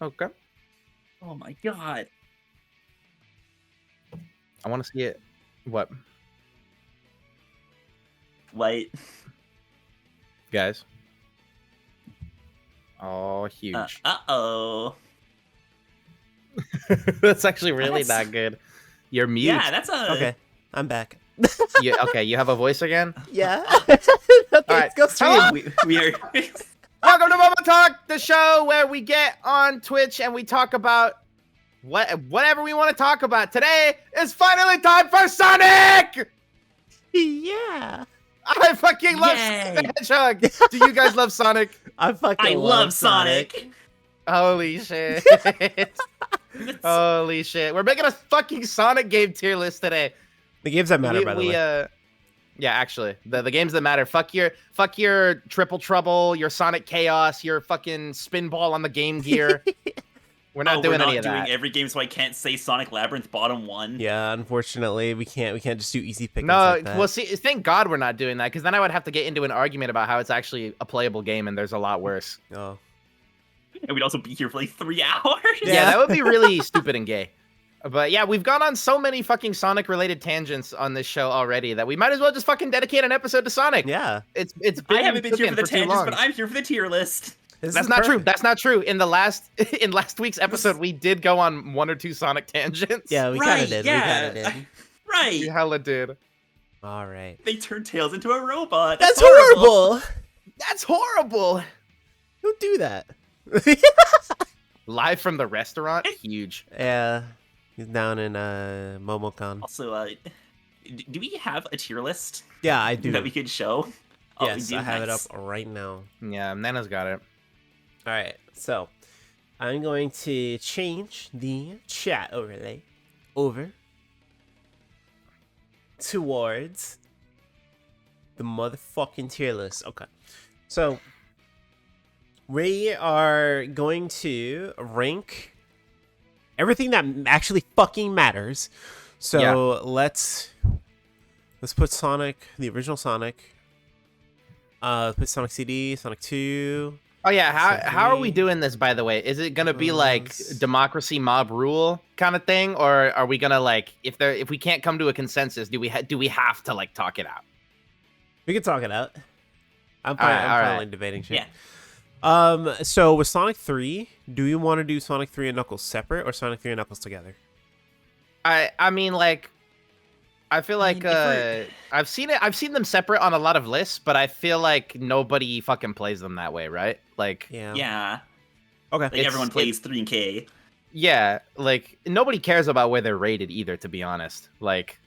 Okay. Oh my god. I want to see it. What? Wait. Guys. Oh, huge. Uh-oh. That's actually really not good. You're mute. Yeah, that's a... Okay, I'm back. Okay, you have a voice again? Yeah. All Okay, right. go stream. Hello? We are... Welcome to MomoTalk, the show where we get on Twitch and we talk about whatever we want to talk about. Today is finally time for Sonic! Yeah. I fucking love Yay. Sonic the Hedgehog. Do you guys love Sonic? I love Sonic. Holy shit. Holy shit. We're making a fucking Sonic game tier list today. The games that matter, by the way. Yeah, actually, the games that matter. Fuck your Triple Trouble, your Sonic Chaos, your fucking Spinball on the Game Gear. We're not doing any of that. We're not doing every game, so I can't say Sonic Labyrinth bottom one. Yeah, unfortunately, we can't just do easy pickings. No, like that. well, see, thank God we're not doing that, because then I would have to get into an argument about how it's actually a playable game, and there's a lot worse. Oh. And we'd also be here for like 3 hours. Yeah, that would be really stupid and gay. But yeah, we've gone on so many fucking Sonic-related tangents on this show already that we might as well just fucking dedicate an episode to Sonic. Yeah. It's I haven't been here for the too tangents, long. but I'm here for the tier list. That's not true. That's not true. In the last week's episode, we did go on 1 or 2 Sonic tangents. Yeah, we kind of did. Yeah. We kind of did. Right. We hella did. All right. They turned Tails into a robot. That's horrible. That's horrible. Who do that? Live from the restaurant, huge. Yeah. He's down in MomoCon. Also, do we have a tier list Yeah, I do. that we could show? Oh, we Yes, do. I have it up Nice. right now. Yeah, Nana's got it. All right, so I'm going to change the chat overlay over towards the motherfucking tier list. Okay, so we are going to rank everything that actually fucking matters. So Yeah. let's put Sonic, the original Sonic. Put Sonic CD, Sonic 2. Oh yeah, how are we Symphony. doing this, by the way? Is it gonna be like democracy mob rule kind of thing, or are we gonna like if we can't come to a consensus, do we have to like talk it out? We can talk it out. I'm All right, fine. all I'm right. finally debating shit. Yeah. So with Sonic 3, do you want to do Sonic 3 and Knuckles separate or Sonic 3 and Knuckles together? I mean like I feel like if I've seen them separate on a lot of lists, but I feel like nobody fucking plays them that way, right? Like Yeah. Yeah. Okay. Like everyone plays 3K. yeah, like nobody cares about where they're rated either, to be honest. Like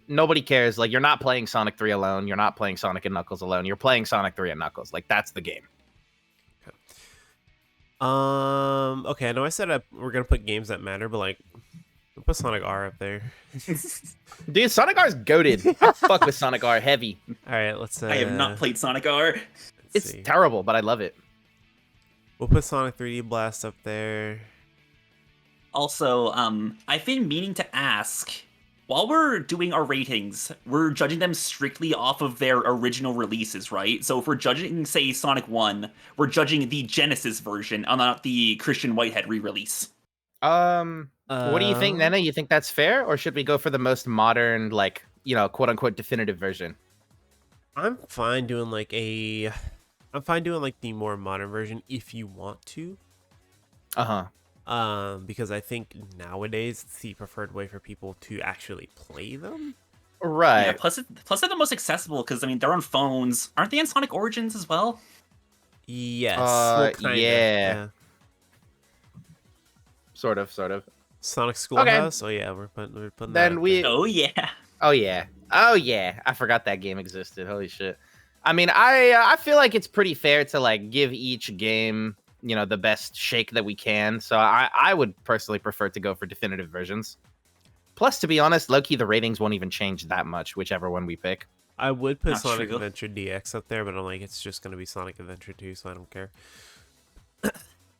nobody cares. Like you're not playing Sonic 3 alone, you're not playing Sonic and Knuckles alone. You're playing Sonic 3 and Knuckles. Like that's the game. Okay, I know I said we're gonna put games that matter, but like, we'll put Sonic R up there. Dude, Sonic R is goated. I fuck with Sonic R heavy. All right, let's. I have not played Sonic R. let's It's see. terrible, but I love it. We'll put Sonic 3D Blast up there. Also, I've been meaning to ask, while we're doing our ratings, we're judging them strictly off of their original releases, right? So if we're judging, say, Sonic 1, we're judging the Genesis version, and not the Christian Whitehead re-release. What do you think, Nana? You think that's fair, or should we go for the most modern, like, you know, quote unquote definitive version? I'm fine doing like the more modern version if you want to. Because I think nowadays it's the preferred way for people to actually play them. Right. Yeah, plus they're the most accessible, because, I mean, they're on phones. Aren't they on Sonic Origins as well? Yes. Yeah. Yeah. Sort of. Sonic Schoolhouse. Oh yeah, we're putting that. Then up we. there. Oh, yeah. Oh yeah. I forgot that game existed. Holy shit. I mean, I feel like it's pretty fair to like give each game, you know, the best shake that we can. So I would personally prefer to go for definitive versions. Plus, to be honest, low-key, the ratings won't even change that much, whichever one we pick. I would put Not Sonic true. Adventure DX up there, but I'm like, it's just gonna be Sonic Adventure 2, so I don't care.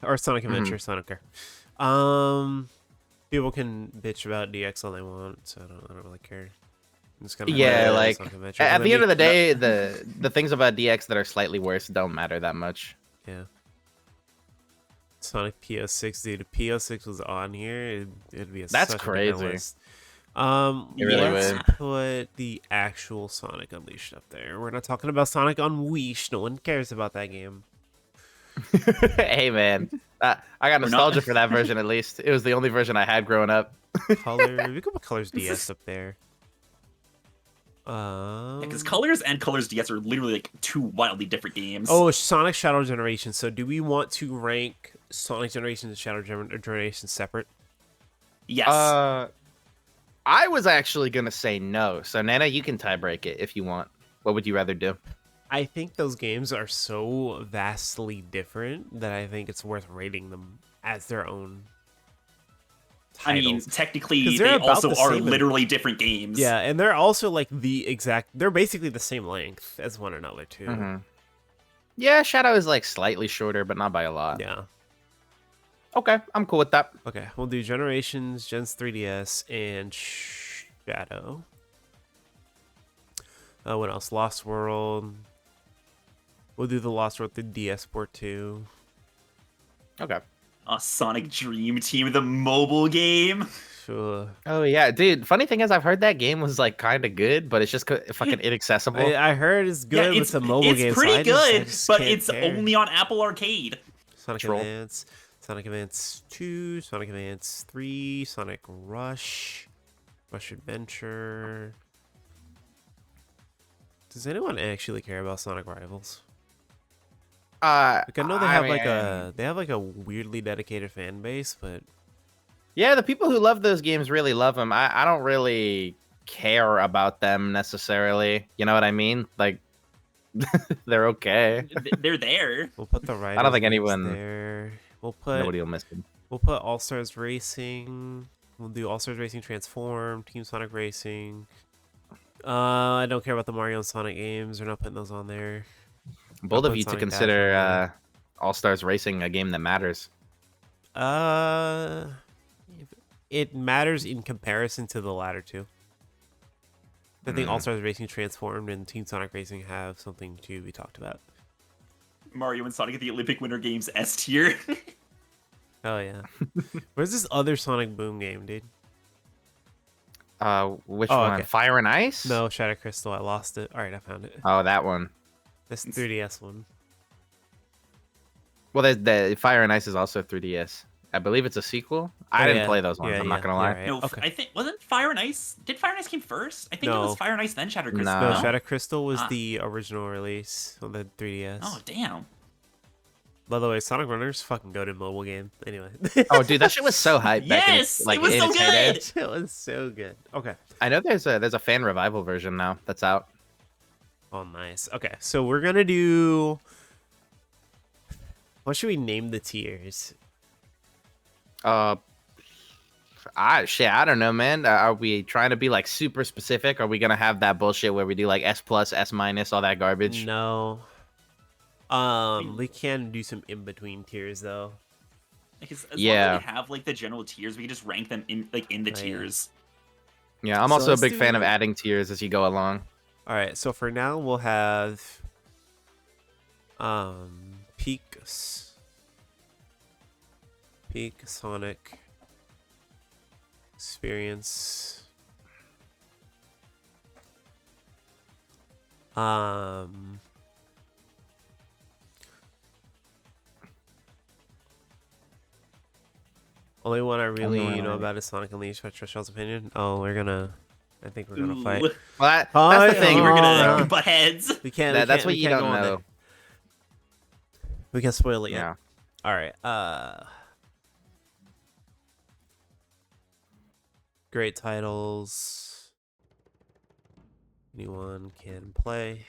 Or Sonic Adventure, so I don't care. People can bitch about DX all they want, so I don't really care. I'm just gonna Yeah, like Sonic Adventure. at And the then end of the day, the things about DX that are slightly worse don't matter that much. yeah. Sonic PO6, dude. If PO6 was on here, it'd be That's such a different crazy. list. It really Let's would. put the actual Sonic Unleashed up there. We're not talking about Sonic Unleashed. No one cares about that game. Hey man, I got We're not- nostalgia for that version at least. It was the only version I had growing up. Color, we could put Colors This DS is- up there. Because Colors and Colors DS are literally like two wildly different games. Oh, Sonic Shadow Generation. So do we want to rank Sonic Generation and Shadow Generation separate? yes. I was actually gonna say no. So Nana, you can tie break it if you want. What would you rather do? I think those games are so vastly different that I think it's worth rating them as their own I mean, titles. technically, 'Cause they're they about also the are same in- literally different games. Yeah, and they're also like they're basically the same length as one another too. Mhm. Yeah, Shadow is like slightly shorter, but not by a lot. Yeah. Okay, I'm cool with that. Okay, we'll do Generations, Gens 3DS, and Shadow. What else? Lost World. We'll do the Lost World through DS port too. Okay. Sonic Dream Team, the mobile game. Sure. Oh yeah, dude. Funny thing is, I've heard that game was like kind of good, but it's just fucking inaccessible. I heard it's good with it's the mobile it's game. pretty so I good, just but can't it's care. only on Apple Arcade. Sonic Troll. Advance, Sonic Advance 2, Sonic Advance 3, Sonic Rush, Rush Adventure. Does anyone actually care about Sonic Rivals? Like I know they have like a weirdly dedicated fan base, but Yeah, the people who love those games really love them. I don't really care about them necessarily. You know what I mean? Like, they're okay. They're there. we'll put the Rivals think games anyone- there. We'll put Nobody will miss them. We'll put All Stars Racing. We'll do All Stars Racing Transform, Team Sonic Racing. I don't care about the Mario and Sonic games. We're not putting those on there. Bold of put you to Sonic Dash consider on there. All Stars Racing a game that matters. It matters in comparison to the latter two. I think Mm. All Stars Racing Transformed and Team Sonic Racing have something to be talked about. Mario and Sonic at the Olympic Winter Games S tier. Oh yeah. Where's this other Sonic Boom game, dude? Which Oh, one? okay. Fire and Ice? No, Shadow Crystal. I lost it. All right, I found it. Oh, that one. This 3DS one. Well, the Fire and Ice is also 3DS. I believe it's a sequel. I Oh, didn't yeah. play those ones. Yeah, I'm not yeah, gonna you're lie. right. No, Okay. I think wasn't Fire and Ice. Did Fire and Ice came first? I think it No. was Fire and Ice then Shattered Crystal. No. No, No? Shadow Crystal was Ah. the original release on the 3DS. Oh damn. By the way, Sonic Runners fucking goated mobile game. Anyway. Oh, dude, that shit was so hype. back in Yes, its, like, it was in so its heyday. good. It was so good. Okay. I know there's a fan revival version now that's out. Oh, nice. Okay, so we're gonna do. What should we name the tiers? I don't know, man. Are we trying to be like super specific? Are we gonna have that bullshit where we do like S plus, S minus, all that garbage? No. We can do some in between tiers though. Because as Yeah. long as we have like the general tiers, we can just rank them in the Oh, yeah. tiers. Yeah, I'm So also a let's big fan do- of adding tiers as you go along. All right, so for now we'll have peak Sonic experience. Only one I really Only one know I- about is Sonic Unleashed. What's Trishell's opinion? Oh, I think we're gonna Ooh. fight. Well, that's Hi, the thing. We're gonna Oh. butt heads. We can't. That's what we you can't don't go on know. there. We can spoil it. Yeah. All right. Great titles. Anyone can play.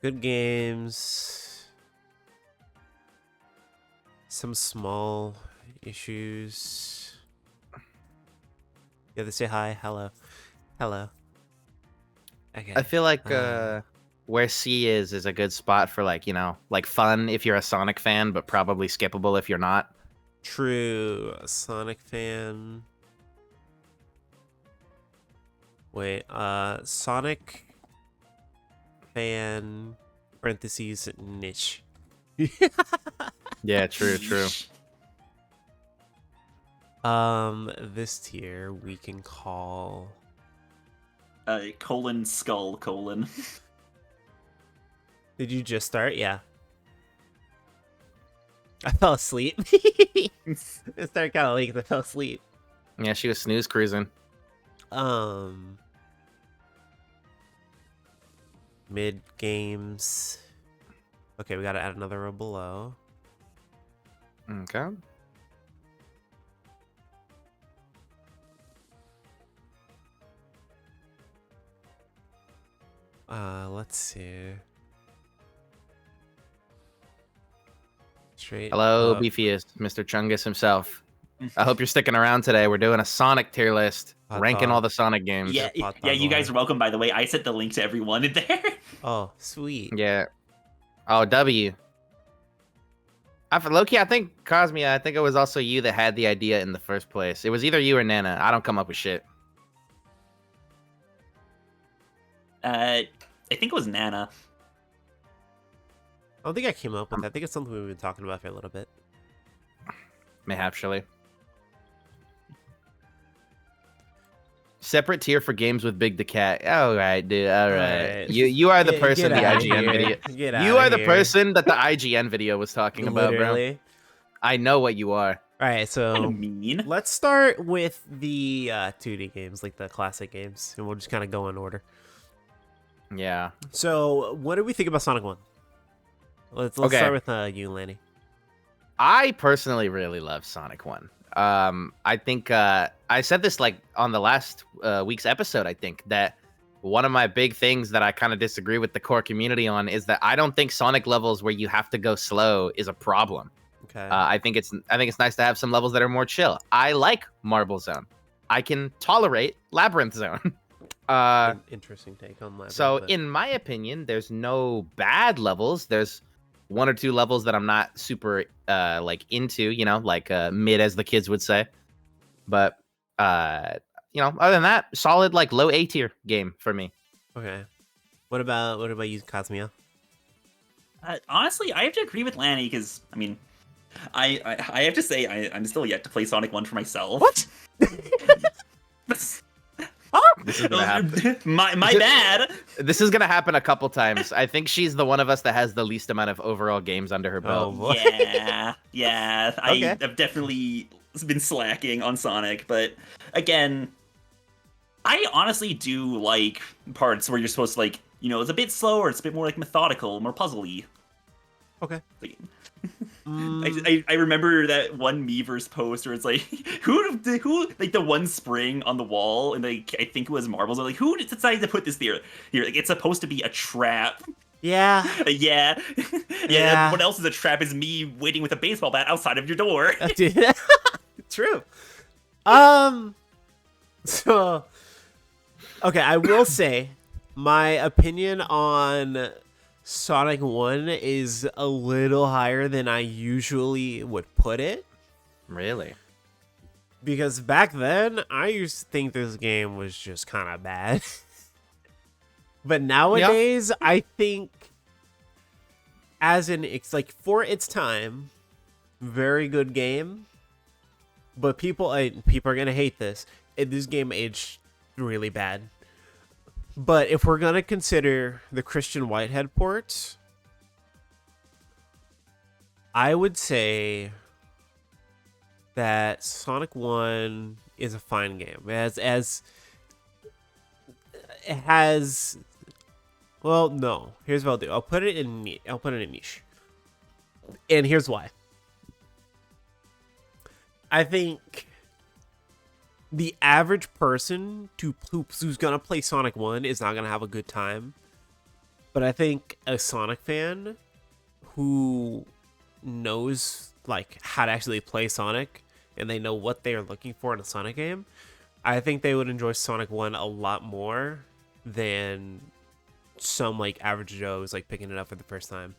Good games. Some small issues. Yeah, they say hi, hello, hello. Okay. I feel like Uh, where C is a good spot for like, you know, like fun if you're a Sonic fan, but probably skippable if you're not. True. A Sonic fan. Wait, Sonic. fan parentheses niche. Yeah, true. This tier we can call colon skull colon. Did you just start? Yeah. I fell asleep. It started kind of late 'cause I fell asleep. Yeah, she was snooze cruising. Mid games. Okay, we gotta add another row below. Okay. Let's see. Straight. Hello, up. beefiest, Mr. Chungus himself. I hope you're sticking around today. We're doing a Sonic tier list, Hot ranking dog. all the Sonic games. Yeah, Hot yeah, dog you guys line. are welcome, by the way. I sent the link to everyone in there. Oh, sweet. Yeah. Oh, W. Low-key, I think, Cosmia, I think it was also you that had the idea in the first place. It was either you or Nana. I don't come up with shit. I think it was Nana. I don't think I came up with that. I think it's something we've been talking about for a little bit. Mayhap, Separate tier for games with Big the Cat. All right, dude. All right. Alright. You are the Get- person get the outta IGN here. video. Get You outta are the here. person that the IGN video was talking about, bro. Literally. I know what you are. All right, Kind so of mean. let's start with the 2D games, like the classic games, and we'll just kind of go in order. Yeah. So, what do we think about Sonic 1? Let's Okay. start with you, Lanny. I personally really love Sonic 1. I think I said this like on the last week's episode, I think, that one of my big things that I kind of disagree with the core community on is that I don't think Sonic levels where you have to go slow is a problem. Okay. I think it's nice to have some levels that are more chill. I like Marble Zone. I can tolerate Labyrinth Zone. Interesting take on that. So in my opinion, there's no bad levels. There's one or two levels that I'm not super like into, like mid, as the kids would say. But other than that, solid like low A tier game for me. Okay. What about you, Cosmia? Honestly, I have to agree with Lanny because I have to say I'm still yet to play Sonic 1 for myself. What? This is gonna happen. my bad. This is gonna happen a couple times. I think she's the one of us that has the least amount of overall games under her belt. boy. Yeah. I Okay. have definitely been slacking on Sonic, but again, I honestly do like parts where you're supposed to it's a bit slower, it's a bit more like methodical, more puzzly. Okay. Like, Mm, I remember that one Miiverse post where it's like, who like the one spring on the wall, and I think it was marbles. I'm like, who decided to put this there? Here, like, it's supposed to be a trap. yeah. Yeah. Yeah. What else is a trap is me waiting with a baseball bat outside of your door. True. So, okay, I will say my opinion on Sonic 1 is a little higher than I usually would put it. Really? Because back then, I used to think this game was just kind of bad. But nowadays, I think it's like for its time, very good game. But people are gonna hate this. This game aged really bad. But if we're gonna consider the Christian Whitehead port, I would say that Sonic 1 is a fine game. It has well, no. Here's what I'll do. I'll put it in niche. And here's why. I think the average person who's gonna play Sonic 1 is not gonna have a good time. But I think a Sonic fan who knows like how to actually play Sonic and they know what they are looking for in a Sonic game, I think they would enjoy Sonic 1 a lot more than some like average Joe who's like picking it up for the first time.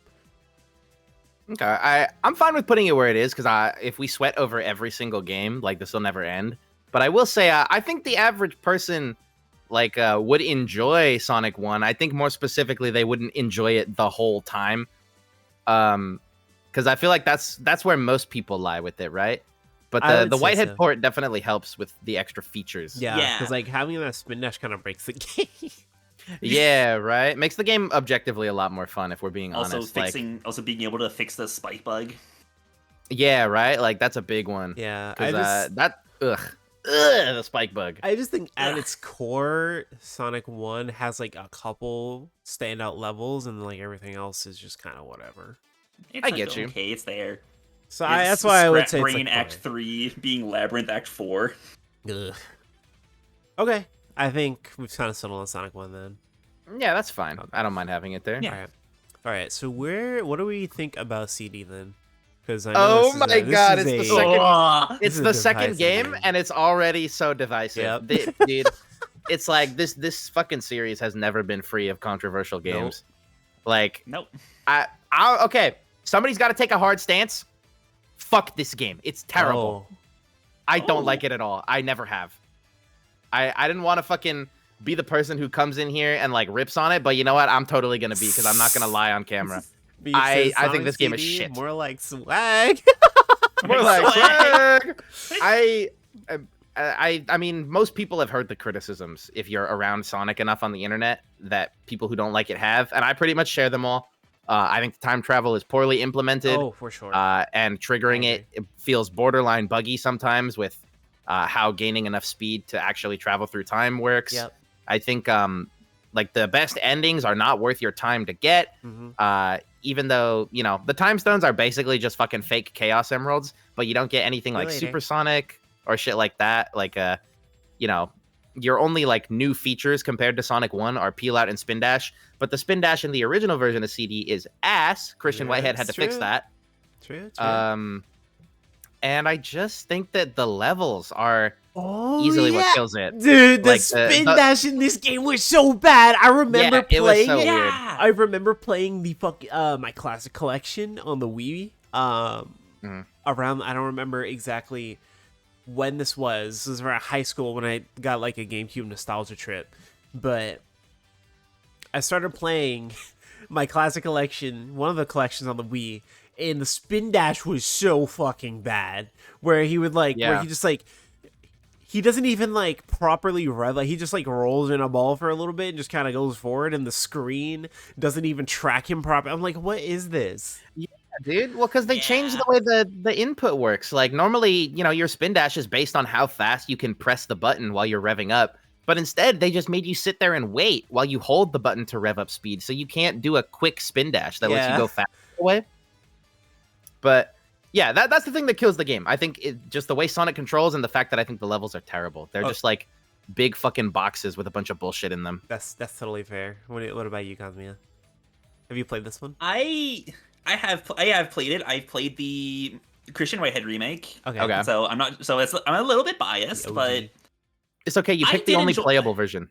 Okay, I'm fine with putting it where it is because if we sweat over every single game, like this will never end. But I will say, I think the average person would enjoy Sonic 1. I think more specifically they wouldn't enjoy it the whole time. Because I feel like that's where most people lie with it, right? But the Whitehead port definitely helps with the extra features. Yeah, because like having that spin dash kind of breaks the game. Yeah, right. Makes the game objectively a lot more fun if we're being honest. Also being able to fix the spike bug. Yeah, right. Like that's a big one. Yeah, the spike bug. I just think at its core, Sonic 1 has like a couple standout levels, and like everything else is just kind of whatever. I get you. Okay, it's there. So that's why I would say Brain Act 3 being Labyrinth Act 4. Ugh. Okay, I think we've kind of settled on Sonic 1 then. Yeah, that's fine. I don't mind having it there. Yeah. All right. So what do we think about CD then? Because oh my god, it's the second game, and it's already so divisive. Yep. Dude, it's like this fucking series has never been free of controversial games. Nope. Like, nope. Okay, somebody's got to take a hard stance. Fuck this game. It's terrible. I don't like it at all. I never have. I didn't want to fucking be the person who comes in here and like rips on it, but you know what? I'm totally gonna be, because I'm not gonna lie on camera. I think this game is shit. More like swag. More like swag. I mean, most people have heard the criticisms if you're around Sonic enough on the internet that people who don't like it have, and I pretty much share them all. I think time travel is poorly implemented. Oh, for sure. And triggering it feels borderline buggy sometimes with how gaining enough speed to actually travel through time works. Yep. I think like the best endings are not worth your time to get. Mm-hmm. Even though, you know, the time stones are basically just fucking fake Chaos Emeralds, but you don't get anything like Supersonic or shit like that. Like, you know, your only like new features compared to Sonic 1 are Peel Out and Spin Dash, but the Spin Dash in the original version of CD is ass. Christian Whitehead had to fix that. True. And I just think that the levels are easily what kills it. Dude, the Spin Dash in this game was so bad. I remember playing it. Weird. I remember playing the my classic collection on the Wii. Around, I don't remember exactly when this was. This was around high school when I got like a GameCube nostalgia trip. But I started playing my classic collection, one of the collections on the Wii, and the Spin Dash was so fucking bad. Where he would like, where he just like, he doesn't even like properly rev. Like he just like rolls in a ball for a little bit and just kind of goes forward, and the screen doesn't even track him properly. I'm like, what is this? Yeah, dude. Well, because they changed the way the input works. Like normally, you know, your Spin Dash is based on how fast you can press the button while you're revving up. But instead, they just made you sit there and wait while you hold the button to rev up speed. So you can't do a quick Spin Dash that lets you go fast away. But yeah, that's the thing that kills the game. I think just the way Sonic controls and the fact that I think the levels are terrible. They're just like big fucking boxes with a bunch of bullshit in them. That's totally fair. What about you, Kazmiya? Have you played this one? I have played it. I've played the Christian Whitehead remake. Okay. So I'm a little bit biased, but it's okay. You picked the only playable version.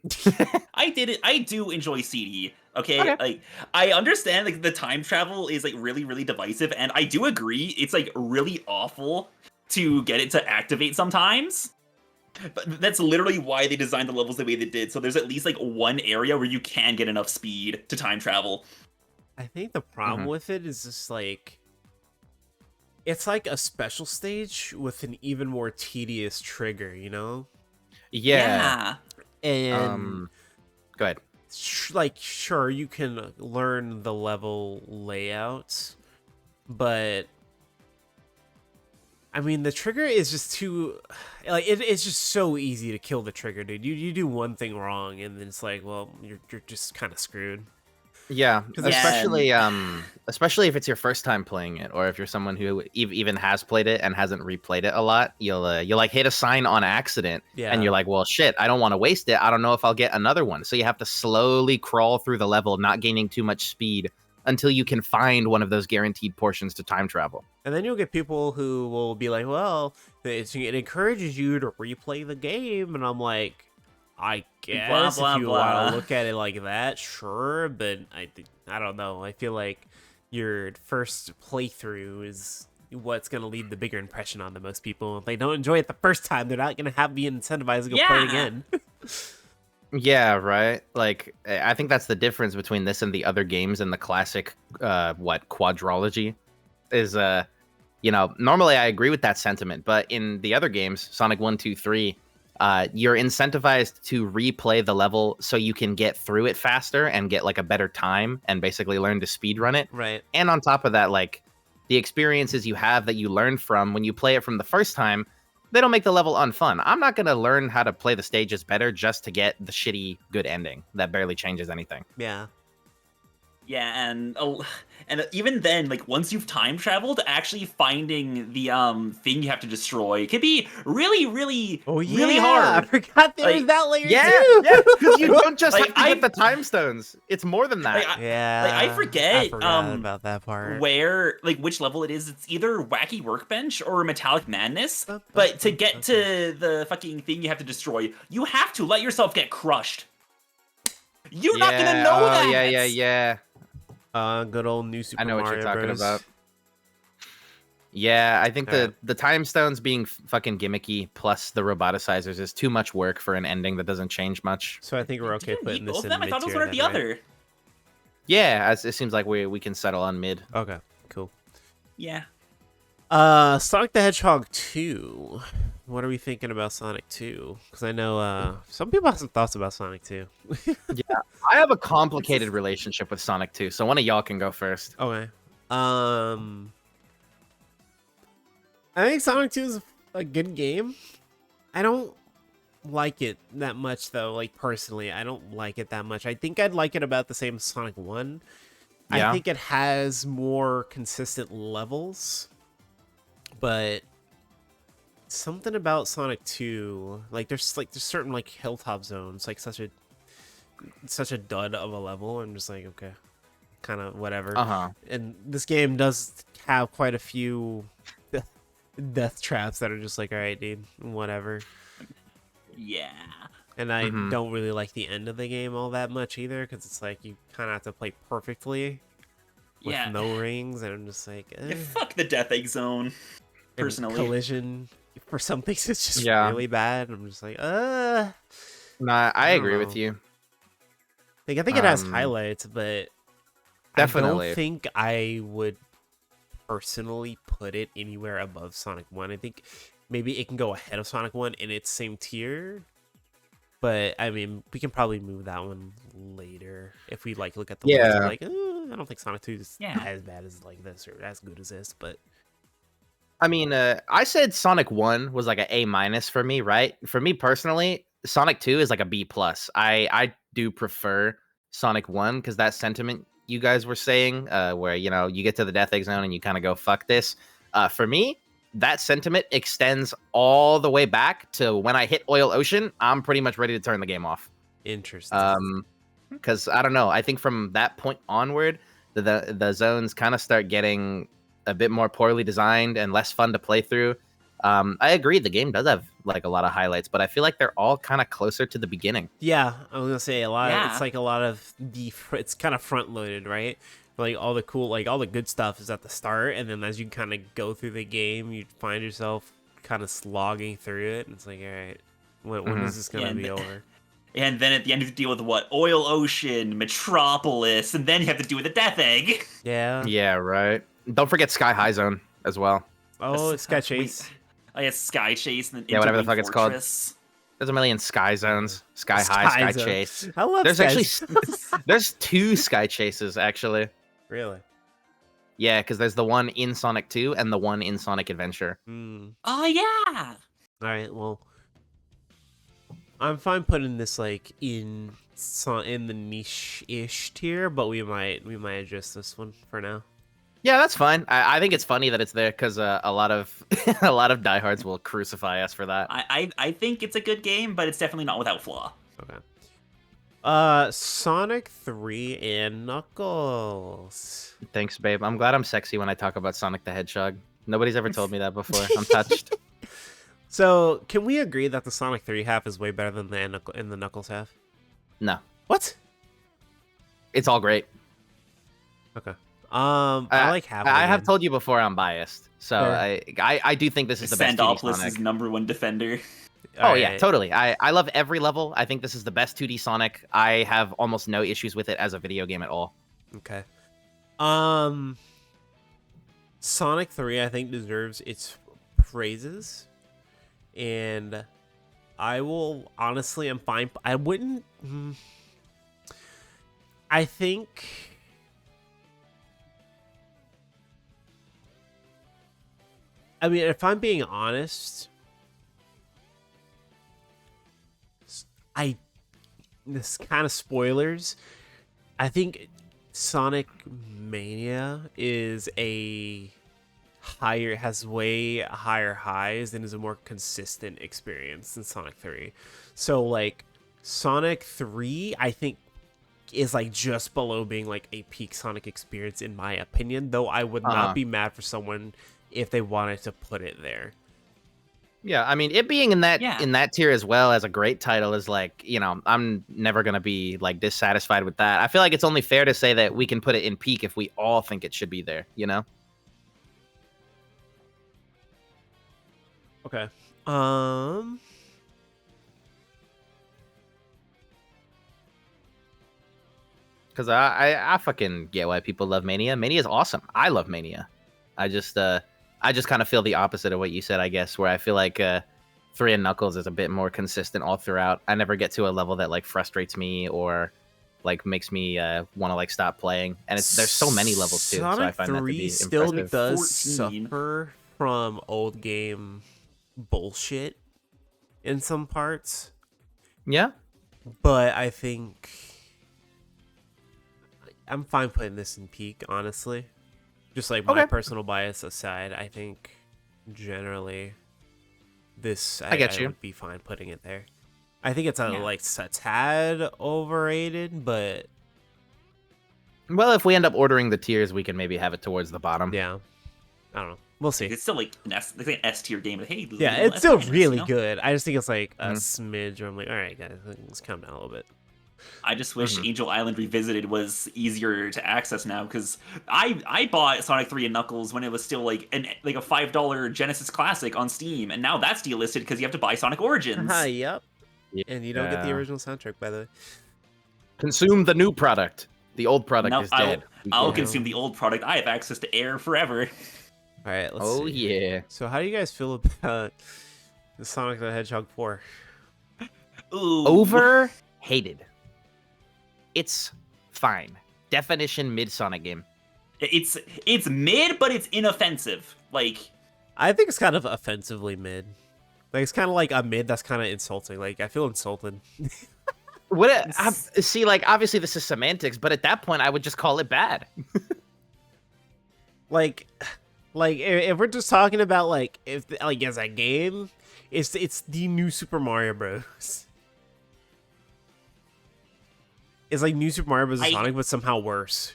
I do enjoy CD. Okay. Like I understand like the time travel is like really, really divisive, and I do agree it's like really awful to get it to activate sometimes. But that's literally why they designed the levels the way they did. So there's at least like one area where you can get enough speed to time travel. I think the problem with it is just like it's like a special stage with an even more tedious trigger, you know? Yeah. And go ahead. Like, sure, you can learn the level layout, but I mean, the trigger is just too like it's just so easy to kill the trigger, dude. You do one thing wrong, and then it's like, well, you're just kind of screwed. Yeah, especially if it's your first time playing it, or if you're someone who even has played it and hasn't replayed it a lot. You'll like hit a sign on accident, and you're like, well, shit, I don't want to waste it. I don't know if I'll get another one. So you have to slowly crawl through the level, not gaining too much speed, until you can find one of those guaranteed portions to time travel. And then you'll get people who will be like, well, it encourages you to replay the game, and I'm like, I guess if you want to look at it like that, sure, but I don't know. I feel like your first playthrough is what's going to leave the bigger impression on the most people. If they don't enjoy it the first time, they're not going to be incentivized to go play it again. Yeah, right. Like I think that's the difference between this and the other games in the classic quadrology is normally I agree with that sentiment, but in the other games, Sonic 1, 2, 3, you're incentivized to replay the level so you can get through it faster and get like a better time and basically learn to speed run it. Right. And on top of that, like the experiences you have that you learn from when you play it from the first time, they don't make the level unfun. I'm not going to learn how to play the stages better just to get the shitty good ending that barely changes anything. Yeah. Yeah, and even then, like once you've time traveled, actually finding the thing you have to destroy can be really, really, really hard. I forgot there was Like, that layer Yeah, too. yeah, because you don't just Like, have to get the time stones. It's more than that. Like, Yeah. I forget, about that part. where like which level it is. It's either Wacky Workbench or Metallic Madness. But to get to the fucking thing you have to destroy, you have to let yourself get crushed. You're not gonna know that. Yeah. Good old new Super I know what Mario you're talking Bros. about. Yeah, I think Alright. the time stones being fucking gimmicky plus the roboticizers is too much work for an ending that doesn't change much. So I think we're okay Did you putting need this both in of them? I thought it was mid-tier one or the then, right? other. Yeah, it seems like we can settle on mid. Okay, cool. Yeah. Sonic the Hedgehog 2. What are we thinking about Sonic 2? Because I know some people have some thoughts about Sonic 2. I have a complicated relationship with Sonic 2, so one of y'all can go first. Okay. I think Sonic 2 is a good game. I don't like it that much though, like personally. I don't like it that much. I think I'd like it about the same as Sonic 1. Yeah. I think it has more consistent levels. But something about Sonic 2, like there's certain like hilltop zones, like such a dud of a level. I'm just like, okay, kind of whatever. Uh-huh. And this game does have quite a few death traps that are just like, all right, dude, whatever. Yeah. And I don't really like the end of the game all that much either, because it's like you kind of have to play perfectly with Yeah. no rings, and I'm just like, Yeah, fuck the Death Egg Zone. and Personally. collision for some things it's just Yeah. really bad. I'm just like, Nah, I don't agree with know. you. like I think it has highlights, but Definitely. I don't think I would personally put it anywhere above Sonic 1. I think maybe it can go ahead of Sonic 1 in its same tier. But I mean, we can probably move that one later if we like look at the list. Yeah. Like, I don't think Sonic 2 is Yeah. as bad as like this or as good as this, but I mean, I said Sonic 1 was like an A- for me, right? For me personally, Sonic 2 is like a B+. I do prefer Sonic 1 because that sentiment you guys were saying, where, you get to the Death Egg Zone and you kind of go, fuck this. For me, that sentiment extends all the way back to when I hit Oil Ocean, I'm pretty much ready to turn the game off. interesting. Because I don't know, I think from that point onward, the zones kind of start getting a bit more poorly designed and less fun to play through. I agree, the game does have like a lot of highlights, but I feel like they're all kind of closer to the beginning. Yeah, I was gonna say a lot. Yeah. It's like a lot of it's kind of front loaded, right? Like all the cool, like all the good stuff is at the start, and then as you kind of go through the game, you find yourself kind of slogging through it, and it's like, all right, when is this gonna be over? And then at the end you have to deal with what? Oil Ocean, Metropolis, and then you have to deal with the Death Egg. Yeah. Yeah, right. Don't forget Sky High Zone as well. Oh, it's Sky Chase. I guess Sky Chase and then Yeah, whatever the Interwing fuck it's called. Fortress. There's a million Sky Zones. Sky High, Sky Zone. Chase. I love There's Sky actually there's 2 Sky Chases actually. Really. Yeah, because there's the one in Sonic 2 and the one in Sonic Adventure. Oh yeah. All right. Well, I'm fine putting this like in the niche-ish tier, but we might adjust this one for now. Yeah, that's fine. I think it's funny that it's there because a lot of a lot of diehards will crucify us for that. I think it's a good game, but it's definitely not without flaw. Okay. Sonic 3 and Knuckles. Thanks, babe. I'm glad I'm sexy when I talk about Sonic the Hedgehog. Nobody's ever told me that before. I'm touched. So, can we agree that the Sonic 3 half is way better than the Knuckles half? No, What? it's all great. Okay. I like half. I have told you before I'm biased, so Fair. I do think this is the best 2D Sandopolis' Sonic. number one defender. Oh yeah, totally. I love every level. I think this is the best 2D Sonic. I have almost no issues with it as a video game at all. Okay. Sonic 3 I think deserves its praises, and I will honestly, I'm fine. I wouldn't. I think. I mean, if I'm being honest, this kind of spoilers. I think Sonic Mania is has way higher highs and is a more consistent experience than Sonic 3. So like Sonic 3, I think is like just below being like a peak Sonic experience in my opinion, though I would not be mad for someone if they wanted to put it there. Yeah, I mean, it being in that tier as well as a great title is like, I'm never gonna be like dissatisfied with that. I feel like it's only fair to say that we can put it in peak if we all think it should be there, Okay. Because I fucking get why people love Mania. Mania is awesome. I love Mania. I just kind of feel the opposite of what you said, I guess, where I feel like 3 and Knuckles is a bit more consistent all throughout. I never get to a level that like frustrates me or like makes me want to like stop playing. And there's so many levels too, Sonic so I find that to 3 be still impressive. does 14. suffer from old game bullshit in some parts. Yeah. But I think I'm fine putting this in peak, honestly. Just like my personal bias aside, I think generally this I would be fine putting it there. I think it's a tad overrated, but well, if we end up ordering the tiers, we can maybe have it towards the bottom. Yeah, I don't know. We'll see. It's still like an S tier game, but hey, yeah, it's still really good. I just think it's like a smidge where I'm like, all right, guys, let's calm down a little bit. I just wish Angel Island Revisited was easier to access now, because I bought Sonic 3 and Knuckles when it was still like a $5 Genesis Classic on Steam, and now that's delisted because you have to buy Sonic Origins. Yep. And you don't get the original soundtrack, by the way. Consume the new product. The old product is dead. I'll consume the old product. I have access to Air forever. All right, let's see. Yeah. So how do you guys feel about the Sonic the Hedgehog 4? Ooh. Overhated. It's fine. Definition mid Sonic game. It's mid, but it's inoffensive. Like, I think it's kind of offensively mid. Like, it's kind of like a mid that's kind of insulting. Like, I feel insulted. See, like, obviously this is semantics, but at that point I would just call it bad. like if we're just talking about like if like as a game, it's the new Super Mario Bros. It's like new Super Mario Bros. Sonic, but somehow worse.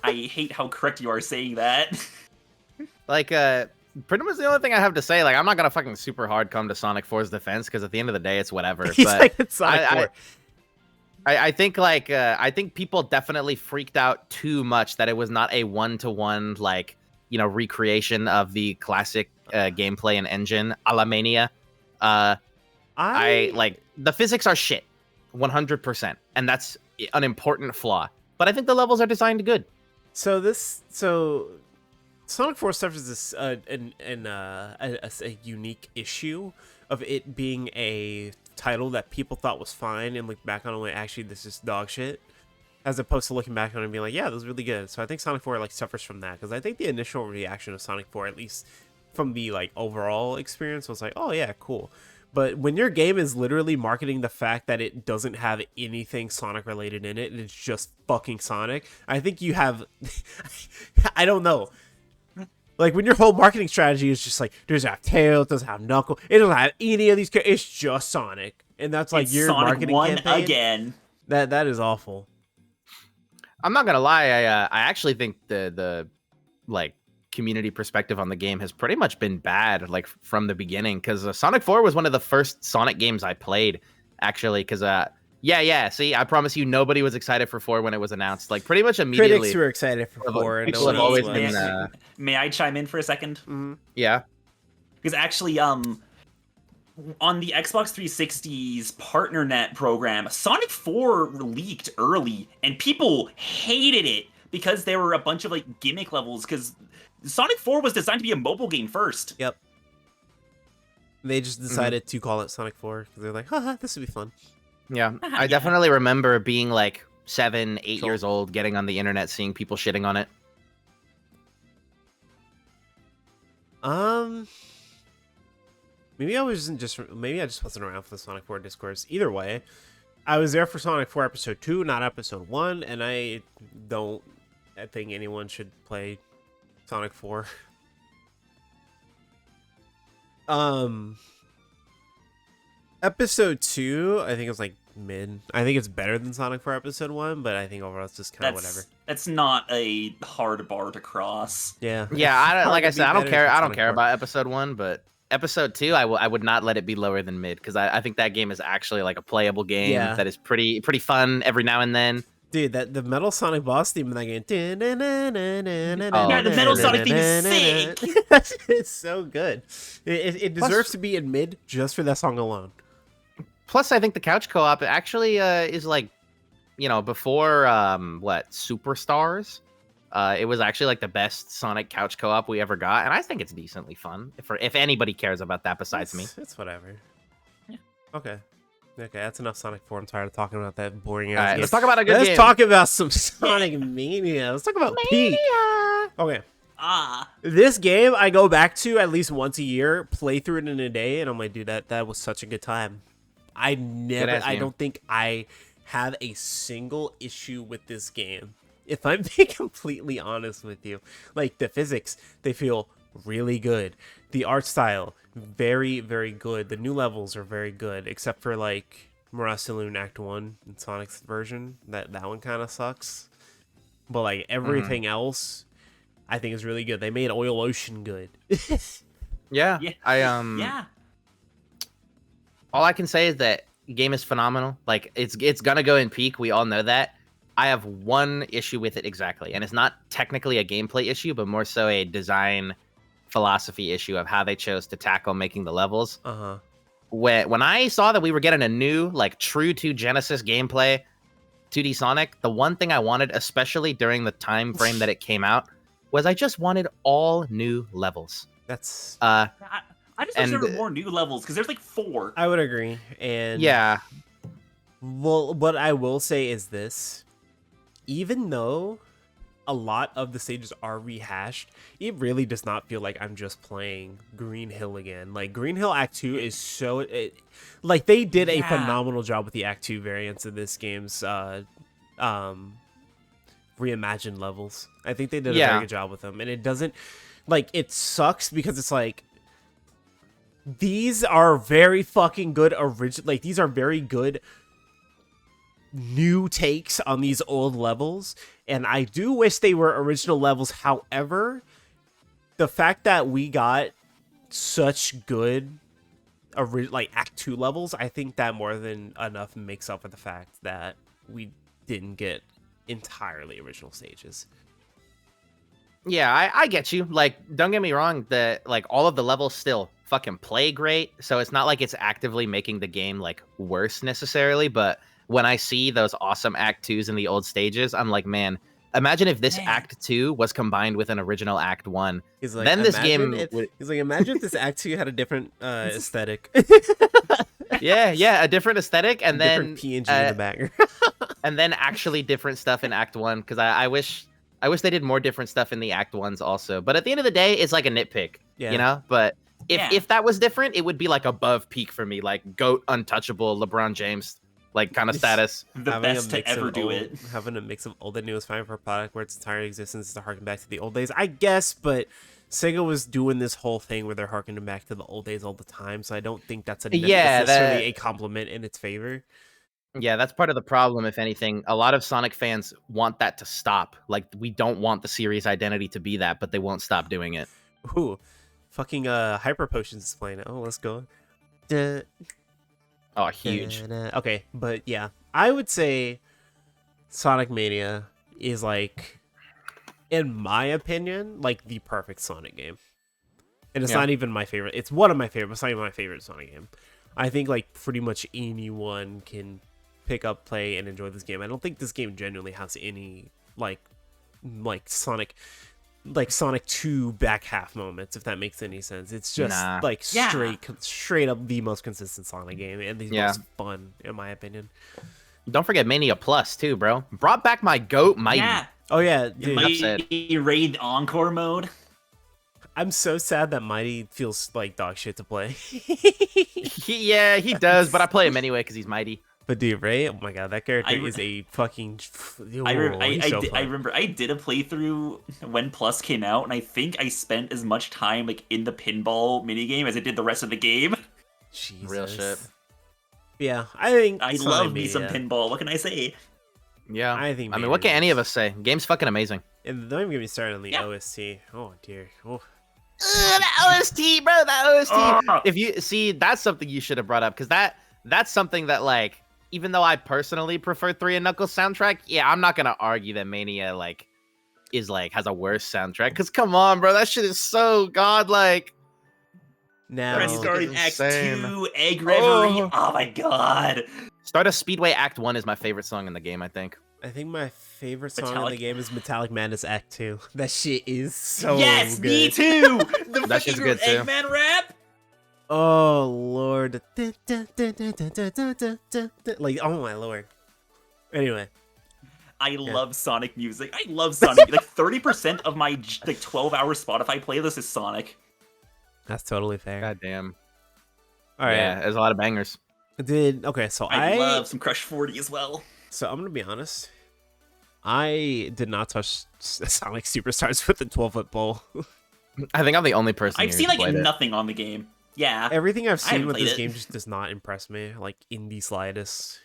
I hate how correct you are saying that. Like, pretty much the only thing I have to say, like, I'm not gonna fucking super hard come to Sonic 4's defense, because at the end of the day, it's whatever. He's but like, it's Sonic 4. I think like I think people definitely freaked out too much that it was not a 1-to-1 like recreation of the classic gameplay and engine a la Mania. I like the physics are shit, 100%, and that's an important flaw. But I think the levels are designed good. So Sonic 4 suffers this a unique issue of it being a title that people thought was fine and look back on it like, actually this is dog shit, as opposed to looking back on it and being like, yeah, this was really good. So I think Sonic 4 like suffers from that, because I think the initial reaction of Sonic 4, at least from the like overall experience, was like, oh yeah, cool. But when your game is literally marketing the fact that it doesn't have anything Sonic related in it and it's just fucking Sonic, I think you have I don't know. Like, when your whole marketing strategy is just like, it doesn't have Tails, it doesn't have Knuckles, it doesn't have any of these characters, it's just Sonic. And that's like your Sonic marketing 1 campaign. Again. That is awful. I'm not gonna lie, I actually think the like community perspective on the game has pretty much been bad, like from the beginning, because Sonic 4 was one of the first Sonic games I played, actually, because see, I promise you, nobody was excited for 4 when it was announced. Like, pretty much immediately. Critics were excited for 4. And people have always been. May I chime in for a second? Mm-hmm. Yeah. Because actually, on the Xbox 360's PartnerNet program, Sonic 4 leaked early, and people hated it because there were a bunch of like gimmick levels. Because Sonic 4 was designed to be a mobile game first. Yep. They just decided to call it Sonic 4 because they're like, haha, this would be fun. Yeah, Yeah. I definitely remember being like 7, 8 Sure. years old, getting on the internet, seeing people shitting on it. Maybe I just wasn't around for the Sonic 4 discourse. Either way, I was there for Sonic 4 Episode 2, not Episode 1, and I think anyone should play Sonic 4. Episode 2, I think it's like mid. I think it's better than Sonic 4 Episode 1, but I think overall it's just kind of whatever. That's not a hard bar to cross. Yeah. Yeah, I don't, Hard like to I be said, I don't better care. than I don't Sonic care 4. about Episode 1, but Episode 2, I would not let it be lower than mid because I think that game is actually like a playable game Yeah. that is pretty fun every now and then. Dude, the Metal Sonic boss theme in that game. Yeah, the Metal Sonic theme is sick. It's so good. It deserves to be in mid just for that song alone. Plus, I think the couch co-op actually is like, before Superstars, it was actually like the best Sonic couch co-op we ever got, and I think it's decently fun. If anybody cares about that besides me, It's whatever. Yeah. Okay, that's enough Sonic 4. I'm tired of talking about that boring all ass right, game. let's talk about a good Let's game. talk about some Sonic Mania. Let's talk about Peak. Okay. This game I go back to at least once a year, play through it in a day, and I'm like, dude, that was such a good time. I game. don't think I have a single issue with this game. If I'm being completely honest with you, like the physics, they feel really good. The art style, very, very good. The new levels are very good, except for like Mirage Saloon Act 1 in Sonic's version. That one kind of sucks. But like everything else, I think is really good. They made Oil Ocean good. Yeah, Yeah. Yeah. All I can say is that game is phenomenal. Like it's gonna go in peak. We all know that. I have one issue with it exactly, and it's not technically a gameplay issue, but more so a design philosophy issue of how they chose to tackle making the levels. Uh-huh. When I saw that we were getting a new, like true to Genesis gameplay 2D Sonic, the one thing I wanted, especially during the time frame that it came out, was I just wanted all new levels. That's I just wish there were more new levels because there's like 4. I would agree. And Yeah. well, what I will say is this. Even though a lot of the stages are rehashed, it really does not feel like I'm just playing Green Hill again. Like Green Hill Act 2 is like they did a phenomenal job with the Act 2 variants of this game's reimagined levels. I think they did a very good job with them, and it doesn't like it sucks because it's like these are very fucking good like these are very good new takes on these old levels, and I do wish they were original levels. However, the fact that we got such good like Act 2 levels, I think that more than enough makes up for the fact that we didn't get entirely original stages. Yeah, I get you. Like, don't get me wrong, that like all of the levels still fucking play great, so it's not like it's actively making the game like worse necessarily, but when I see those awesome Act 2s in the old stages, I'm like, man, imagine if this Act 2 was combined with an original Act 1. He's like, then this game he's like, imagine if this Act 2 had a different aesthetic. yeah, a different aesthetic, and different then PNG in the background. and then actually different stuff in Act 1, because I wish they did more different stuff in the Act 1s also. But at the end of the day, it's like a nitpick, you know? But if that was different, it would be like above peak for me, like GOAT, untouchable, LeBron James, like kind of status. The best to ever do it. Having a mix of old and new is fine for a product where its entire existence is to harken back to the old days, I guess, but Sega was doing this whole thing where they're harkening back to the old days all the time, so I don't think that's necessarily a compliment in its favor. Yeah, that's part of the problem, if anything. A lot of Sonic fans want that to stop. Like, we don't want the series identity to be that, but they won't stop doing it. Ooh, fucking Hyper Potions is playing it. Oh, let's go. Oh, huge. Okay, but yeah, I would say Sonic Mania is like, in my opinion, like the perfect Sonic game. And it's Yeah. not even my favorite. It's one of my favorite. It's not even my favorite Sonic game. I think like pretty much anyone can pick up, play, and enjoy this game. I don't think this game genuinely has any like Sonic 2 back half moments, if that makes any sense. It's just Nah. like Yeah. straight up the most consistent Sonic game and the Yeah. most fun, in my opinion. Don't forget Mania Plus too, bro. Brought back my goat, Mighty. Yeah. Oh yeah, dude. Mighty Raid Encore mode. I'm so sad that Mighty feels like dog shit to play. He does, but I play him anyway because he's Mighty. But dude, Ray, oh my god, that character I- is a fucking. I He's so remember I did a playthrough when Plus came out, and I think I spent as much time like in the pinball minigame as I did the rest of the game. Jesus. Real shit. Yeah, I think I Sonic love me some Mania- pinball. What can I say? Yeah. I think. I mean, what can any of us say? Game's fucking amazing. And don't even get me started on the Yeah. OST. Oh dear. Oh. The OST, bro. The OST. Ah! If you see, that's something you should have brought up because that's something that like, even though I personally prefer 3 and Knuckles soundtrack, yeah, I'm not gonna argue that Mania like is like has a worse soundtrack. Because come on, bro, that shit is so godlike. Now, Press Music start is in Act insane. 2, Egg Reverie. Oh. Oh my god. Start of Speedway Act 1 is my favorite song in the game. I think. I think my favorite song in the Metallic- game is Metallic Madness Act 2. That shit is so yes, good. me too. The That shit's fucking good, too. Eggman rap. Oh lord. Like, oh my lord. Anyway, I love Sonic music. I love Sonic. Like 30% of my like 12-hour Spotify playlist is Sonic. that's totally fair. God damn. All right. Yeah, there's a lot of bangers. Okay, so I love some Crush 40 as well. So I'm gonna be honest. I did not touch Sonic Superstars with the 12-foot pole. I think I'm the only person. I've here seen who's like played it. nothing on the game. Yeah. Everything I've seen haven't with played this it. game just does not impress me, like in the slightest.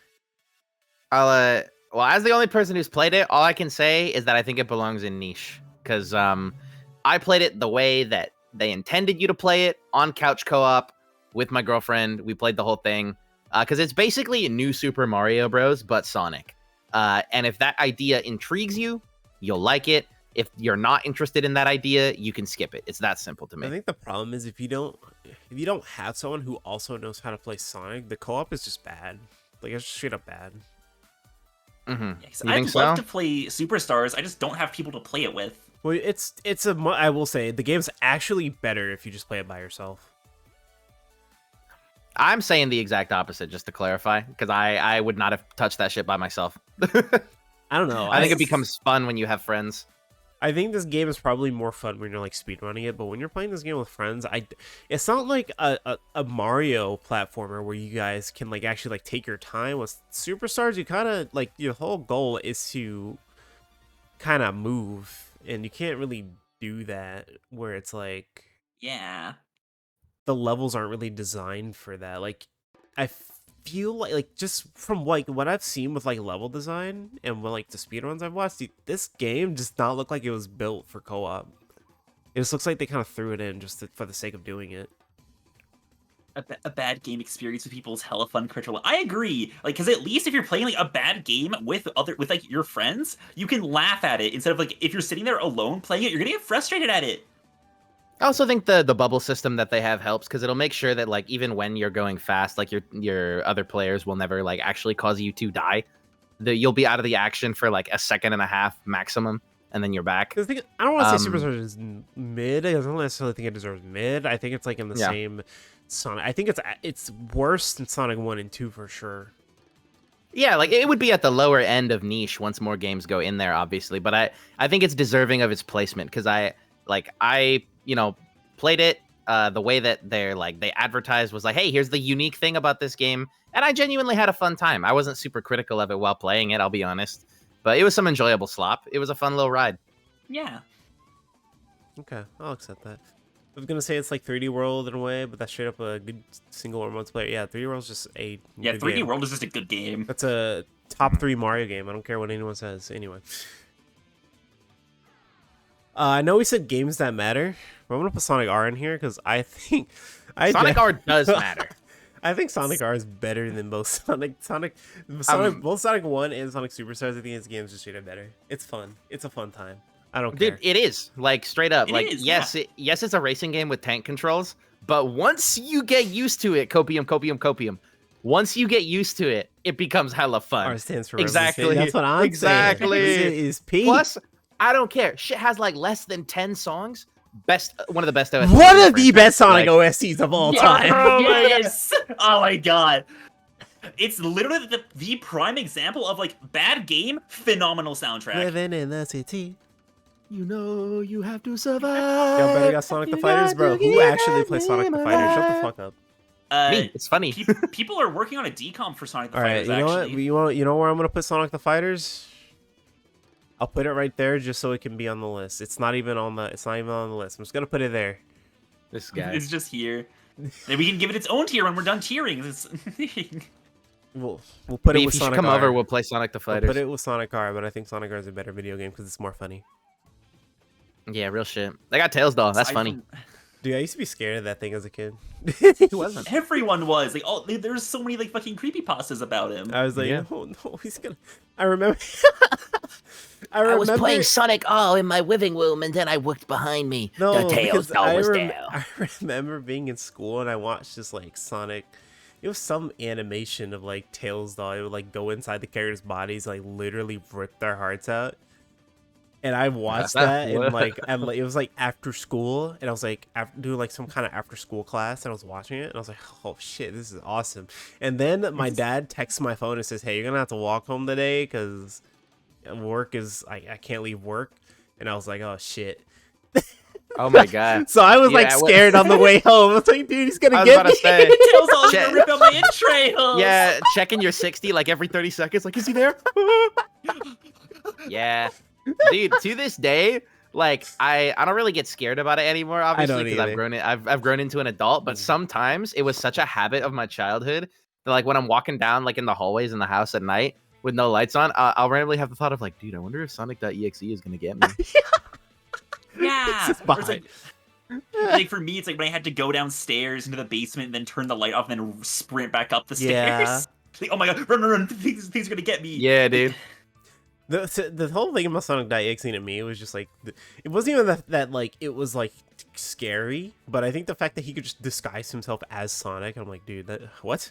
Well, as the only person who's played it, all I can say is that I think it belongs in niche because I played it the way that they intended you to play it on couch co-op with my girlfriend. We played the whole thing because it's basically a new Super Mario Bros. But Sonic. And if that idea intrigues you, you'll like it. If you're not interested in that idea, you can skip it. It's that simple to I me. think the problem is if you don't have someone who also knows how to play Sonic, the co-op is just bad. Like it's straight up bad. Mm-hmm. Yeah, 'cause You I'd think love so? to play Superstars. I just don't have people to play it with. Well, I will say the game's actually better if you just play it by yourself. I'm saying the exact opposite, just to clarify, because I would not have touched that shit by myself. I don't know. I think it becomes fun when you have friends. I think this game is probably more fun when you're like speedrunning it, but when you're playing this game with friends, it's not like a Mario platformer where you guys can like actually like take your time. With Superstars, you kind of like your whole goal is to kind of move, and you can't really do that where it's like Yeah. the levels aren't really designed for that. Like I feel like just from like what I've seen with like level design and with, like the speedruns I've watched, this game does not look like it was built for co-op. It just looks like they kind of threw it in just for the sake of doing it. A bad game experience with people is hella fun. Critical. I agree. Like, because at least if you're playing like a bad game with like your friends, you can laugh at it instead of like if you're sitting there alone playing it, you're gonna get frustrated at it. I also think the bubble system that they have helps because it'll make sure that like even when you're going fast, like your other players will never like actually cause you to die. You'll be out of the action for like a second and a half maximum, and then you're back. The thing, I don't want to say Um, Superstars is mid. I don't necessarily think it deserves mid. I think it's like in the Yeah. same Sonic. I think it's worse than Sonic 1 and 2 for sure. Yeah, like it would be at the lower end of niche once more games go in there, obviously. But I think it's deserving of its placement because I played it the way that they advertised was like, hey, here's the unique thing about this game, and I genuinely had a fun time. I wasn't super critical of it while playing it, I'll be honest, but it was some enjoyable slop. It was a fun little ride. Yeah. Okay, I'll accept that. I was gonna say it's like 3D World in a way, but that's straight up a good single or multiplayer. Yeah, 3D World's just a Yeah, good 3D game. World is just a good game. That's a top 3 Mario game. I don't care what anyone says. Anyway. I know we said games that matter, but I'm gonna put Sonic R in here because I think Sonic R does matter. I think Sonic R is better than both Sonic, both Sonic 1 and Sonic Superstars. I think this game is just straight up better. It's fun. It's a fun time. I don't Dude, care. it is like straight up. It Like is, yes, yes, it's a racing game with tank controls, but once you get used to it, copium. Once you get used to it, it becomes hella fun. R stands for Exactly. Resident. That's what I'm Exactly. saying. This shit is peak. Plus, I don't care. Shit has like less than 10 songs. One of the best OSTs. One of the best Sonic OSTs of all time. Oh my Yes. Oh my god. It's literally the prime example of like bad game, phenomenal soundtrack. Living in the city. You know you have to survive. Y'all better got Sonic the Fighters, bro. Who actually plays Sonic the Fighters? Shut the fuck up. Me. It's funny. People are working on a decomp for Sonic the All right, Fighters. you know Actually, what? You know where I'm gonna put Sonic the Fighters? I'll put it right there just so it can be on the list. It's not even on the list. I'm just gonna put it there. This guy. it's just here. Then we can give it its own tier when we're done tiering. We'll put it Beef, with you should Sonic come R. over. We'll play Sonic the We'll Fighters. put it with Sonic R, but I think Sonic R is a better video game because it's more funny. Yeah, real shit. They got Tails doll. That's funny. Dude, I used to be scared of that thing as a kid. Who wasn't? Everyone was like, oh, there's so many like fucking creepypastas about him. I was like, Yeah. oh no, he's gonna. I remember. I I was remember- playing Sonic all in my living room, and then I looked behind me. No, the Tails because doll was there. I remember being in school and I watched this like Sonic. It was some animation of like Tails doll. It would like go inside the characters' bodies, like literally rip their hearts out. And I watched that and like it was like after school, and I was like doing like some kind of after school class, and I was watching it, and I was like, oh shit, this is awesome. And then my dad texts my phone and says, hey, you're gonna have to walk home today because work is I can't leave work. And I was like, oh shit. Oh my god. So I was like Yeah, scared on the way home. I was like, dude, he's I gonna was get about me. to say. Tails all Shit. gonna rip out my entrails. Yeah, checking your 60 like every 30 seconds. Like, is he there? Yeah. Dude, to this day, like I don't really get scared about it anymore, obviously, because I've grown into an adult, but sometimes it was such a habit of my childhood that like when I'm walking down like in the hallways in the house at night with no lights on, I'll randomly have the thought of like, dude, I wonder if Sonic.exe is gonna get me. Yeah. It's Or it's like for me, it's like when I had to go downstairs into the basement and then turn the light off and then sprint back up the stairs. Like, oh my god, run, things are gonna get me. Yeah, dude. The whole thing about Sonic.exe to me was just like it wasn't even that like it was like scary, but I think the fact that he could just disguise himself as Sonic, I'm like, dude, what?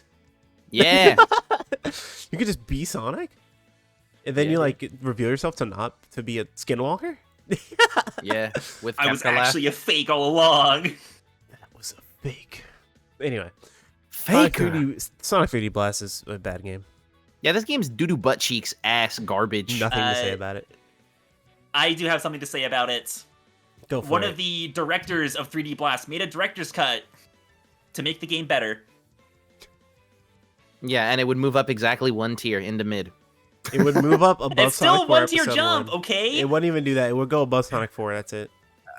Yeah. You could just be Sonic, and then Yeah, you like reveal yourself to be a Skinwalker. Yeah. With I was Kefka laugh. actually a fake all along. That was a fake. Anyway, Faker. Sonic 3D Blast is a bad game. Yeah, this game's doo-doo butt cheeks ass garbage. Nothing to say about it. I do have something to say about it. Go for One it. of the directors of 3D Blast made a director's cut to make the game better. Yeah, and it would move up exactly one tier into mid. It would move up above It's still Sonic 4 one tier Episode jump, 1. okay? It wouldn't even do that. It would go above Sonic 4. That's it.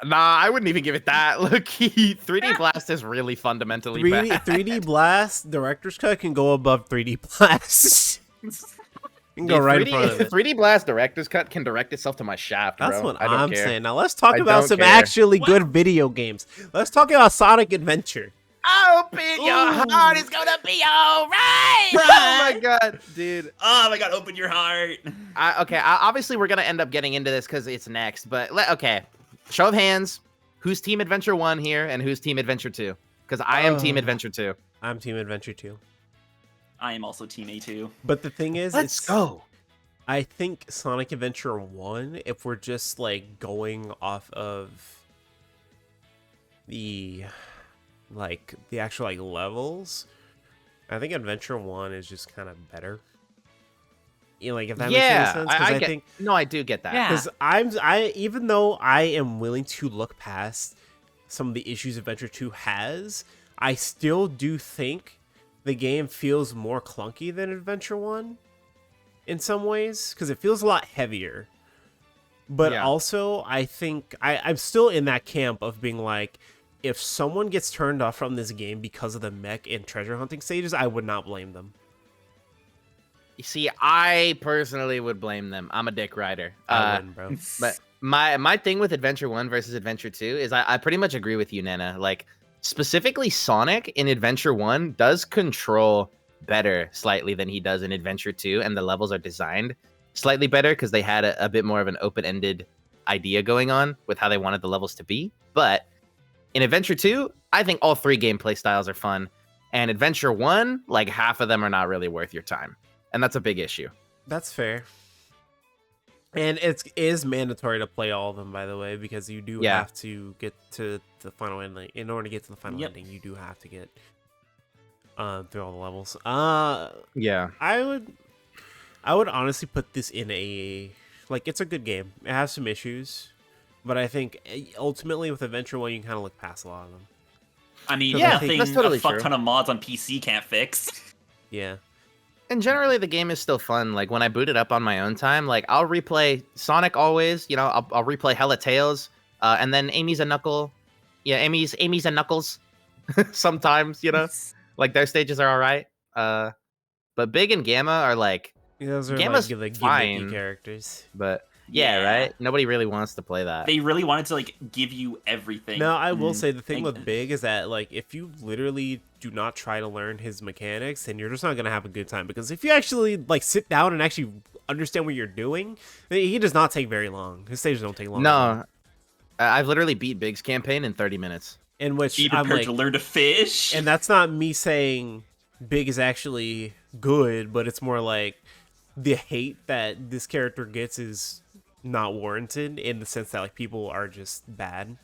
Nah, I wouldn't even give it that. Look, 3D Blast is really fundamentally 3D, bad. 3D Blast Director's Cut can go above 3D Blast. You can go Dude, right 3D, in front of it. 3D Blast Director's Cut can direct itself to my shaft, bro. That's what I don't I'm care. saying. Now let's talk I about don't some care. actually Wow. good video games. Let's talk about Sonic Adventure. Open your heart, it's gonna be alright! Oh my god, dude. Oh my god, open your heart. Obviously we're gonna end up getting into this because it's next, but okay. Show of hands, who's Team Adventure 1 here and who's Team Adventure 2? Because I am Team Adventure 2. I'm Team Adventure 2. I am also Team A2. But the thing is, Let's go. I think Sonic Adventure 1, if we're just like going off of the actual like levels, I think Adventure 1 is just kind of better. You know, like if that makes any sense. I think no, I do get that. Yeah. because even though I am willing to look past some of the issues Adventure 2 has, I still do think the game feels more clunky than Adventure 1 in some ways, because it feels a lot heavier. But Yeah. also, I think I'm still in that camp of being like, if someone gets turned off from this game because of the mech and treasure hunting stages, I would not blame them. You see, I personally would blame them. I'm a dick rider. I wouldn't, bro. But my thing with Adventure 1 versus Adventure 2 is I pretty much agree with you, Nana. Like, specifically Sonic in Adventure 1 does control better slightly than he does in Adventure 2, and the levels are designed slightly better because they had a bit more of an open-ended idea going on with how they wanted the levels to be. But in Adventure 2, I think all 3 gameplay styles are fun. And Adventure 1, like half of them are not really worth your time. And that's a big issue. That's fair. And it is mandatory to play all of them, by the way, because you do have to get to the final ending. In order to get to the final ending, you do have to get through all the levels. Yeah. I would honestly put this in a, like, it's a good game. It has some issues, but I think ultimately with Adventure 1, you can kind of look past a lot of them. I mean, that's totally a fuck true. ton of mods on PC can't fix. Yeah. And generally, the game is still fun. Like, when I boot it up on my own time, like, I'll replay Sonic always. You know, I'll replay Hella Tails, and then Amy's a Knuckle. Yeah, Amy's a Knuckles. Sometimes, you know, like their stages are all right. But Big and Gamma are like, those are Gamma's like fine gimmicky characters. But yeah, right. Nobody really wants to play that. They really wanted to like give you everything. No, I will say the thing with Big is that like if you literally do not try to learn his mechanics, then you're just not gonna have a good time. Because if you actually like sit down and actually understand what you're doing, he does not take very long. His stages don't take long. No, I've literally beat Big's campaign in 30 minutes. In which be I'm prepared like, to learn to fish. And that's not me saying Big is actually good, but it's more like the hate that this character gets is not warranted in the sense that like people are just bad.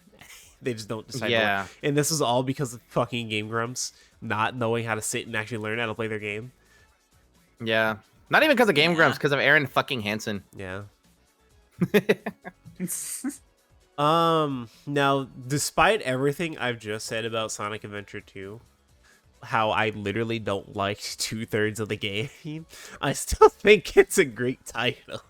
They just don't decide. Yeah. And this is all because of fucking Game Grumps not knowing how to sit and actually learn how to play their game. Yeah. Not even because of Game Grumps, because of Aaron fucking Hansen. Yeah. Now, despite everything I've just said about Sonic Adventure 2, how I literally don't like 2/3 of the game, I still think it's a great title.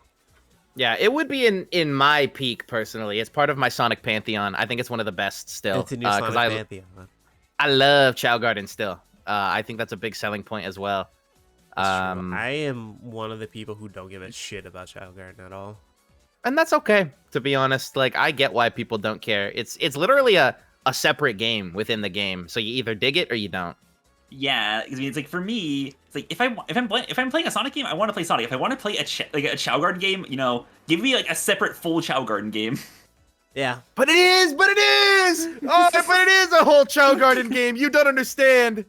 Yeah, it would be in my peak personally. It's part of my Sonic pantheon. I think it's one of the best still. It's in your Sonic pantheon. I love Chow Garden still. I think that's a big selling point as well. I am one of the people who don't give a shit about Chow Garden at all. And that's okay, to be honest. Like, I get why people don't care. It's literally a separate game within the game. So you either dig it or you don't. Yeah, I mean, it's like for me, it's like if I'm playing a Sonic game, I want to play Sonic. If I want to play a Chow Garden game, you know, give me like a separate full Chow Garden game. Yeah, but it is. Oh, but it is a whole Chow Garden game. You don't understand.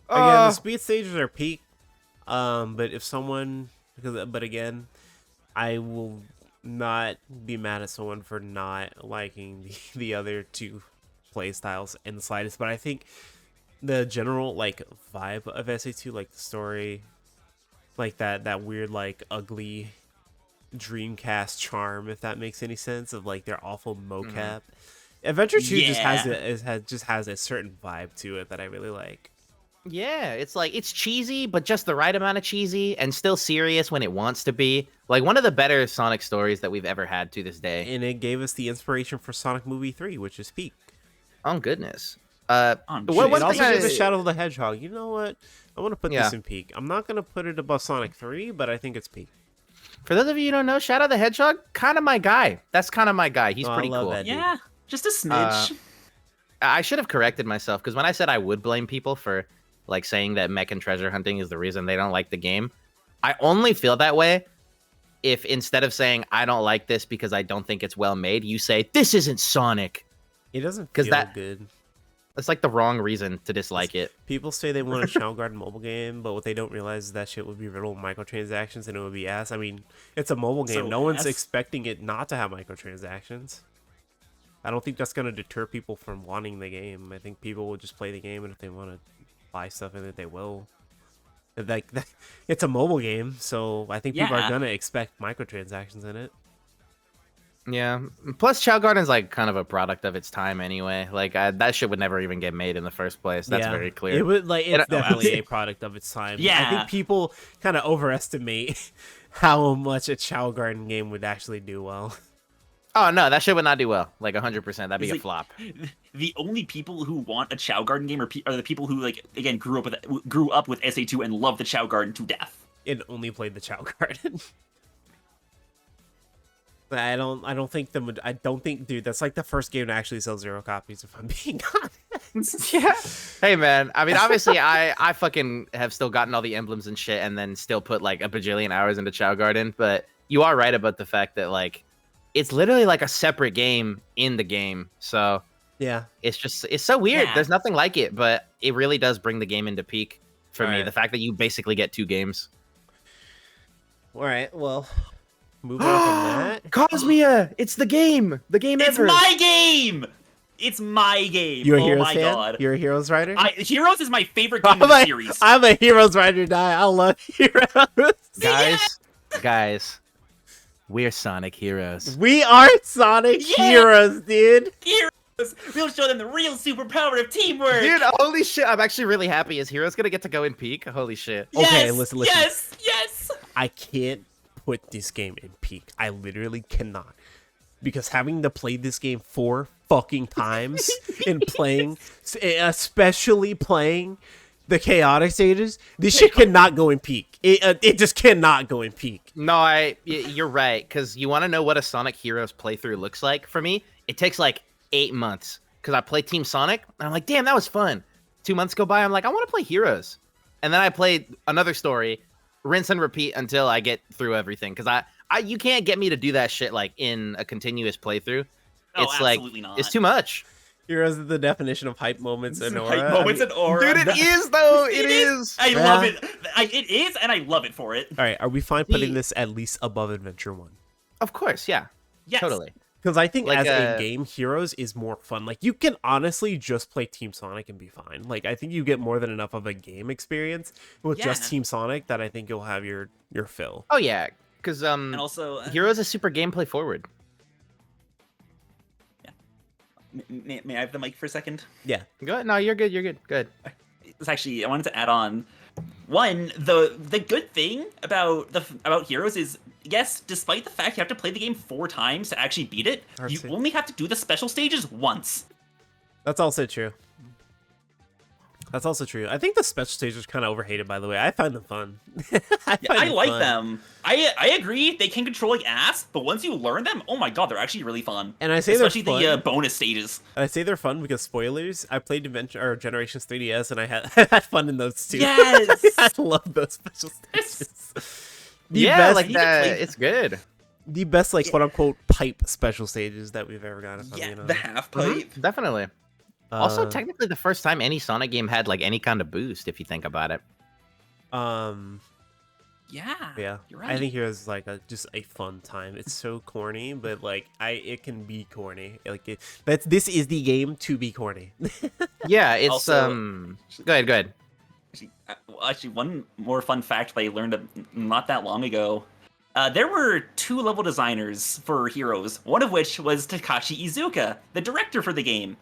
Again, the speed stages are peak. But if someone, but again, I will not be mad at someone for not liking the other two play styles in the slightest. But I think the general like vibe of SA2, like the story, like that weird like ugly Dreamcast charm, if that makes any sense, of like their awful mocap. Adventure 2 just has a certain vibe to it that I really like. Yeah, it's like, it's cheesy, but just the right amount of cheesy and still serious when it wants to be. Like, one of the better Sonic stories that we've ever had to this day. And it gave us the inspiration for Sonic Movie 3, which is peak. Oh, goodness. It also gives a Shadow of the Hedgehog. You know what? I want to put this in peak. I'm not going to put it above Sonic 3, but I think it's peak. For those of you who don't know, Shadow the Hedgehog, kind of my guy. That's kind of my guy. He's pretty cool. Yeah, just a smidge. I should have corrected myself, because when I said I would blame people for like saying that mech and treasure hunting is the reason they don't like the game, I only feel that way if instead of saying I don't like this because I don't think it's well made, you say this isn't Sonic. It doesn't feel good. That's like the wrong reason to dislike it. People say they want a Chow Garden mobile game, but what they don't realize is that shit would be riddled with microtransactions and it would be ass. I mean, it's a mobile game. No one's expecting it not to have microtransactions. I don't think that's going to deter people from wanting the game. I think people will just play the game, and if they want to buy stuff in it, they will. Like, it's a mobile game, so I think people are going to expect microtransactions in it. Yeah. Plus, Chow Garden's like kind of a product of its time anyway. Like, that shit would never even get made in the first place. That's very clear. It would, like, it's definitely a product of its time. Yeah. I think people kind of overestimate how much a Chow Garden game would actually do well. Oh, no, that shit would not do well. Like, 100%. That'd be a flop. The only people who want a Chow Garden game are the people who, like, again, grew up with SA2 and love the Chow Garden to death. And only played the Chow Garden. I don't think, dude, that's like the first game to actually sell 0 copies, if I'm being honest. Yeah. Hey, man. I mean, obviously, I fucking have still gotten all the emblems and shit and then still put, like, a bajillion hours into Chow Garden. But you are right about the fact that, like, it's literally like a separate game in the game. So Yeah. it's so weird. Yeah. There's nothing like it, but it really does bring the game into peak for me. Alright. The fact that you basically get 2 games. All right. Well, moving on from that. Cosmia, it's the game It's ever. my game. It's my game. You're a Oh Heroes my fan? god. You're a Heroes writer? Heroes is my favorite game in the series. I'm a Heroes writer, die. I love Heroes. Guys, we're Sonic heroes. We are Sonic Yeah. Heroes, dude. Heroes. We'll show them the real superpower of teamwork. Dude, holy shit! I'm actually really happy. Is Heroes gonna get to go in peak? Holy shit! Okay, Yes, listen. Yes. I can't put this game in peak. I literally cannot. Because having to play this game 4 fucking times and playing, especially playing the chaotic stages, this shit cannot go in peak. It just cannot go in peak. No, you're right. Because you want to know what a Sonic Heroes playthrough looks like for me? It takes like 8 months. Because I play Team Sonic, and I'm like, damn, that was fun. 2 months go by, I'm like, I want to play Heroes. And then I play another story, rinse and repeat until I get through everything. Because you can't get me to do that shit like in a continuous playthrough. No, It's like absolutely not. it's too much. Heroes is the definition of hype moments and aura. Hype moments and aura. Dude, it is though. It is. I love it. It is, and I love it for it. All right, are we fine putting this at least above Adventure 1? Of course, yeah. Yes. Totally. Because I think Like, as a game, Heroes is more fun. Like, you can honestly just play Team Sonic and be fine. Like, I think you get more than enough of a game experience with just Yeah. Team Sonic that I think you'll have your fill. Oh yeah, because And also, Heroes is super gameplay forward. may I have the mic for a second? Yeah. Good. No, you're good. You're good. Good. It's actually, I wanted to add on. One, the good thing about Heroes is, yes, despite the fact you have to play the game 4 times to actually beat it, you RC. only have to do the special stages once. That's also true. That's also true. I think the special stages are kind of overhated, by the way. I find them fun. I like fun. them. I agree, they can control like ass, but once you learn them, oh my god, they're actually really fun. And I say Especially they're fun. the bonus stages. I say they're fun because spoilers. I played Generations 3DS and I had had fun in those too. Yes! I love those special stages. The Yeah, best, like you can that. play- It's good. the best, like quote unquote pipe special stages that we've ever gotten. From, Yeah, you know? the half pipe. Definitely. Also, Uh, technically, the first time any Sonic game had like any kind of boost, if you think about it. Yeah. Yeah, You're right. I think Heroes is like just a fun time. It's so corny, but like it can be corny. Like this is the game to be corny. Yeah, it's Also- Go ahead. Go ahead. Actually, one more fun fact that I learned not that long ago. There were 2 level designers for Heroes, one of which was Takashi Iizuka, the director for the game.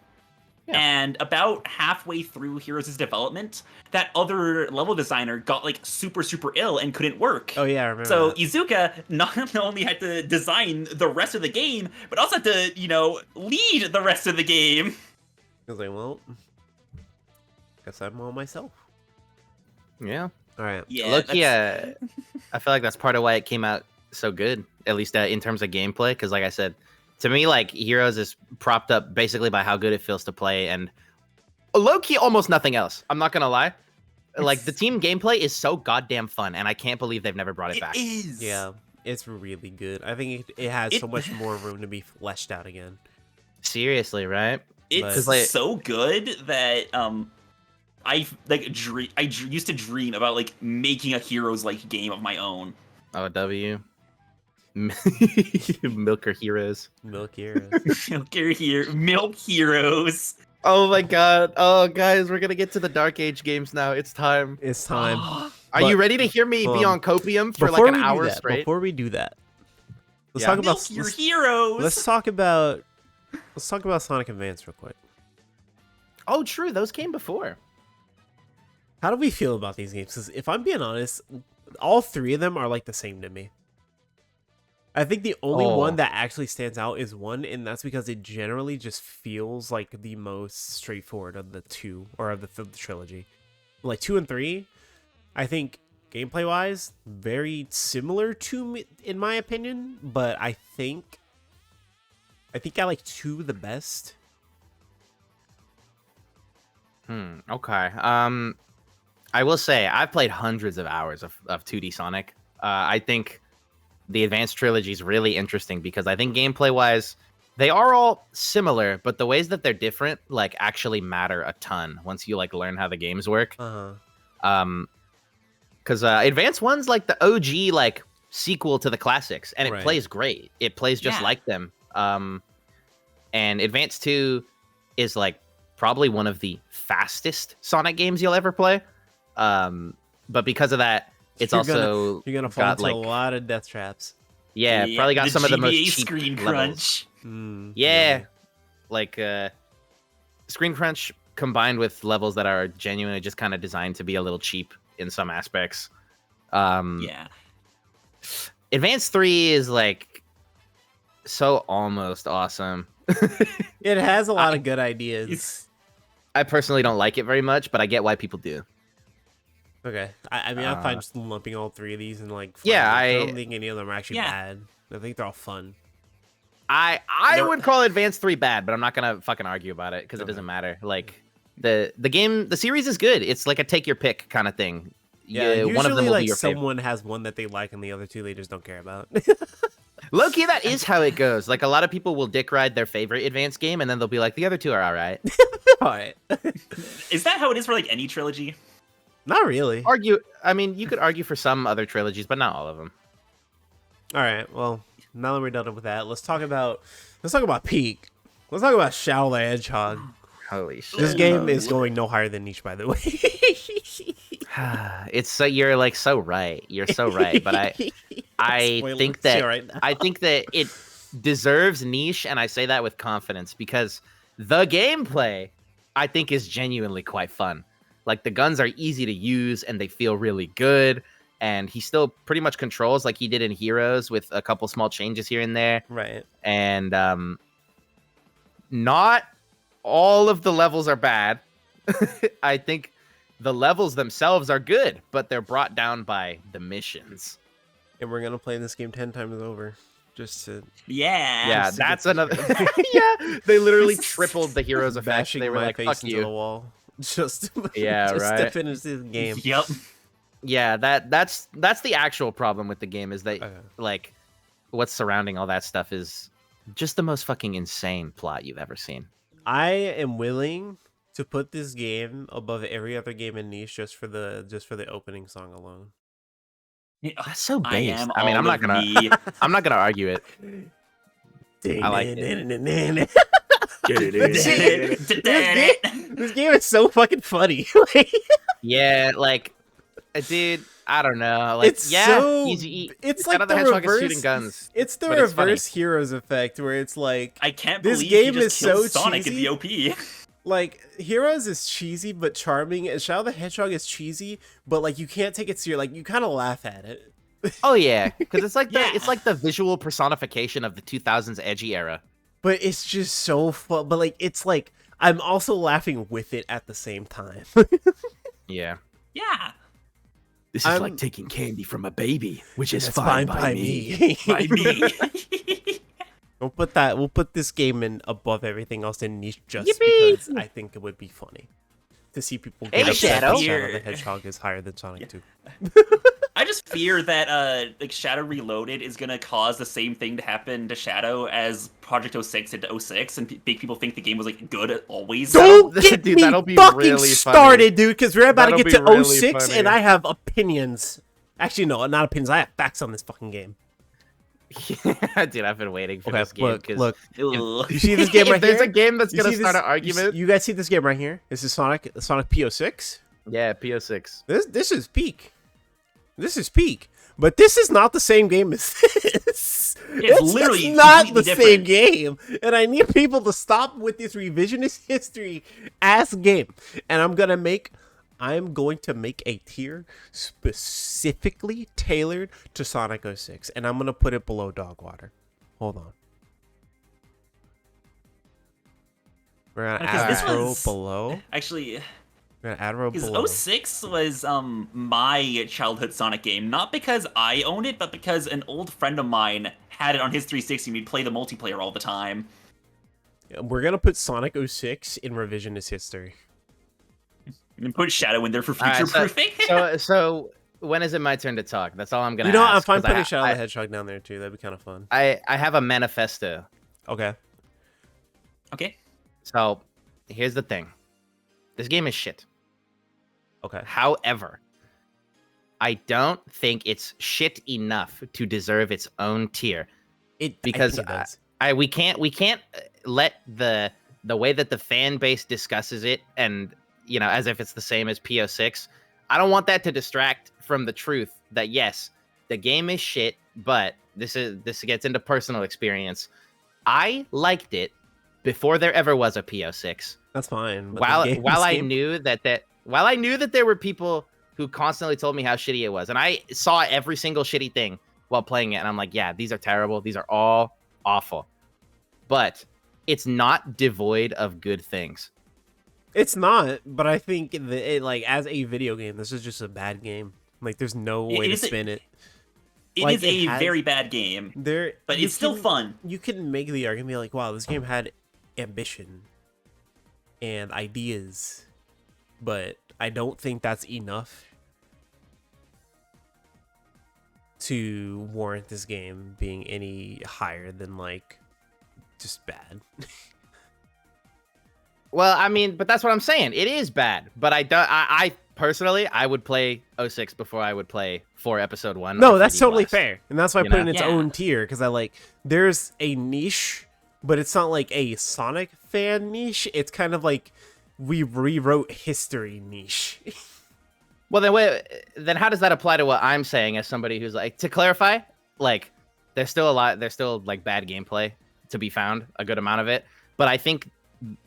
Yeah. And about halfway through Heroes' development, that other level designer got like super ill and couldn't work. Oh yeah, I remember. So that. Iizuka not only had to design the rest of the game, but also had to, lead the rest of the game. I was like, well, guess I'm all myself. Yeah. All right. Yeah, Loki, that's- I feel like that's part of why it came out so good, at least in terms of gameplay. Because, like I said, to me, like Heroes is propped up basically by how good it feels to play, and low-key almost nothing else. I'm not gonna lie. Like the team gameplay is so goddamn fun, and I can't believe they've never brought it back. is. Yeah, it's really good. I think it has so much more room to be fleshed out again. Seriously, right? It's Like- so good that I used to dream about like making a Heroes like game of my own. Oh, W. Milker Heroes. Milk Heroes. Milk Heroes. Oh my god. Oh, guys, we're gonna get to the Dark Age games now. It's time. It's time. Are you But, ready to hear me be on copium for like Before an we do hour that, straight? before we do that, let's Yeah. talk about Milk your heroes. let's talk about Sonic Advance real quick. Oh, true. Those came before. How do we feel about these games? Because if I'm being honest, all 3 of them are like the same to me. I think the only Oh. one that actually stands out is 1, and that's because it generally just feels like the most straightforward of the 2, or of the trilogy. Like 2 and 3, I think gameplay wise, very similar to me, in my opinion. But I think I like 2 the best. Okay. I will say I've played hundreds of hours of 2D Sonic. I think the Advanced trilogy is really interesting because I think gameplay wise, they are all similar, but the ways that they're different like actually matter a ton once you like learn how the games work. Because Advanced One's like the OG like sequel to the classics, and it plays great. It plays just like them. And Advanced 2 is like probably one of the fastest Sonic games you'll ever play. But because of that, it's you're gonna fall into a lot of death traps. Yeah, probably got some of the most cheap screen levels. crunch. Like screen crunch combined with levels that are genuinely just kind of designed to be a little cheap in some aspects. Advanced 3 is like so almost awesome. It has a lot of good ideas. I personally don't like it very much, but I get why people do. Okay, I mean, I'm fine just lumping all three of these and like. I don't think any of them are actually bad. I think they're all fun. I would call Advanced 3 bad, but I'm not gonna fucking argue about it because it doesn't matter. Like the series is good. It's like a take your pick kind of thing. Yeah, usually one of them will like be your someone has one that they like and the other two they just don't care about. Low-key, that is how it goes. Like a lot of people will dick ride their favorite Advanced game and then they'll be like, the other two are all right. All right. Is that how it is for like any trilogy? Not really. I mean, you could argue for some other trilogies, but not all of them. All right. Well, now that we're done with that, let's talk about Peak. Let's talk about Shadow the Hedgehog. Holy shit! This game is going no higher than niche, by the way. It's so you're like so right. You're so right, but I think that it deserves niche, and I say that with confidence because the gameplay I think is genuinely quite fun. Like the guns are easy to use and they feel really good. And he still pretty much controls like he did in Heroes with a couple small changes here and there. Right. And not all of the levels are bad. I think the levels themselves are good, but they're brought down by the missions. And we're gonna play this game 10 times over. Just to that's another. Yeah, they literally tripled the Heroes effect. They were like, "Fuck you." The wall. Just to finish this game. Yep. Yeah, that's the actual problem with the game is that like what's surrounding all that stuff is just the most fucking insane plot you've ever seen. I am willing to put this game above every other game in niche just for the opening song alone. That's so based. I mean, I'm not gonna argue it. I like it. This game is so fucking funny. Yeah, like, dude, I don't know. Like, it's like the reverse shooting guns. It's the reverse Heroes effect where it's like I can't this believe game you just is so Sonic cheesy. in the OP. Like Heroes is cheesy but charming, and Shadow the Hedgehog is cheesy, but like you can't take it serious. Like you kind of laugh at it. Oh yeah, because it's like the visual personification of the 2000s edgy era. But it's just so fun. But like it's like I'm also laughing with it at the same time. Yeah. Yeah. This is like taking candy from a baby, which is fine by me. By me. We'll put this game in above everything else in niche just because I think it would be funny to see people get upset that Shadow the Hedgehog is higher than Sonic 2. I just fear that like Shadow Reloaded is gonna cause the same thing to happen to Shadow as Project 06 did to 06, and make people think the game was like good always. Don't get me fucking started, dude, because we're about to get to 06 and I have opinions. Actually, no, not opinions. I have facts on this fucking game. Yeah, dude, I've been waiting for this game. Look, you see this game right here? There's a game that's gonna start an argument. You guys see this game right here? This is Sonic P06. Yeah, P06. This is Peak. This is Peak, but this is not the same game as this. It's literally not the different. same game, and I need people to stop with this revisionist history ass game. And I'm going to make a tier specifically tailored to Sonic 06, and I'm going to put it below Dogwater. Hold on. We're going to add below. Actually, because 06 was my childhood Sonic game, not because I owned it, but because an old friend of mine had it on his 360 and we'd play the multiplayer all the time. We're gonna put Sonic 06 in revisionist history. And put Shadow in there for future proofing. So when is it my turn to talk? That's all I'm gonna. You know, I'm ask, fine 'cause putting Shadow the Hedgehog down there too. That'd be kind of fun. I have a manifesto. Okay. Okay. So here's the thing. This game is shit. Okay. However, I don't think it's shit enough to deserve its own tier. Because we can't let the way that the fan base discusses it, and as if it's the same as PO6. I don't want that to distract from the truth that yes, the game is shit, but this gets into personal experience. I liked it before there ever was a PO6. That's fine. While I knew that there were people who constantly told me how shitty it was, and I saw every single shitty thing while playing it, and I'm like, yeah, these are terrible. These are all awful. But it's not devoid of good things. It's not, but I think that as a video game, this is just a bad game. Like, there's no way to spin it. It is a very bad game. But it's still fun. You can make the argument like, wow, this game had ambition and ideas, but I don't think that's enough to warrant this game being any higher than just bad. Well, I mean, but that's what I'm saying. It is bad, but I personally, I would play 06 before I would play 4 Episode 1. No, that's totally fair, and that's why I put it in its Yeah. own tier, because there's a niche, but it's not like a Sonic fan niche. It's kind of like we rewrote history niche. Well, then how does that apply to what I'm saying as somebody who's to clarify, there's still bad gameplay to be found, a good amount of it, but I think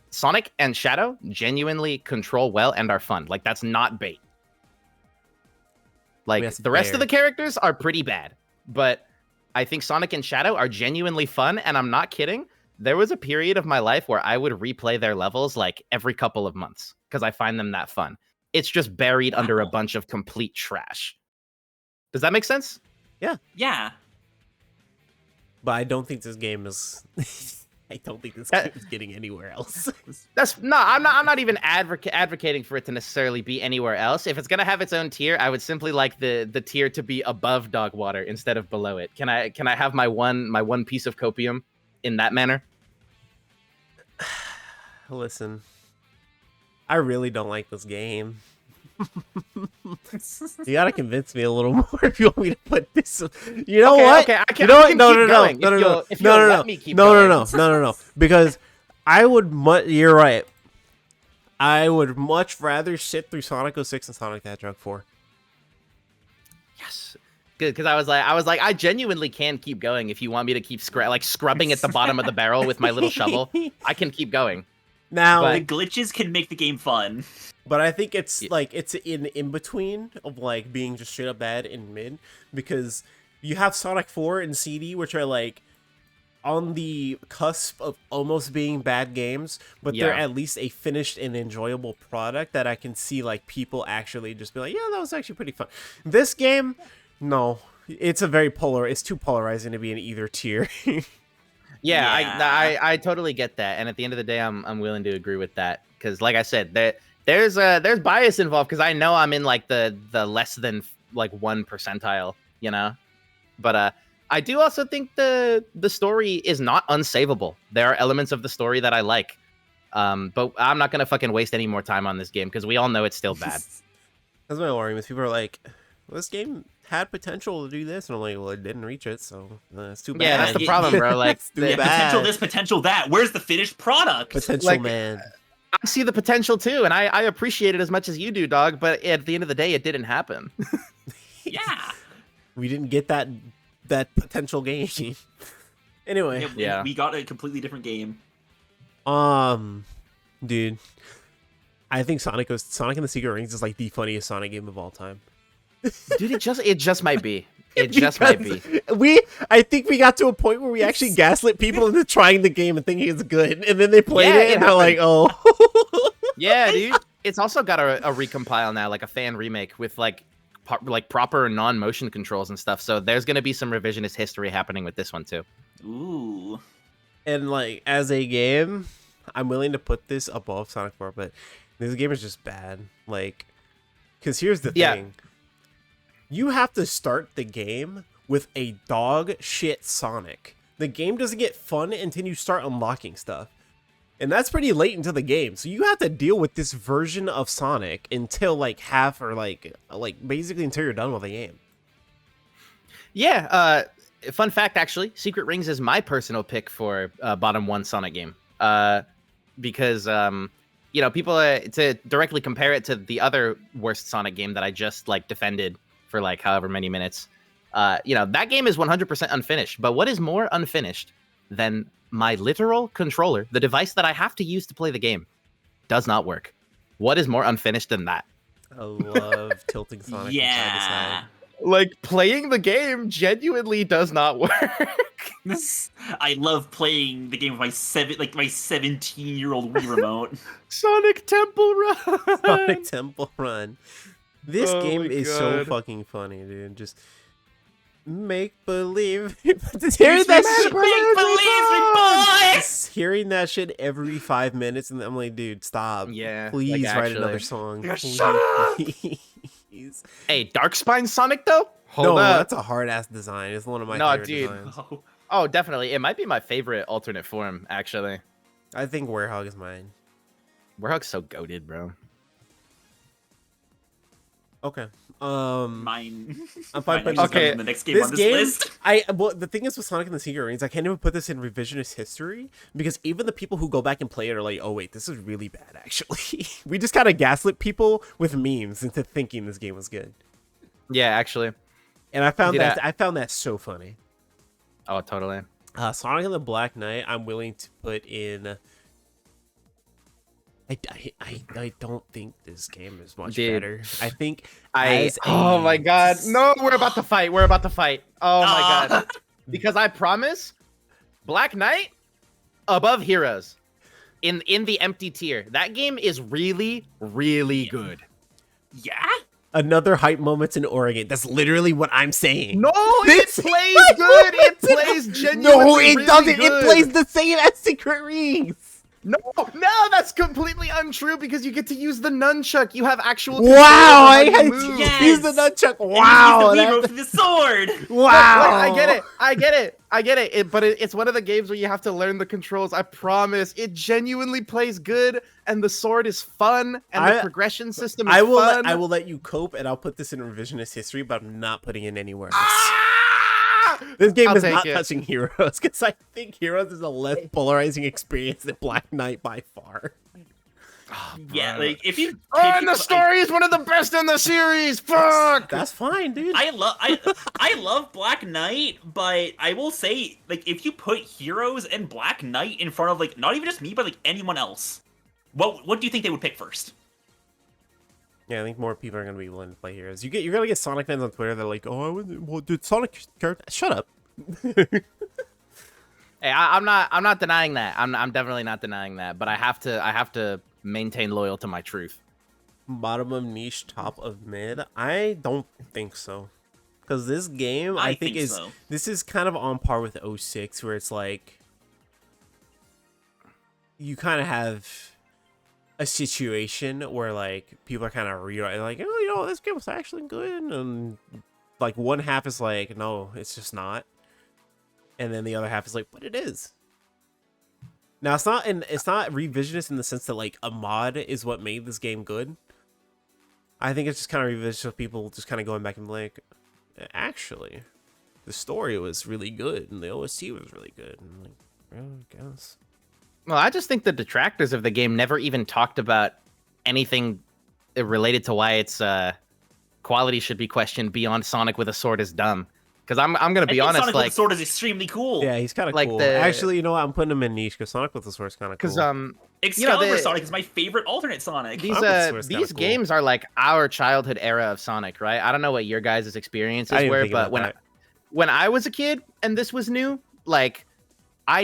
Sonic and Shadow genuinely control well and are fun. That's not bait. The rest of the characters are pretty bad, but I think Sonic and Shadow are genuinely fun, and I'm not kidding. There was a period of my life where I would replay their levels every couple of months because I find them that fun. It's just buried under a bunch of complete trash. Does that make sense? Yeah. But I don't think this game is. I don't think this game is getting anywhere else. I'm not even advocating for it to necessarily be anywhere else. If it's gonna have its own tier, I would simply like the tier to be above Dog Water instead of below it. Can I have my one piece of copium in that manner? Listen, I really don't like this game. You gotta convince me a little more if you want me to put this. You know what? Okay, you know what? No. Because I would you're right. I would much rather sit through Sonic 06 and Sonic the Hedgehog 4. Yes. Good, because I was like, I genuinely can keep going if you want me to keep scrubbing at the bottom of the barrel with my little shovel. I can keep going. Now the glitches can make the game fun. But I think it's it's in between of being just straight up bad in mid, because you have Sonic 4 and CD, which are on the cusp of almost being bad games, but they're at least a finished and enjoyable product that I can see people actually just be yeah, that was actually pretty fun. This game, no, it's it's too polarizing to be in either tier. Yeah. I totally get that, and at the end of the day, I'm willing to agree with that, because like I said, there's bias involved, because I know I'm in the less than 1 percentile, but I do also think the story is not unsavable. There are elements of the story that I like, but I'm not gonna fucking waste any more time on this game because we all know it's still bad. That's my worry. People are like, well, this game had potential to do this, and I'm like, well, it didn't reach it, so it's too bad. Yeah, that's the problem, bro. Potential this, potential that. Where's the finished product? Potential, man. I see the potential too, and I appreciate it as much as you do, dog. But at the end of the day, it didn't happen. Yeah, we didn't get that potential game. Anyway, we got a completely different game. Dude, I think Sonic and the Secret Rings is the funniest Sonic game of all time. Dude, it just might be. It just might be. I think we got to a point where we actually gaslit people into trying the game and thinking it's good, and then they played it and they're like, "Oh." Yeah, dude. It's also got a recompile now, a fan remake with proper non-motion controls and stuff. So there's gonna be some revisionist history happening with this one too. Ooh. And as a game, I'm willing to put this above Sonic 4, but this game is just bad. Because here's the thing. you have to start the game with a dog shit Sonic. The game doesn't get fun until you start unlocking stuff. And that's pretty late into the game. So you have to deal with this version of Sonic until like half or like basically until you're done with the game. Yeah, fun fact actually, Secret Rings is my personal pick for bottom 1 Sonic game. Because you know, people to directly compare it to the other worst Sonic game that I just like defended for like however many minutes. You know, that game is 100% unfinished. But what is more unfinished than my literal controller, the device that I have to use to play the game, does not work? What is more unfinished than that? I love tilting Sonic from side to side. Like, playing the game genuinely does not work. I love playing the game with my 17-year-old Wii remote. Sonic Temple Run. Sonic Temple Run. This game my is so God. fucking funny, dude. Just make believe. Hearing that shit every 5 minutes, and I'm like, dude, stop. Yeah, Please like, write actually. another song. Yeah, shut up! Please. Hey, Darkspine Sonic though? Hold No, up. that's a hard ass design. It's one of my No, favorite dude. designs. Oh, definitely. It might be my favorite alternate form, actually. I think Werehog is mine. Warhawk's so goated, bro. Okay. Mine. I'm fine Mine putting actually Okay, comes in the next game This on this game, list. well, the thing is with Sonic and the Secret Rings, I can't even put this in revisionist history because even the people who go back and play it are like, oh wait, this is really bad. Actually, we just kind of gaslit people with memes into thinking this game was good, Yeah, actually. and I found Dude, I found that so funny. Oh, totally. Sonic and the Black Knight, I'm willing to put in. I don't think this game is much Dude. better. I think Oh my god. No, we're about to fight. We're about to fight. Oh my god. Because I promise, Black Knight above Heroes in the empty tier. That game is really, really good. Yeah? Another hype moments in Oregon. That's literally what I'm saying. No, it plays good. It plays genuinely No, it really doesn't. good. It plays the same as Secret Rings. No, that's completely untrue because you get to use the nunchuck. You have actual Wow, control over how I you had move. to Yes. use the nunchuck. And Wow, you use the that- Wiimote for the sword! wow. I get it. But it's one of the games where you have to learn the controls. I promise. It genuinely plays good, and the sword is fun, and the progression system is fun. I will let you cope, and I'll put this in revisionist history, but I'm not putting it anywhere else. Ah! This game I'll is take not it. touching Heroes because I think Heroes is a less polarizing experience than Black Knight by far. Yeah, like, if you... And the story is one of the best in the series. Fuck. That's fine, dude. I love Black Knight, but I will say, like, if you put Heroes and Black Knight in front of, like, not even just me, but, like, anyone else, what do you think they would pick first? Yeah, I think more people are gonna be willing to play Heroes. You're gonna get Sonic fans on Twitter that are like, oh, I wouldn't. Well, dude, Sonic character. Shut up. Hey, I'm not denying that. I'm definitely not denying that. But I have to maintain loyal to my truth. Bottom of niche, top of mid. I don't think so, because this game I think is so. This is kind of on par with 06, where it's like you kind of have a situation where like people are kind of like, oh, you know, this game was actually good, and like one half is like, no, it's just not, and then the other half is like, but it is. Now it's not revisionist in the sense that like a mod is what made this game good. I think it's just kind of revisionist with people just kind of going back and like, actually, the story was really good and the OST was really good. And like, I guess. Well, I just think the detractors of the game never even talked about anything related to why its quality should be questioned beyond Sonic with a sword is dumb. Because I'm gonna be honest, Sonic like, with the sword is extremely cool. Yeah, he's kind of Like cool. the- Actually, you know what? I'm putting him in niche because Sonic with the sword is kind of cool. because Excalibur Sonic is my favorite alternate Sonic. these Sonic with the sword's kinda these cool. games are like our childhood era of Sonic, right? I don't know what your guys' I experiences didn't were, think but about that. when I was a kid and this was new, like I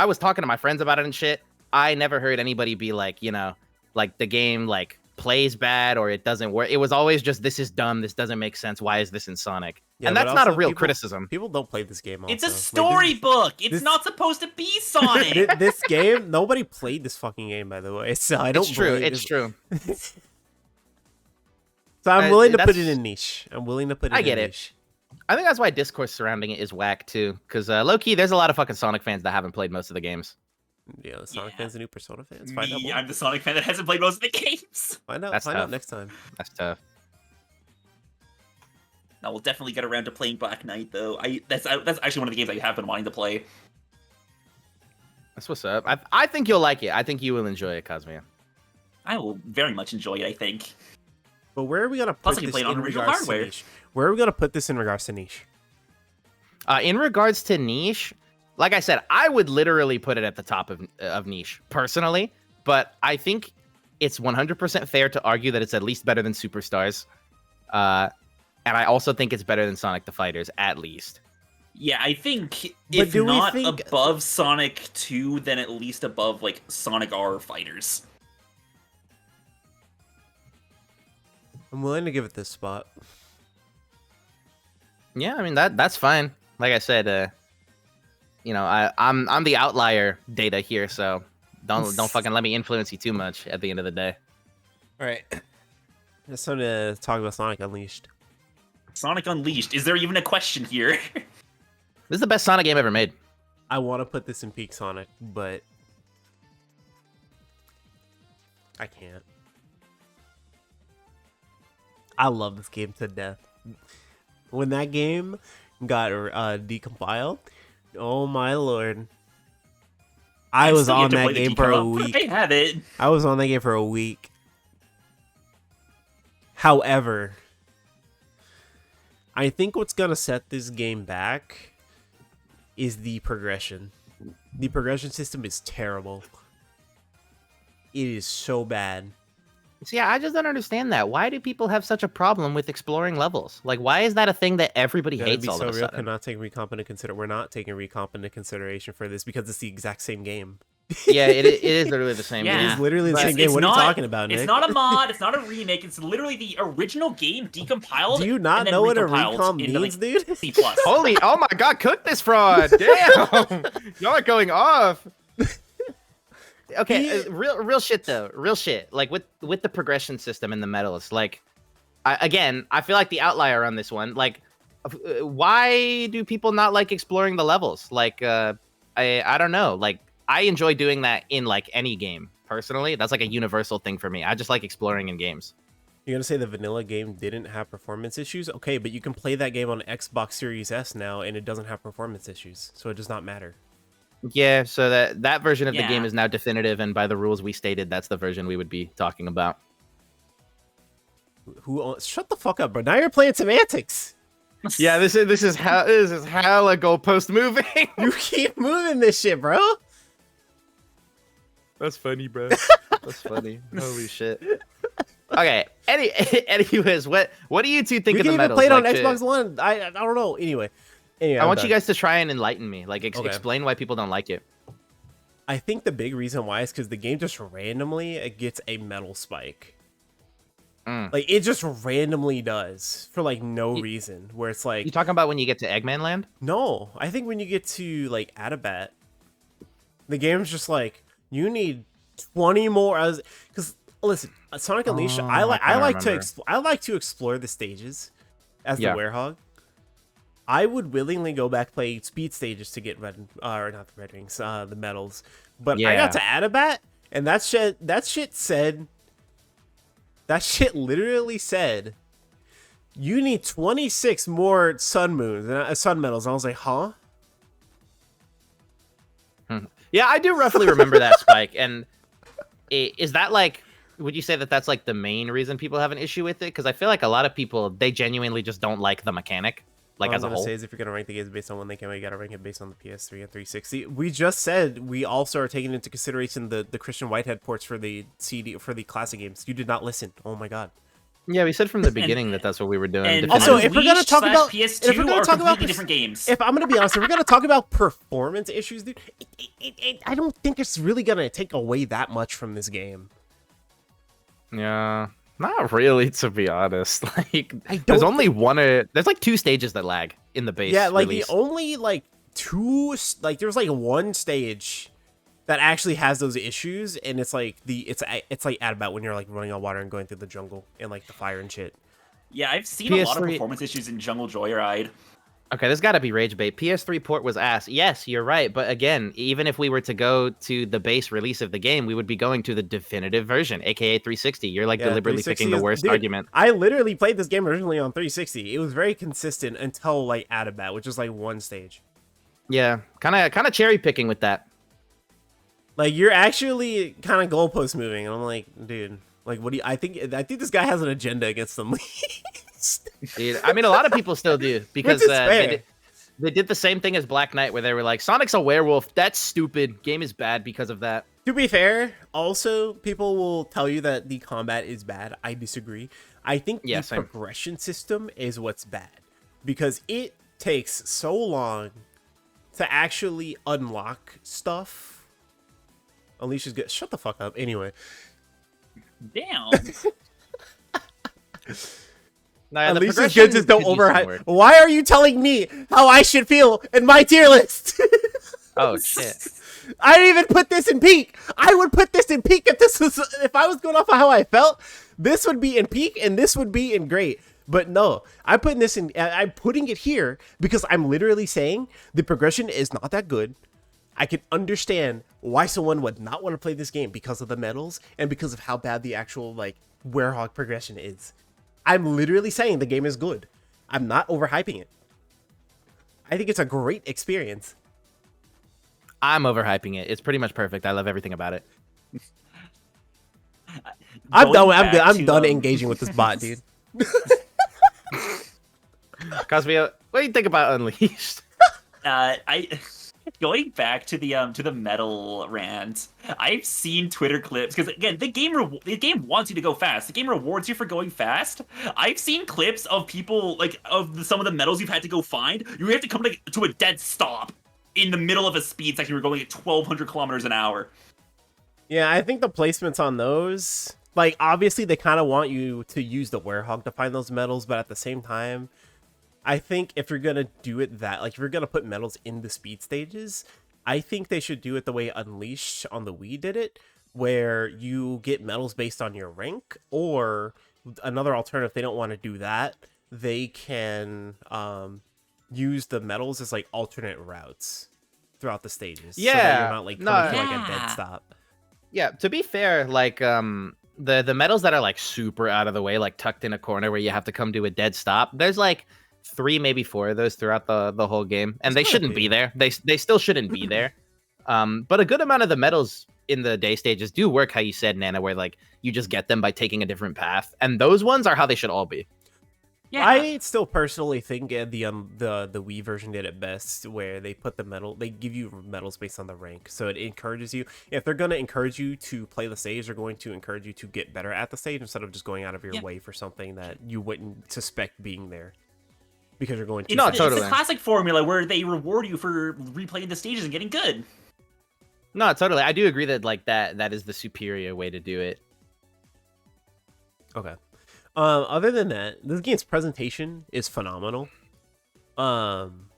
was talking to my friends about it and shit. I never heard anybody be like, you know, like the game like plays bad or it doesn't work. It was always just, this is dumb, this doesn't make sense, why is this in Sonic? Yeah, and but that's not a also real people- criticism. People don't play this game. It's a also. Like, storybook. It's this- not supposed to be Sonic. this game, nobody played this fucking game, by the way. So I don't. It's true. believe It's true. So I'm willing to put that's- it in niche. I'm willing to put it I in get it. niche. I think that's why discourse surrounding it is whack too. Because low key, there's a lot of fucking Sonic fans that haven't played most of the games. Yeah, the Sonic Yeah. fans, the new Persona fans. Find out Me, more. I'm the Sonic fan that hasn't played most of the games. Find out. That's Find out tough. next time. That's tough. Now we'll definitely get around to playing Black Knight though. That's actually one of the games I have been wanting to play. That's what's up. I think you'll like it. I think you will enjoy it, Cosmia. I will very much enjoy it, I think. But where are we gonna Plus, put I can this play it on in original regards to hardware. niche? Where are we gonna put this in regards to niche? In regards to niche, like I said, I would literally put it at the top of niche personally, but I think it's 100% fair to argue that it's at least better than Superstars. And I also think it's better than Sonic the Fighters, at least. Yeah, I think But if do we not think- above Sonic 2, then at least above like Sonic R Fighters. I'm willing to give it this spot. Yeah, I mean that's fine. Like I said, I'm the outlier data here, so don't fucking let me influence you too much at the end of the day. All right. It's time to talk about Sonic Unleashed. Sonic Unleashed. Is there even a question here? This is the best Sonic game ever made. I want to put this in peak Sonic, but I can't. I love this game to death. When that game got decompiled, oh my lord. I was Still yet on to that play the game for a decom. week. I have it. I was on that game for a week. However, I think what's going to set this game back is the progression. The progression system is terrible. It is so bad. So yeah, I just don't understand that. Why do people have such a problem with exploring levels? Like, why is that a thing that everybody Gotta hates be all so of a real. sudden? Cannot take recomp into consider. We're not taking recomp into consideration for this because it's the exact same game. Yeah, it is literally the same. Yeah. It is literally the But same game. What are you talking about, Nick? It's not a mod. It's not a remake. It's literally the original game decompiled. Do you not and then know what a recompiled recomp into, means, like, dude? C+. Holy, oh my god, cook this fraud! Damn, y'all are going off. Okay, real shit though. Real shit. Like with the progression system and the medals. Like, I feel like the outlier on this one. Like, why do people not like exploring the levels? Like, I don't know. Like, I enjoy doing that in like any game. Personally, that's like a universal thing for me. I just like exploring in games. You're gonna say the vanilla game didn't have performance issues? Okay, but you can play that game on Xbox Series S now, and it doesn't have performance issues, so it does not matter. Yeah, so that version of the Yeah. game is now definitive, and by the rules we stated, that's the version we would be talking about. Shut the fuck up, bro. Now you're playing semantics. Yeah, this is hella goalpost moving. You keep moving this shit, bro. That's funny, bro. That's funny. Holy shit. Okay. Anyways, what do you two think We of can the even medals? play it on Like, Xbox One. I don't know. Anyway, I I'm want done. you guys to try and enlighten me. Like, Okay. explain why people don't like it. I think the big reason why is because the game just randomly gets a metal spike. Like it just randomly does for like no reason. Where it's like You talking about when you get to Eggman Land? no, I think when you get to like Adabat, the game's just like you need 20 more. Because listen, Sonic Unleashed, I like to explore the stages as Yeah. the werehog. I would willingly go back play speed stages to get red or not the red rings, the medals. But I got to Adabat, and that shit literally said you need 26 more sun medals. And I was like, huh? Yeah, I do roughly remember that spike. And is that like, would you say that that's like the main reason people have an issue with it? Because I feel like a lot of people, they genuinely just don't like the mechanic, like All as a I'm gonna whole. say is if you're gonna rank the games based on when they came out, you gotta rank it based on the PS3 and 360. We just said we also are taking into consideration the Christian Whitehead ports for the CD for the classic games. You did not listen. Oh my god. Yeah, we said from the beginning that that's what we were doing. And Also, definitively. if we're gonna talk about- PS2 if we're gonna are talk about completely different games. If I'm gonna be honest, if we're gonna talk about performance issues, dude, I don't think it's really gonna take away that much from this game. Yeah, not really, to be honest. Like, I don't there's only there's like 2 stages that lag in the base. Yeah, like release. the only like there's like one stage that actually has those issues, and it's like it's like at about when you're like running on water and going through the jungle and like the fire and shit. Yeah, I've seen a lot of PS3 performance issues in Jungle Joyride. Okay, this got to be rage bait. PS3 port was ass. Yes, you're right. But again, even if we were to go to the base release of the game, we would be going to the definitive version, aka 360. You're like Yeah, deliberately 360 picking the is- worst dude, argument. I literally played this game originally on 360. It was very consistent until like Adabat, which is like one stage. Yeah, kind of cherry picking with that. Like you're actually kind of goalpost moving, and I'm like, dude, like what do you? I think this guy has an agenda against them. Dude, I mean, a lot of people still do because is fair. they did the same thing as Black Knight, where they were like, "Sonic's a werewolf. That's stupid. Game is bad because of that." To be fair, also people will tell you that the combat is bad. I disagree. I think Yeah, the same. progression system is what's bad because it takes so long to actually unlock stuff. Alicia's good. Shut the fuck up. Anyway. Damn. Nah, the Alicia's progression good. Just don't could use some overhype. work. Why are you telling me how I should feel in my tier list? Oh shit. I didn't even put this in peak. I would put this in peak if I was going off of how I felt. This would be in peak and this would be in great. But no, I'm putting this in. I'm putting it here because I'm literally saying the progression is not that good. I can understand why someone would not want to play this game because of the medals and because of how bad the actual like werehog progression is. I'm literally saying the game is good. I'm not overhyping it. I think it's a great experience. I'm overhyping it. It's pretty much perfect. I love everything about it. I'm Going done. back I'm to, done engaging with this bot, dude. Cosmo, what do you think about Unleashed? I going back to the metal rant. I've seen Twitter clips because again, the game wants you to go fast. The game rewards you for going fast. I've seen clips of people like some of the medals you've had to go find. You have to come to a dead stop in the middle of a speed section. You're going at 1,200 kilometers an hour. Yeah, I think the placements on those, like, obviously they kind of want you to use the werehog to find those medals, but at the same time, I think if you're going to do it if you're going to put medals in the speed stages, I think they should do it the way Unleashed on the Wii did it, where you get medals based on your rank, or another alternative, if they don't want to do that, they can use the medals as, like, alternate routes throughout the stages. So that Yeah, you're not, like, coming to, like, a Yeah. dead stop. Yeah, to be fair, like the medals that are like super out of the way, like tucked in a corner where you have to come to a dead stop. There's like 3, maybe 4 of those throughout the whole game, and they That's shouldn't kinda be there. They still shouldn't be there. But a good amount of the medals in the day stages do work how you said, Nana, where like you just get them by taking a different path, and those ones are how they should all be. Yeah. I still personally think the Wii version did it best, where they put they give you medals based on the rank, so it encourages you. If they're going to encourage you to play the stage, they're going to encourage you to get better at the stage instead of just going out of your way for something that you wouldn't suspect being there, because you're going to. No, It's totally. a classic formula where they reward you for replaying the stages and getting good. No, totally. I do agree that like that is the superior way to do it. Okay. Other than that, this game's presentation is phenomenal.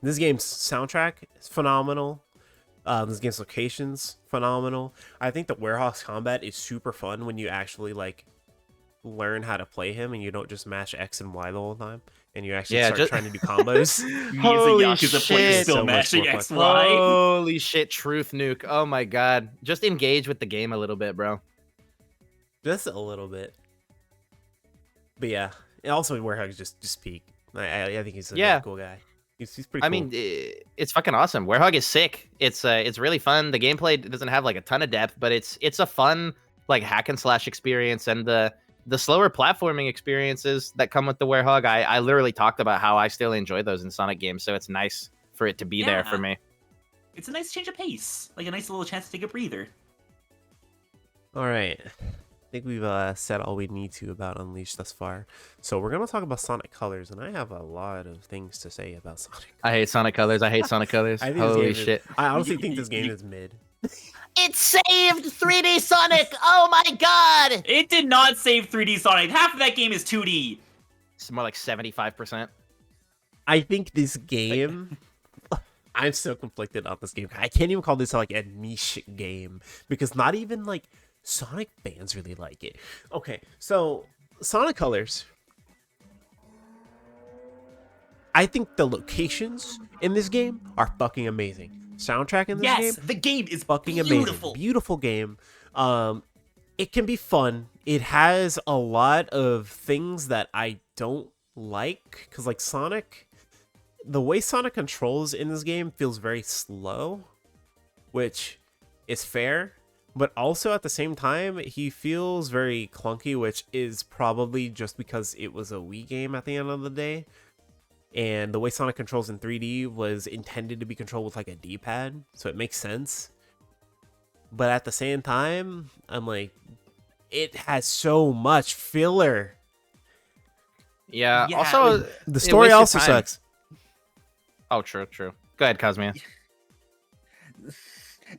This game's soundtrack is phenomenal. This game's locations phenomenal. I think the Werehog's combat is super fun when you actually like learn how to play him and you don't just mash X and Y the whole time, and you actually start trying to do combos. Me as a Holy Yakuza player shit. still So much mashing more X, fun. Y. Holy shit, truth nuke. Oh my god. Just engage with the game a little bit, bro. Just a little bit. But yeah, and also Werehog's just peak. I think he's a really cool guy. He's pretty cool. I mean, it's fucking awesome. Werehog is sick. It's really fun. The gameplay doesn't have like a ton of depth, but it's a fun like hack and slash experience, and the slower platforming experiences that come with the Werehog. I literally talked about how I still enjoy those in Sonic games, so it's nice for it to be there for Yeah. me. It's a nice change of pace, like a nice little chance to take a breather. All right. I think we've said all we need to about Unleashed thus far. So we're going to talk about Sonic Colors, and I have a lot of things to say about Sonic. I hate Sonic Colors. I hate Sonic Colors. I think this Holy game is- shit. I honestly think this game is mid. It saved 3D Sonic! Oh my god! It did not save 3D Sonic. Half of that game is 2D. It's more like 75%. I think this game... I'm so conflicted on this game. I can't even call this like a niche game, because not even like Sonic fans really like it. Okay, so Sonic Colors I think the locations in this game are fucking amazing. Soundtrack in this Yes, game, the game is fucking beautiful. amazing. Beautiful game. It can be fun. It has a lot of things that I don't like, because like Sonic, the way Sonic controls in this game feels very slow, which is fair, but also at the same time he feels very clunky, which is probably just because it was a Wii game at the end of the day, and the way Sonic controls in 3D was intended to be controlled with like a D-pad, so it makes sense. But at the same time, I'm like, it has so much filler. Yeah. Yeah, Also, like, The it story wastes your also time. sucks. Oh, true. Go ahead, Cosmia.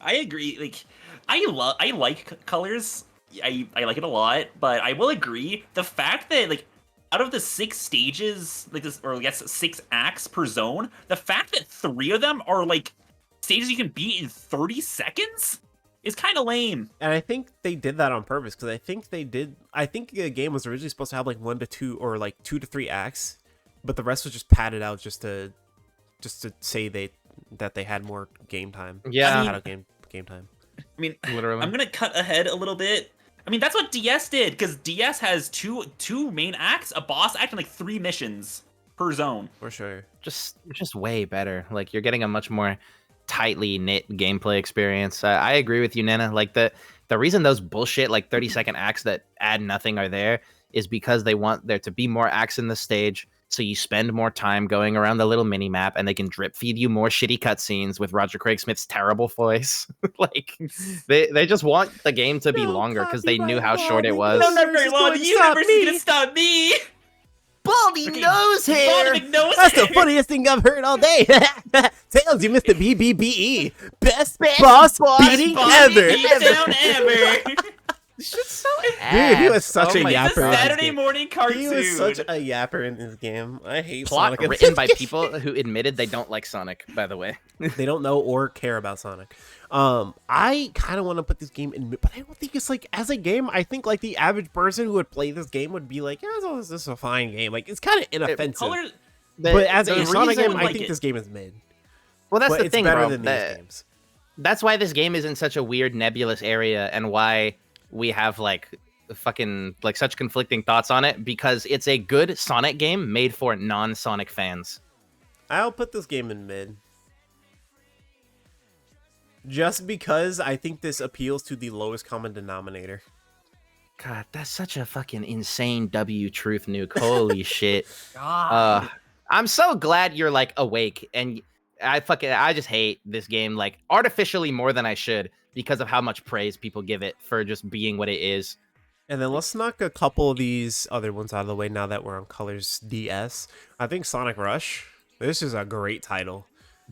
I agree. Like, I like colors. I like it a lot, but I will agree the fact that like out of the 6 stages, like this, or I guess 6 acts per zone, the fact that 3 of them are like stages you can beat in 30 seconds is kind of lame. And I think they did that on purpose, because I think the game was originally supposed to have like 1 to 2 or like 2 to 3 acts, but the rest was just padded out just to say that they had more game time. Yeah. Had game time. I mean, Literally. I'm gonna cut ahead a little bit. I mean, that's what DS did, because DS has two main acts, a boss act, and like 3 missions per zone. For sure. Just way better. Like, you're getting a much more tightly knit gameplay experience. I agree with you, Nana. Like, the reason those bullshit like 30-second acts that add nothing are there is because they want there to be more acts in the stage, so you spend more time going around the little mini map, and they can drip feed you more shitty cutscenes with Roger Craig Smith's terrible voice. Like, they just want the game to be longer because they knew how short it was. No, not very long. The universe is gonna stop me. Baldy Okay, nose hair. Baldy nose That's the hair. funniest thing I've heard all day. Tails, you missed the BBBE. Best Best boss boss beating Baldy ever. beatdown ever. It's just so Dude, he was such a my yapper. It's a in this Saturday game. morning cartoon. He was such a yapper in this game. I hate plot Sonic. in written this by game. people who admitted they don't like Sonic, by the way. They don't know or care about Sonic. I kind of want to put this game in, but I don't think it's like, as a game, I think like the average person who would play this game would be like, yeah, this is a fine game. Like, it's kind of inoffensive. Color. But as the a Sonic reason- game, I like think it. this game is mid. Well, that's But the it's thing, better bro. than these games. That's why this game is in such a weird nebulous area, and why we have like fucking like such conflicting thoughts on it, because it's a good Sonic game made for non-Sonic fans. I'll put this game in mid. Just because I think this appeals to the lowest common denominator. God, that's such a fucking insane W truth nuke. Holy shit. God. I'm so glad you're like awake, and I just hate this game like artificially more than I should because of how much praise people give it for just being what it is. And then let's knock a couple of these other ones out of the way now that we're on Colors DS. I think Sonic Rush. This is a great title.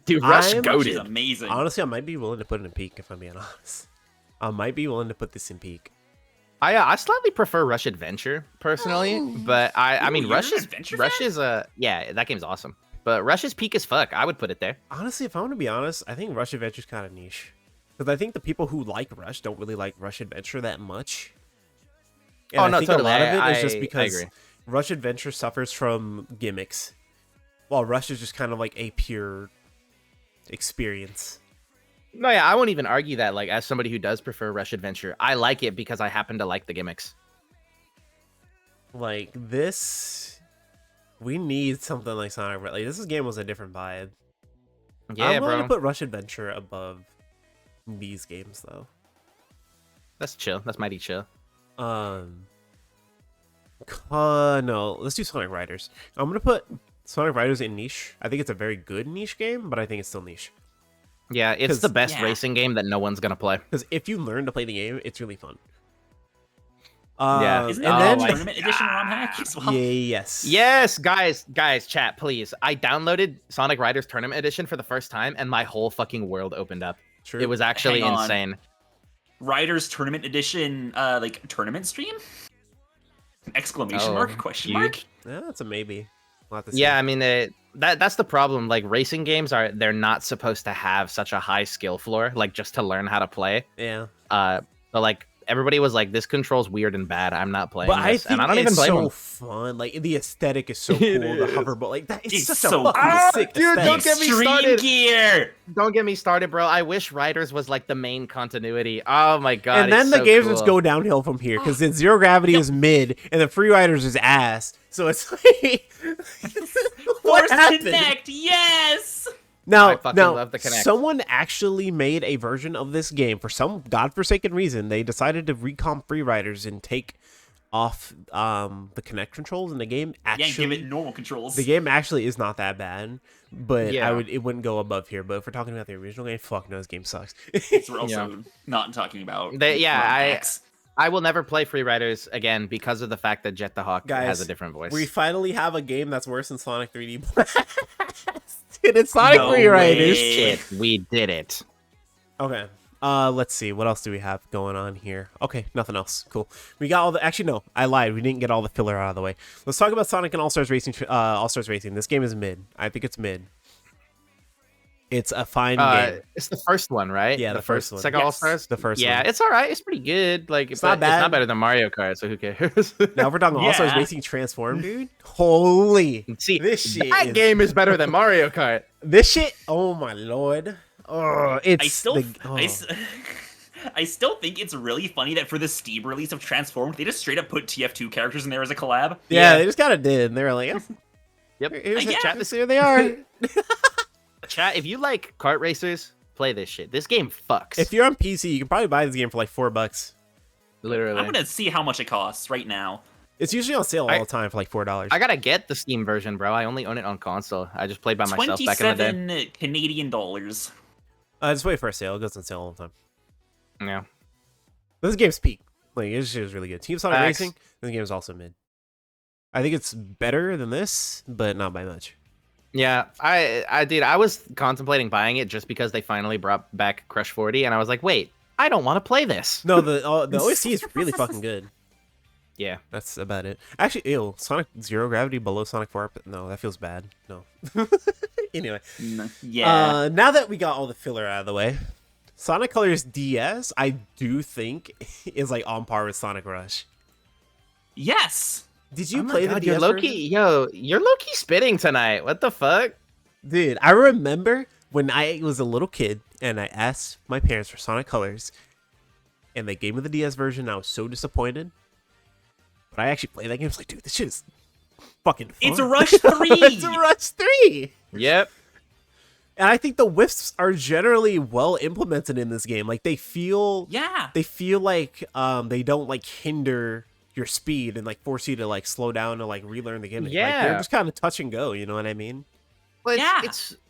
Dude, Rush I'm- Which is goated. amazing. Honestly, I might be willing to put it in peak if I'm being honest. I might be willing to put this in peak. I slightly prefer Rush Adventure personally, but I mean Ooh, you're Rush an is adventure Rush fan? is yeah, that game's awesome. But Rush is peak as fuck. I would put it there. Honestly, if I want to be honest, I think Rush Adventure's kind of niche. Because I think the people who like Rush don't really like Rush Adventure that much. And Oh, I no, think totally. a lot of it I- is just I because agree. Rush Adventure suffers from gimmicks, while Rush is just kind of like a pure experience. No, yeah, I won't even argue that. Like, as somebody who does prefer Rush Adventure, I like it because I happen to like the gimmicks. Like this, we need something like Sonic. Like this game was a different vibe. Yeah, I'm willing bro, to put Rush Adventure above these games though. that's chill. That's mighty chill. No, let's do Sonic Riders. I'm gonna put Sonic Riders in niche. I think it's a very good niche game, but I think it's still niche. Yeah, it's 'Cause- the best Yeah. racing game that no one's gonna play. Because if you learn to play the game, it's really fun. Yeah. Isn't and Oh that then the my tournament edition ROM hack as well? yes, Yes, guys, chat, please. I downloaded Sonic Riders Tournament Edition for the first time, and my whole fucking world opened up. true. It was actually Hang on. insane. Riders Tournament Edition, like tournament stream? Exclamation Oh, mark? Question you- mark? Yeah, that's a maybe. We'll have to see. Yeah, I mean, that's the problem. Like, racing games they're not supposed to have such a high skill floor, like just to learn how to play. Yeah. But like everybody was like, "This control's weird and bad. I'm not playing But I this," think and I don't even it's blame so them. fun. Like the aesthetic is so It cool. The is. hoverboard, like that, it's It's such so a fucking cool. sick Dude, aesthetic. don't get me Extreme started. gear. Don't get me started, bro. I wish Riders was like the main continuity. Oh my god! And then it's the so games cool. just go downhill from here because then Zero Gravity is mid and the Free Riders is ass. So it's like, what Force happened? Connect, yes. Now, I fucking love the Kinect. someone actually made a version of this game for some godforsaken reason. They decided to recomp Free Riders and take off the Kinect controls in the game. Actually, Yeah, give it normal controls. the game actually is not that bad, but Yeah. it wouldn't go above here. But if we're talking about the original game, fuck no, this game sucks. We're also not talking about. I X. will never play Free Riders again because of the fact that Jet the Hawk Guys, has a different voice. We finally have a game that's worse than Sonic 3D Blast. Dude, it's Sonic No Free Riders. way. Shit, we did it. Okay. Let's see. What else do we have going on here? Okay, nothing else. Cool. We got all the. Actually, no, I lied. We didn't get all the filler out of the way. Let's talk about Sonic and All Stars Racing. All Stars Racing. This game is mid. I think it's mid. It's a fine game. It's the first one, right? Yeah, the first one. Sega Yes. All Stars. The first Yeah, one. it's all right. It's pretty good. Like, It's but not bad. It's not better than Mario Kart, so who cares? Now if we're talking All Stars Yeah. Racing Transform, dude. Holy. See, This shit that is- game is better than Mario Kart. This shit. Oh my lord. Oh, it's I still, the, oh. I still think it's really funny that for the Steam release of Transformed, they just straight up put TF2 characters in there as a collab. Yeah, Yeah. they just kind of did. And they were like, oh, Yep. here's Yeah. chat. Here they are. Chat, if you like kart racers, play this shit. This game fucks. If you're on PC, you can probably buy this game for like $4. Literally. I'm gonna see how much it costs right now. It's usually on sale all the time for like $4. I gotta get the Steam version, bro. I only own it on console. I just played by myself back in the day. 27 Canadian dollars. Just wait for a sale. It goes on sale all the time. Yeah. This game's peak. Like, this shit is really good. Team Sonic Facts. Racing, this game is also mid. I think it's better than this, but not by much. Yeah, I did. I was contemplating buying it just because they finally brought back Crush 40, and I was like, wait, I don't want to play this. No, the OST is really fucking good. Yeah. That's about it. Actually, ew, Sonic Zero Gravity below Sonic 4. No, that feels bad. No. Anyway. Yeah. Now that we got all the filler out of the way, Sonic Colors DS, I do think is like on par with Sonic Rush. Yes. Did you Oh my play God, the you're DS Loki, version? you're Loki spitting tonight. What the fuck? Dude, I remember when I was a little kid and I asked my parents for Sonic Colors, and they gave me the DS version. And I was so disappointed. But I actually played that game. I was like, dude, this shit is fucking fun. It's a Rush 3. It's a Rush 3. Yep. And I think the whiffs are generally well implemented in this game. Like they feel Yeah. like they don't like hinder your speed and like force you to like slow down and like relearn the gimmick. Like, they're Yeah. just kind of touch and go, you know what I mean? Well, Yeah.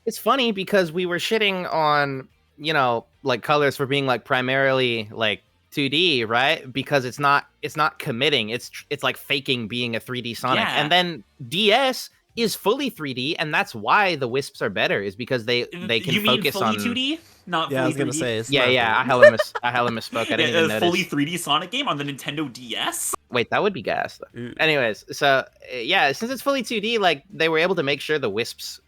it's funny because we were shitting on, like Colors for being like primarily like 2D, right? Because it's not committing. It's like faking being a 3D Sonic. Yeah. And then DS is fully 3D, and that's why the Wisps are better, is because they can you mean focus fully on 2D? Not Yeah, I fully was gonna 3D? say it's Yeah, not yeah, really- I hella misspoke. I didn't Yeah, even a notice. fully 3D Sonic game on the Nintendo DS? Wait, that would be gas. Ooh. Anyways, so yeah, since it's fully 2D, like they were able to make sure the Wisps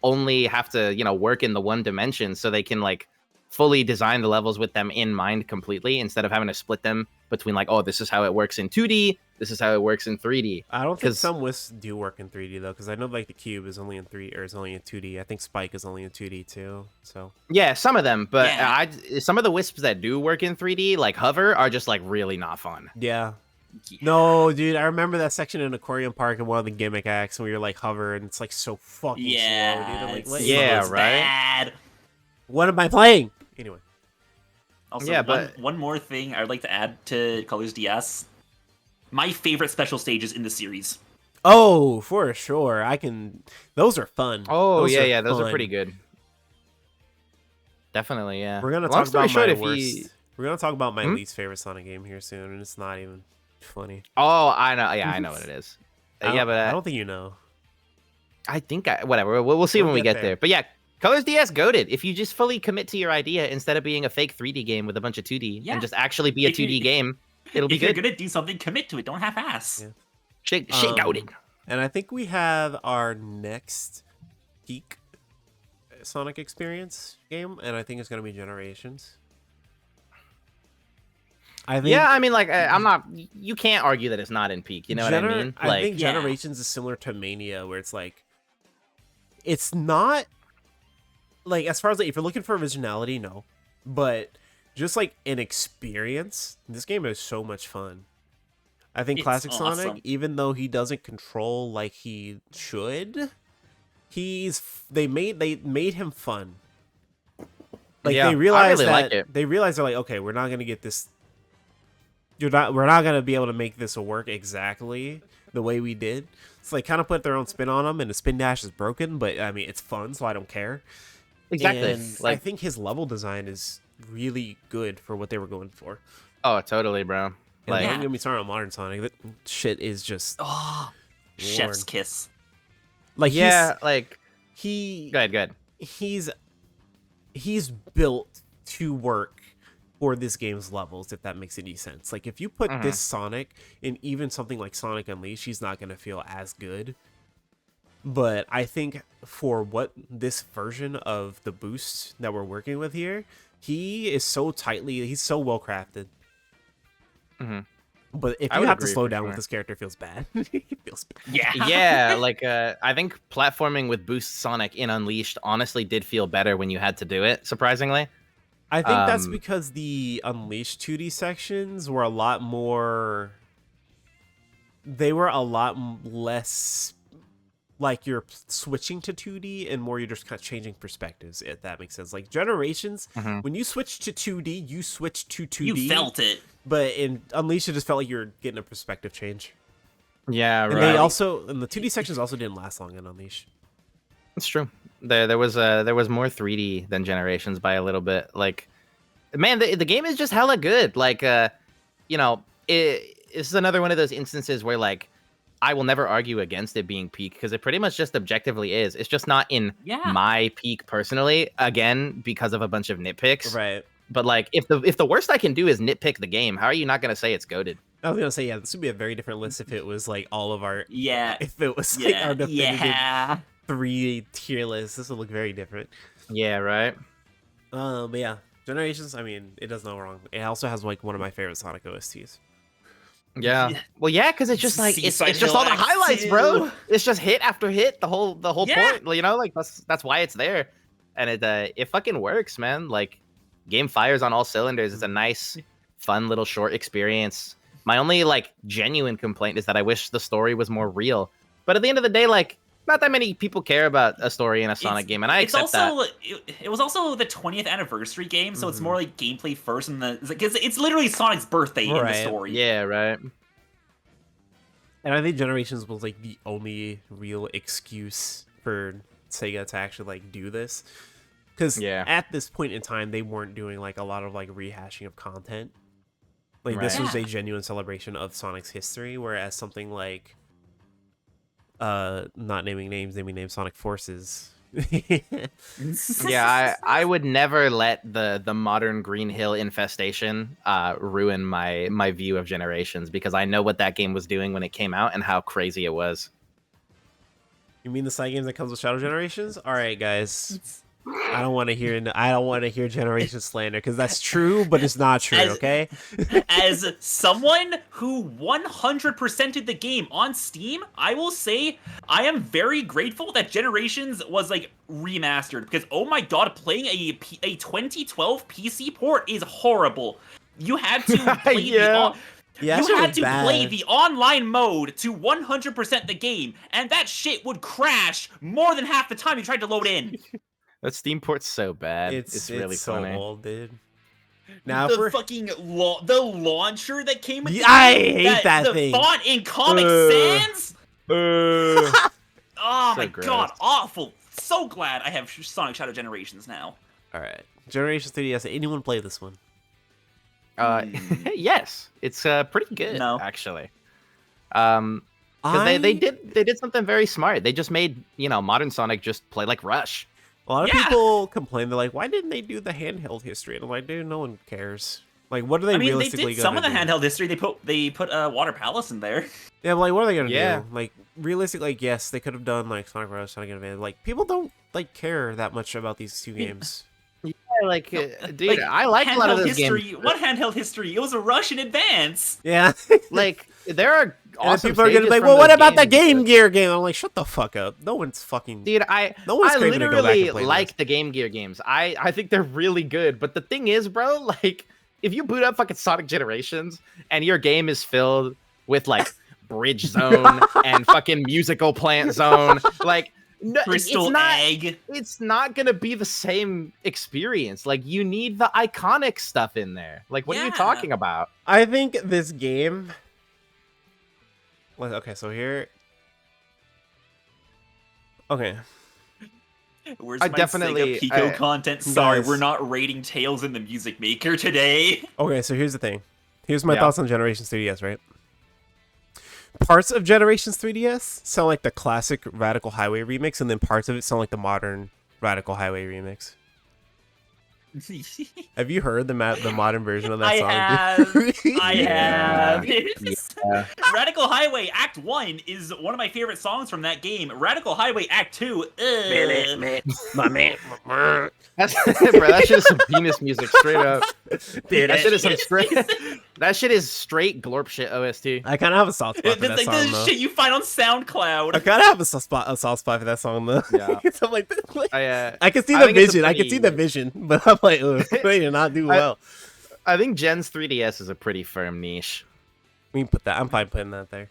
only have to, work in the one dimension, so they can like fully design the levels with them in mind completely, instead of having to split them between like, oh, this is how it works in 2D, this is how it works in 3D. I don't think 'Cause- some wisps do work in 3D though, because I know like the cube is only in 2D. I think Spike is only in 2D too. So Yeah, some of them, but Yeah. some of the Wisps that do work in 3D, like Hover, are just like really not fun. yeah. No, dude, I remember that section in Aquarium Park in one of the gimmick acts when we were like hover and it's like so fucking Yeah. slow, dude. I'm like, what, Yeah, it's right? Bad. what am I playing? Anyway. Also, Yeah, one, but- one more thing I would like to add to Colors DS. My favorite special stages in the series. Oh, for sure. Those are fun. Oh, Those yeah, those are fun. pretty good. Definitely, yeah. We're gonna Long talk story about short, my if worst. you- We're gonna talk about my Hmm? least favorite Sonic game here soon, and it's not even funny. Oh, I know. Yeah, I know what it is. Yeah, but I don't think you know. I think whatever. We'll see We'll when we get get there. there. But yeah, Colors DS goated. If you just fully commit to your idea instead of being a fake 3D game with a bunch of 2D, Yeah. and just actually be a If you- 2D game, it'll be If you're good. gonna do something, commit to it. Don't half-ass. Yeah. Shit Um, goated. And I think we have our next peak Sonic experience game, and I think it's gonna be Generations. I think Yeah, I mean, like, I'm not. You can't argue that it's not in peak. You know what I mean? I Like, think yeah. Generations is similar to Mania, where it's like, it's not like as far as like if you're looking for originality, no, but just like an experience, this game is so much fun. I think It's Classic awesome. Sonic, even though he doesn't control like he should, they made him fun. Like Yeah, I they realized really like that it. they realized they're like, okay, we're not gonna get this. We're not gonna be able to make this work exactly the way we did. So they kind of put their own spin on them, and the spin dash is broken, but I mean it's fun, so I don't care. Exactly. And Like, I think his level design is really good for what they were going for. oh, totally, bro. And Like, don't get me started on Modern Sonic. That shit is just Oh, chef's kiss. like yeah, like, he go ahead. he's built to work for this game's levels, if that makes any sense. Like if you put this Sonic in even something like Sonic Unleashed, he's not gonna feel as good. But I think for what this version of the boost that we're working with here, he's so well crafted. But if I you would have to agree slow for down sure. with this character, it feels bad. It feels bad. Yeah. Yeah, like, I think platforming with Boost Sonic in Unleashed honestly did feel better when you had to do it. Surprisingly. I think that's Um, because the Unleashed 2D sections were a lot more. They were a lot less like you're switching to 2D and more you're just kind of changing perspectives, if that makes sense. Like Generations, when you switch to 2D, you switch to 2D. You felt it. But in Unleashed, it just felt like you're getting a perspective change. Yeah, And right. they also, and the 2D sections also didn't last long in Unleashed. It's true. There was more 3D than Generations by a little bit. Like, man, the game is just hella good. Like, you know, this is another one of those instances where, like, I will never argue against it being peak because it pretty much just objectively is. It's just not in my peak personally. Again, because of a bunch of nitpicks. Right. But like, if the worst I can do is nitpick the game, how are you not gonna say it's goated? I was gonna say, yeah, this would be a very different list if it was like all of our. Yeah. If it was like Yeah. our definitive Yeah. 3 tier list, this would look very different. Yeah, right. But yeah, Generations. I mean, it does no wrong. It also has like one of my favorite Sonic OSTs. Yeah. Yeah. Well, yeah, because it's just like it's Seaside just all the Hill Act highlights, bro. 2. It's just hit after hit, the whole Yeah. point. You know, like that's why it's there, and it fucking works, man. Like, game fires on all cylinders. It's a nice, fun little short experience. My only like genuine complaint is that I wish the story was more real. But at the end of the day, like, not that many people care about a story in a Sonic game, and I accept that. It was also the 20th anniversary game, so it's more like gameplay first, and because it's literally Sonic's birthday in the Right. story. Yeah, right. And I think Generations was like the only real excuse for Sega to actually like do this, because Yeah. at this point in time they weren't doing like a lot of like rehashing of content. Like this Right. was a genuine celebration of Sonic's history, whereas something like not naming names, Sonic Forces. Yeah, I would never let the modern Green Hill infestation ruin my view of Generations, because I know what that game was doing when it came out and how crazy it was. You mean the side games that comes with Shadow Generations? All right, guys. I don't want to hear Generation slander, because that's true, but it's not true. Okay. As someone who 100%ed the game on Steam, I will say I am very grateful that Generations was like remastered, because oh my god, playing a 2012 PC port is horrible. You had to play Yeah. Yeah, you had to play the online mode to 100% the game, and that shit would crash more than half the time you tried to load in. That Steam port's so bad. It's really so funny. old, dude. Now The fucking the launcher that came with the I game, hate that the thing. font in Comic Sans. Oh So my gross. god, awful. So glad I have Sonic Shadow Generations now. all right, Generation 3DS. Anyone play this one? Yes, it's pretty good. No. Actually. Because they did something very smart. They just made, you know, modern Sonic just play like Rush. A lot of Yeah. people complain. They're like, "Why didn't they do the handheld history?" And I'm like, "Dude, no one cares." Like, what are they I mean, they realistically did some of gonna the do? handheld history. They put Water Palace in there. Yeah, but like, what are they gonna Yeah. do? Like, realistically, like, yes, they could have done like Sonic Rush, Sonic Advance. Like, people don't like care that much about these two games. Yeah, like, dude, Like, I like a lot of handheld those history. games. What handheld history? It was a rush in advance. Yeah. Like, there are And then awesome people are gonna be stages like, from well, what those about the games, Game but- Gear game? I'm like, shut the fuck up. No one's fucking. Dude, No one's I craving to go back and literally play like this. the Game Gear games. I think they're really good. But the thing is, bro, like, if you boot up fucking Sonic Generations and your game is filled with like Bridge Zone and fucking Musical Plant Zone, like, no, Crystal Egg. it's not gonna be the same experience. Like, you need the iconic stuff in there. Like, what are you Yeah. talking about? I think this game. Well, okay, so here. Okay. Where's I my definitely- Sega Pico I- content? Sorry, Guys. we're not rating Tales in the Music Maker today. Okay, so here's the thing. Here's my Yeah. thoughts on Generations 3DS, right? Parts of Generations 3DS sound like the classic Radical Highway remix, and then parts of it sound like the modern Radical Highway remix. Have you heard the modern version of that I song? have. dude? I Yeah. have. Yeah. Radical Highway Act 1 is one of my favorite songs from that game. Radical Highway Act 2, My man. That's, bro, that shit is some penis music, straight up. That shit is some straight. That shit is straight glorp shit OST. I kind of have a soft spot It's for that like song, the though. shit you find on I SoundCloud. kind of have a soft spot for that song, though. Yeah. So I'm like, I can see I the think it's a vision. I can see the pretty- vision, but I'm like, ugh, they did not do well. I think Gen's 3DS is a pretty firm niche. We can put that. I'm fine putting that there.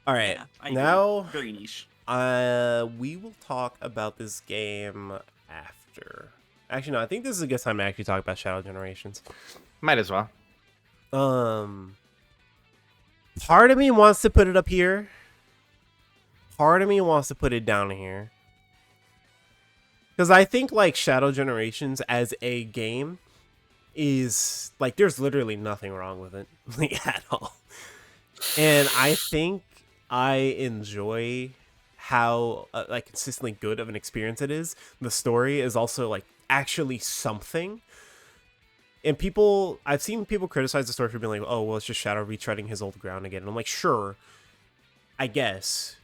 All right, Yeah, I agree. now Very niche. we will talk about this game after. Actually, no, I think this is a good time to actually talk about Shadow Generations. Might as well. Part of me wants to put it up here. Part of me wants to put it down here. Because I think, like, Shadow Generations as a game is, like, there's literally nothing wrong with it, like, at all. And I think I enjoy how, like, consistently good of an experience it is. The story is also, like, actually something. And I've seen people criticize the story for being like, oh, well, it's just Shadow retreading his old ground again. And I'm like, sure, I guess.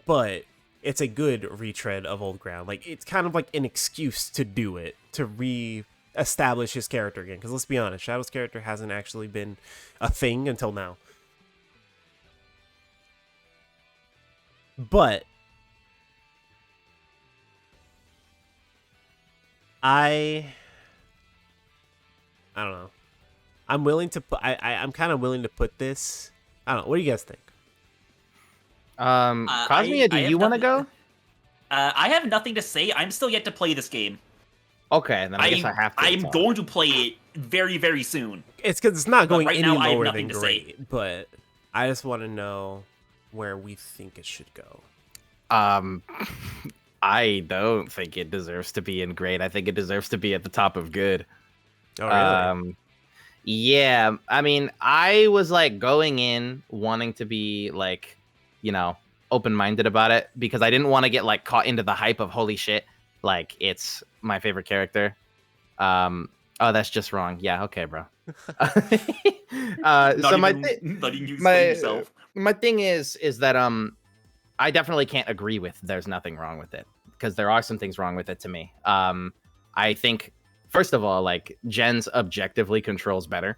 But it's a good retread of old ground. Like, it's kind of like an excuse to do it, to re-establish his character again. Because let's be honest, Shadow's character hasn't actually been a thing until now. But I don't know. I'm willing to put. I'm kind of willing to put this. I don't know. What do you guys think? Cosmia, do I have you want to nothing- go? I have nothing to say. I'm still yet to play this game. Okay, then I guess I have to. I'm talk. going to play it very, very soon. It's because it's not going right any now, I have lower nothing than to say. great. But I just want to know where we think it should go. I don't think it deserves to be in great. I think it deserves to be at the top of good. Oh, really? Yeah, I mean, I was like going in wanting to be like, you know, open-minded about it because I didn't want to get like caught into the hype of holy shit, like it's my favorite character. Oh, that's just wrong. Yeah, okay, bro. So Letting you explain yourself. my thing is that I definitely can't agree with there's nothing wrong with it because there are some things wrong with it to me. I think first of all, like Gen's objectively controls better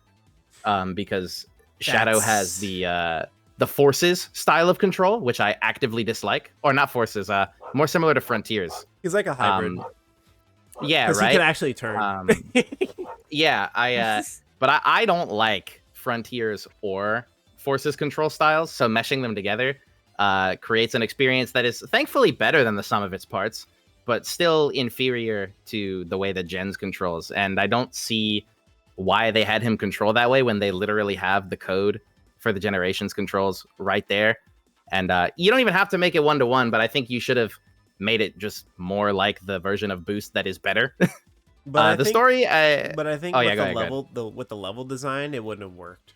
because Shadow has the forces style of control, which I actively dislike, or not forces, more similar to Frontiers. He's like a hybrid. Yeah, Because right. he can actually turn. Yeah, but I don't like Frontiers or Forces control styles, so meshing them together creates an experience that is thankfully better than the sum of its parts, but still inferior to the way that Gen's controls. And I don't see why they had him control that way when they literally have the code for the Generations controls right there. And you don't even have to make it 1-to-1, but I think you should have made it just more like the version of Boost that is better. But The story, But I think Oh, with yeah, go the ahead, go level, with the level design, it wouldn't have worked.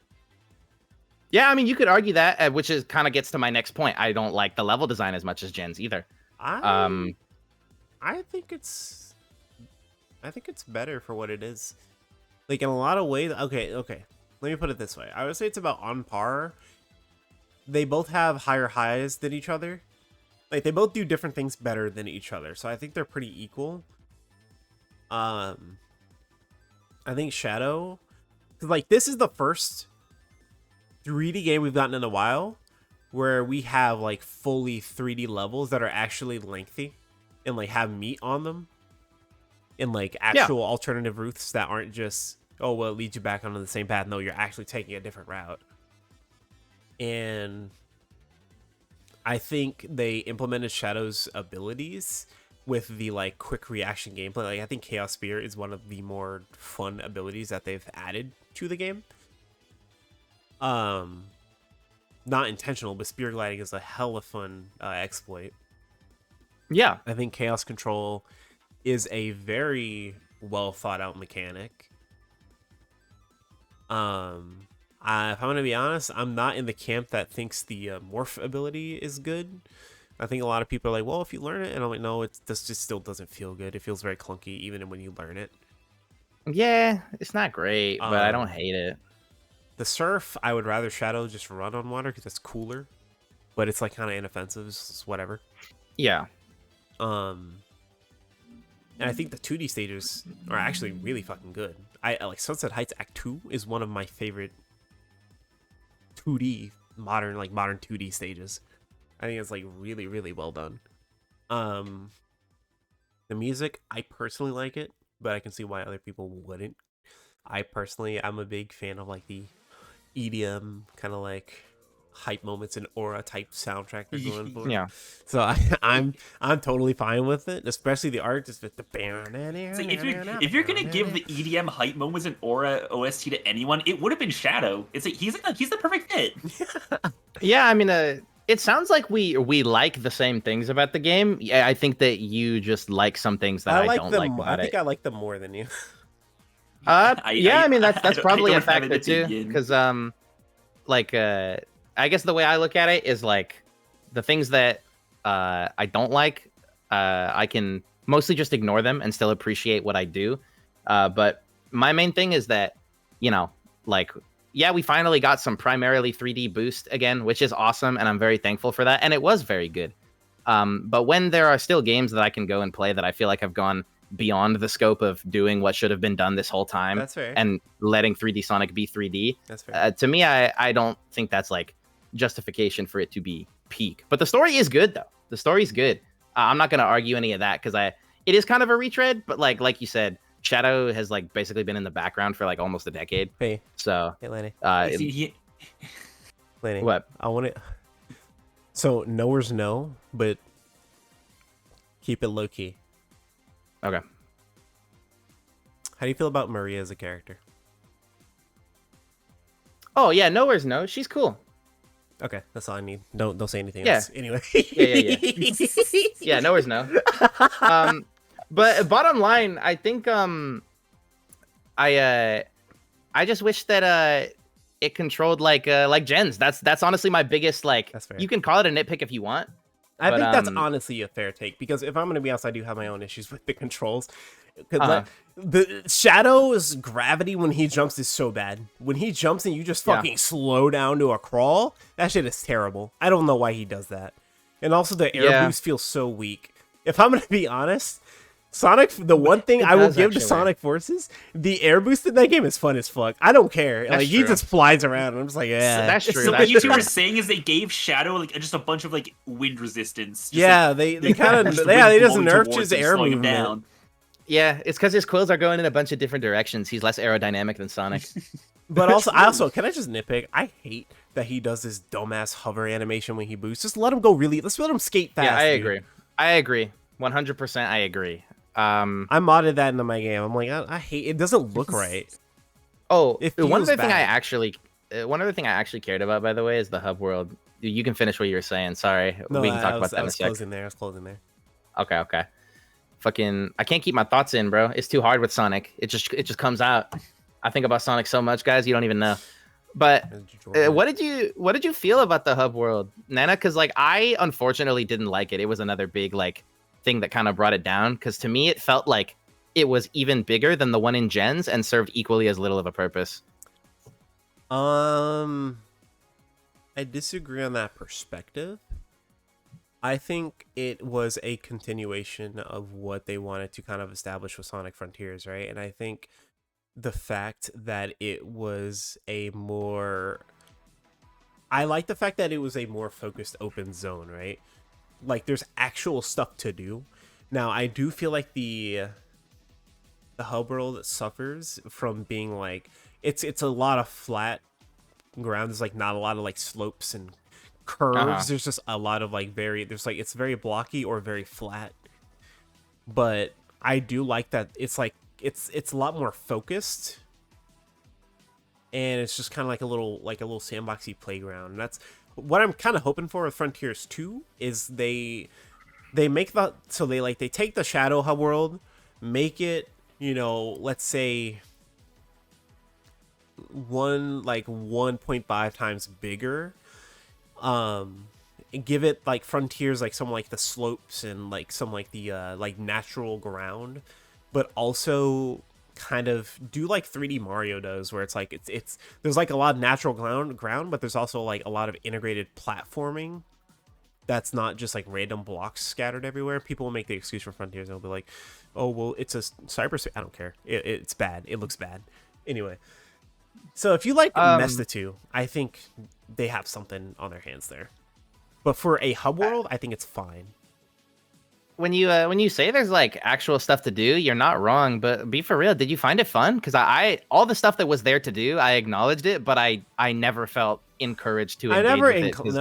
yeah, I mean, you could argue that, which is kind of gets to my next point. I don't like the level design as much as Gen's either. I think it's better for what it is. Like in a lot of ways. Okay. Let me put it this way. I would say it's about on par. They both have higher highs than each other. Like they both do different things better than each other. So I think they're pretty equal. I think Shadow, because like this is the first 3D game we've gotten in a while where we have like fully 3D levels that are actually lengthy and like have meat on them, and like actual alternative routes that aren't just, oh well, it leads you back onto the same path. No, you're actually taking a different route. And I think they implemented Shadow's abilities with the like quick reaction gameplay. Like I think Chaos Spear is one of the more fun abilities that they've added to the game. Not intentional, but spear gliding is a hella fun exploit. Yeah. I think Chaos Control is a very well thought out mechanic. If I'm gonna be honest, I'm not in the camp that thinks the morph ability is good. I think a lot of people are like, well, if you learn it, and I'm like, no, this just still doesn't feel good. It feels very clunky, even when you learn it. Yeah, it's not great, but I don't hate it. The surf, I would rather Shadow just run on water because it's cooler, but it's like kind of inoffensive, it's whatever. Yeah. And I think the 2D stages are actually really fucking good. I like Sunset Heights Act 2 is one of my favorite 2D modern 2D stages. I think it's like really, really well done. The music, I personally like it, but I can see why other people wouldn't. I'm a big fan of like the EDM kind of like hype moments and aura type soundtrack they're going for. Yeah. So I'm totally fine with it, especially the art. Just with the So if you're gonna give the EDM hype moments and aura OST to anyone, it would have been Shadow. He's the perfect fit. Yeah, I mean, it sounds like we like the same things about the game. Yeah, I think that you just like some things that I don't like about it. I think I like them more than you. I mean that's probably a factor too, opinion. because I guess the way I look at it is like the things that I don't like, I can mostly just ignore them and still appreciate what I do. But my main thing is that, like, yeah, we finally got some primarily 3D boost again, which is awesome, and I'm very thankful for that, and it was very good. But when there are still games that I can go and play that I feel like have gone beyond the scope of doing what should have been done this whole time, That's fair. and letting 3D Sonic be 3D, That's fair. to me, I don't think that's like justification for it to be peak. But the story is good, though. The story's good. I'm not going to argue any of that, because it is kind of a retread, but like you said, Shadow has like basically been in the background for like almost a decade. Hey, So Lenny. Lenny. What? I want it. So knowers know, but keep it low key. Okay. How do you feel about Maria as a character? Oh yeah, Nowhere's no. She's cool. Okay, that's all I need. Don't say anything Yeah. else. Anyway. Yeah. Yeah, Nowhere's no. But bottom line, I think I just wish that it controlled like gens. That's honestly my biggest like. That's fair. You can call it a nitpick if you want. I But, think that's honestly a fair take, because if I'm going to be honest, I do have my own issues with the controls. 'Cause the Shadow's gravity when he jumps is so bad. When he jumps and you just fucking slow down to a crawl, that shit is terrible. I don't know why he does that. And also the air boost feels so weak. If I'm going to be honest, Sonic, the one thing I will give to Sonic Forces, the air boost in that game is fun as fuck. I don't care. That's like true. he just flies around and I'm just like, yeah. That's true. So that's what you two true. were saying is they gave Shadow like just a bunch of like wind resistance. Just, Yeah, like, they kind of the they wind just blowing nerfed towards his him, air slowing him movement. down. Yeah, it's because his quills are going in a bunch of different directions. He's less aerodynamic than Sonic. But also, can I just nitpick? I hate that he does this dumbass hover animation when he boosts. Just let him go let's let him skate fast. Yeah, I dude. agree. 100% I agree. I modded that into my game. I'm like, I hate it. Doesn't look right. Oh, It one feels other thing bad. one other thing I actually cared about, by the way, is the hub world. You can finish what you were saying. Sorry, No, we can talk I about that in a was sec. closing there. I was closing there. Okay. Fucking, I can't keep my thoughts in, bro. It's too hard with Sonic. It just comes out. I think about Sonic so much, guys. You don't even know. But what did you feel about the hub world, Nana? Because like I unfortunately didn't like it. It was another big like thing that kind of brought it down. Because to me, it felt like it was even bigger than the one in Gens and served equally as little of a purpose. I disagree on that perspective. I think it was a continuation of what they wanted to kind of establish with Sonic Frontiers, right? And I think the fact that it was a more... I like the fact that it was a more focused open zone, right? Like, there's actual stuff to do. Now, I do feel like the hub world suffers from being, like... It's a lot of flat ground. There's, like, not a lot of, like, slopes and curves. There's just a lot of, like, it's very blocky or very flat. But I do like that it's, like, it's a lot more focused. And it's just kind of like a little sandboxy playground. And that's what I'm kind of hoping for with Frontiers 2 is they make they take the Shadow Hub world, make it, let's say 1.5 times bigger. And give it like Frontiers, like some like the slopes and like some like the like natural ground, but also kind of do like 3D Mario does, where it's like it's there's like a lot of natural ground, but there's also like a lot of integrated platforming that's not just like random blocks scattered everywhere. People will make the excuse for Frontiers and they'll be like, oh well, it's a cyberspace. I don't care, it's bad, it looks bad anyway. So if you like mess the two, I think they have something on their hands there. But for a hub world, I think it's fine. When you say there's like actual stuff to do, you're not wrong. But be for real, did you find it fun? Because I all the stuff that was there to do, I acknowledged it, but I never felt encouraged to. No,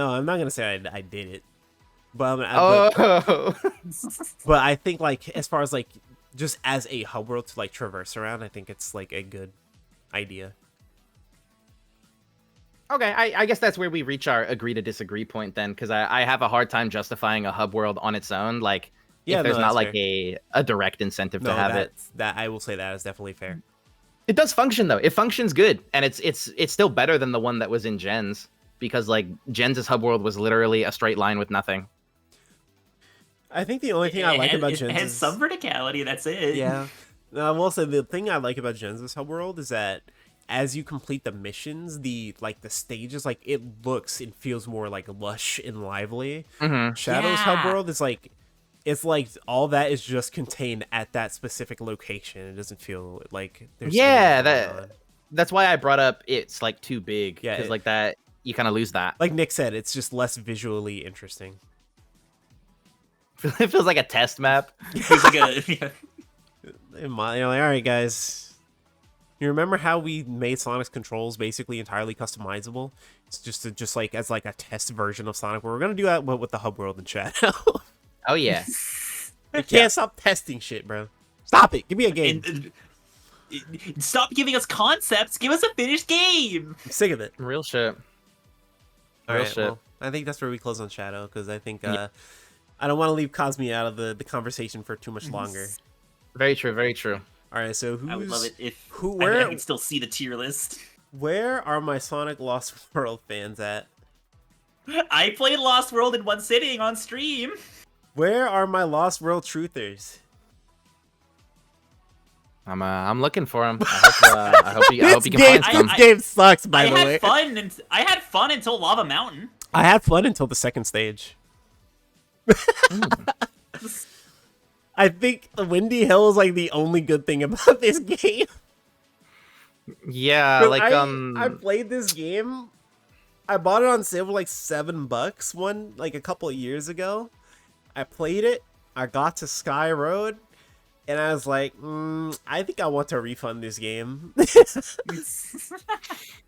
I'm not gonna say I did it, but but I think like as far as like just as a hub world to like traverse around, I think it's like a good idea. Okay, I guess that's where we reach our agree to disagree point then, because I have a hard time justifying a hub world on its own. Like, if there's not like a direct incentive to have it. That I will say that is definitely fair. It does function though. It functions good, and it's still better than the one that was in Gens, because like Gens' hub world was literally a straight line with nothing. I think the only thing I like about Gens it has some verticality. That's it. Yeah, I will say the thing I like about Gens' hub world is that as you complete the missions, the stages, like it looks and feels more like lush and lively. Mm-hmm. Shadow's hub world is like, it's like all that is just contained at that specific location. It doesn't feel like there's that's why I brought up it's like too big. Yeah, because like that you kind of lose that. Like Nick said, it's just less visually interesting. It feels like a test map. It feels like a you're like, all right, guys. You remember how we made Sonic's controls basically entirely customizable? It's just like as like a test version of Sonic. We're gonna do that with the hub world and Shadow. Oh yeah. You can't stop testing shit, bro. Stop it. Give me a game. Stop giving us concepts. Give us a finished game. I'm sick of it. Real shit. Real shit. Well, I think that's where we close on Shadow, because I think I don't want to leave Cosme out of the conversation for too much longer. Very true. Very true. All right, so I would love it if where I could still see the tier list. Where are my Sonic Lost World fans at? I played Lost World in one sitting on stream. Where are my Lost World truthers? I'm looking for him. I hope you can find some. This game sucks, by the way. I had fun until Lava Mountain. I had fun until the second stage. I think the Windy Hill is like the only good thing about this game. Yeah, like I played this game. I bought it on sale for like $7 a couple of years ago. I played it. I got to Sky Road, and I was like, I think I want to refund this game.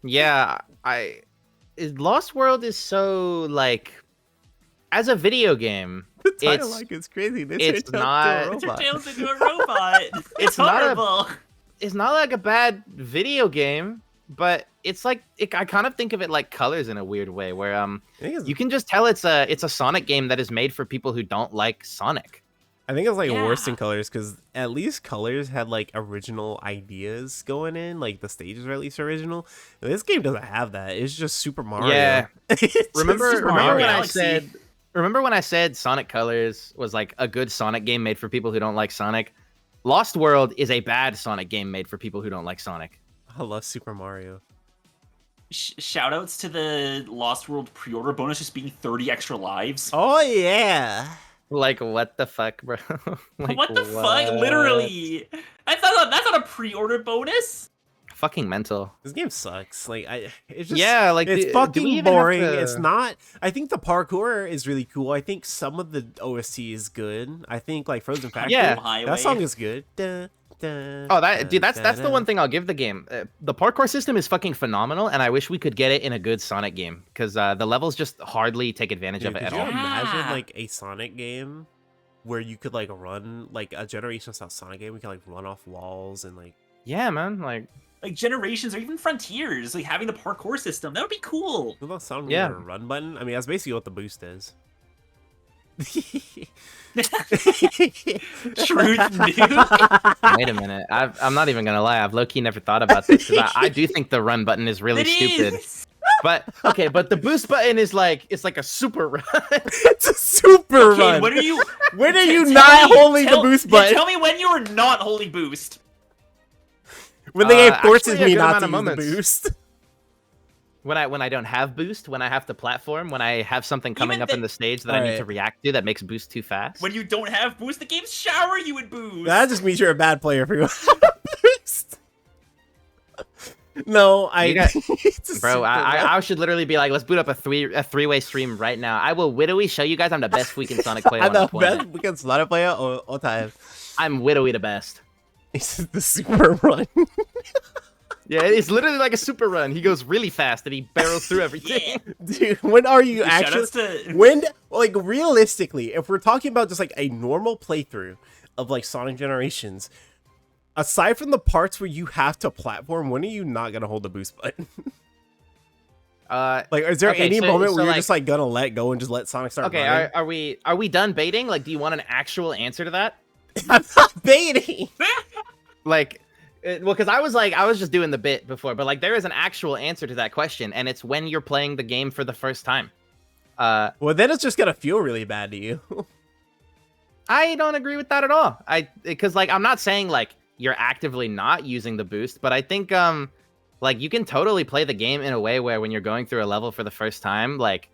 Yeah, Lost World is so like, as a video game. The title it's crazy. It's not. Turn Tails into a robot. It's horrible. It's not like a bad video game, but it's like I kind of think of it like Colors in a weird way, where you can just tell it's a Sonic game that is made for people who don't like Sonic. I think it's like worse than Colors, because at least Colors had like original ideas going in, like the stages were at least original. This game doesn't have that. It's just Super Mario. Yeah. Remember Galaxy. Remember when I said Sonic Colors was like a good Sonic game made for people who don't like Sonic? Lost World is a bad Sonic game made for people who don't like Sonic. I love Super Mario. Shoutouts to the Lost World pre-order bonus just being 30 extra lives. Oh yeah. Like, what the fuck, bro? Like, What the fuck? Literally. That's not a pre-order bonus. Fucking mental. This game sucks. Like it's just Yeah, like, it's do we fucking even have boring. to- It's not. I think the parkour is really cool. I think some of the OST is good. I think like Frozen Factory. Yeah. Highway. That song is good. Dun, dun, Oh, that dude, dun, that's the dun. one thing I'll give the game. The parkour system is fucking phenomenal, and I wish we could get it in a good Sonic game because the levels just hardly take advantage Dude, of it could at you all. imagine Yeah. like a Sonic game where you could like run like a Generation style Sonic game? We can like run off walls and like. Yeah, man. Like Generations or even Frontiers, like having the parkour system, that would be cool. Well, that Sonic Yeah. with a run button. I mean, that's basically what the boost is. Truth, dude. Wait a minute. I'm not even gonna lie. I've low key never thought about this because I do think the run button is really It stupid. is. But okay, but the boost button is like it's like a super run. It's a super Okay, run. when are you? When are you tell not me- holding the tell- boost yeah, button? Tell me when you are not holding boost. When the game forces actually, a me good not amount to of use the moments. boost. When I don't have boost, when I have to platform, when I have something coming Even up in the stage that I need to Alright. react to that makes boost too fast. When you don't have boost, the games shower you with boost. That just means you're a bad player for you. Boost. No, You got- it's a Bro, super run. I should literally be like, let's boot up a three-way stream right now. I will widowy show you guys I'm the best freaking Sonic player I'm on the the planet. best weekend Sonic player all time. I'm widowy the best. It's the super run. Yeah, it's literally like a super run. He goes really fast and he barrels through everything. Yeah. Dude, when are you actually... Shoutouts to When, like, realistically, if we're talking about just, like, a normal playthrough of, like, Sonic Generations, aside from the parts where you have to platform, when are you not gonna hold the boost button? Like, is there Okay, any so- moment so, where you're like- just, like, gonna let go and just let Sonic start Okay, running? are we done baiting? Like, do you want an actual answer to that? I'm not baiting! Like, well, because I was just doing the bit before, but like, there is an actual answer to that question, and it's when you're playing the game for the first time. Well, then it's just gonna feel really bad to you. I don't agree with that at all. Because like, I'm not saying like you're actively not using the boost, but I think like you can totally play the game in a way where when you're going through a level for the first time, like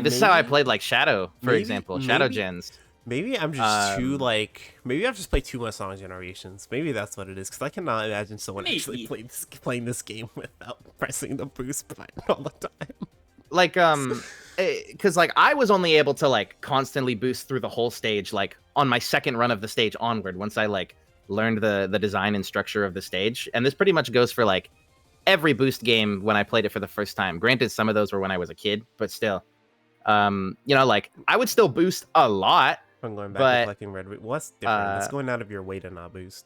this is how I Maybe- played like Shadow, for maybe- example, Shadow maybe- Gens. Maybe I'm just too, Um, like... Maybe I've just played too much Sonic Generations. Maybe that's what it is, because I cannot imagine someone actually Maybe. playing this game without pressing the boost button all the time. Like because like I was only able to like constantly boost through the whole stage like on my second run of the stage onward once I like learned the design and structure of the stage, and this pretty much goes for like every boost game when I played it for the first time. Granted, some of those were when I was a kid, but still, you know, like I would still boost a lot. I'm going back But, and collecting red. What's different? It's uh, going out of your way to not boost.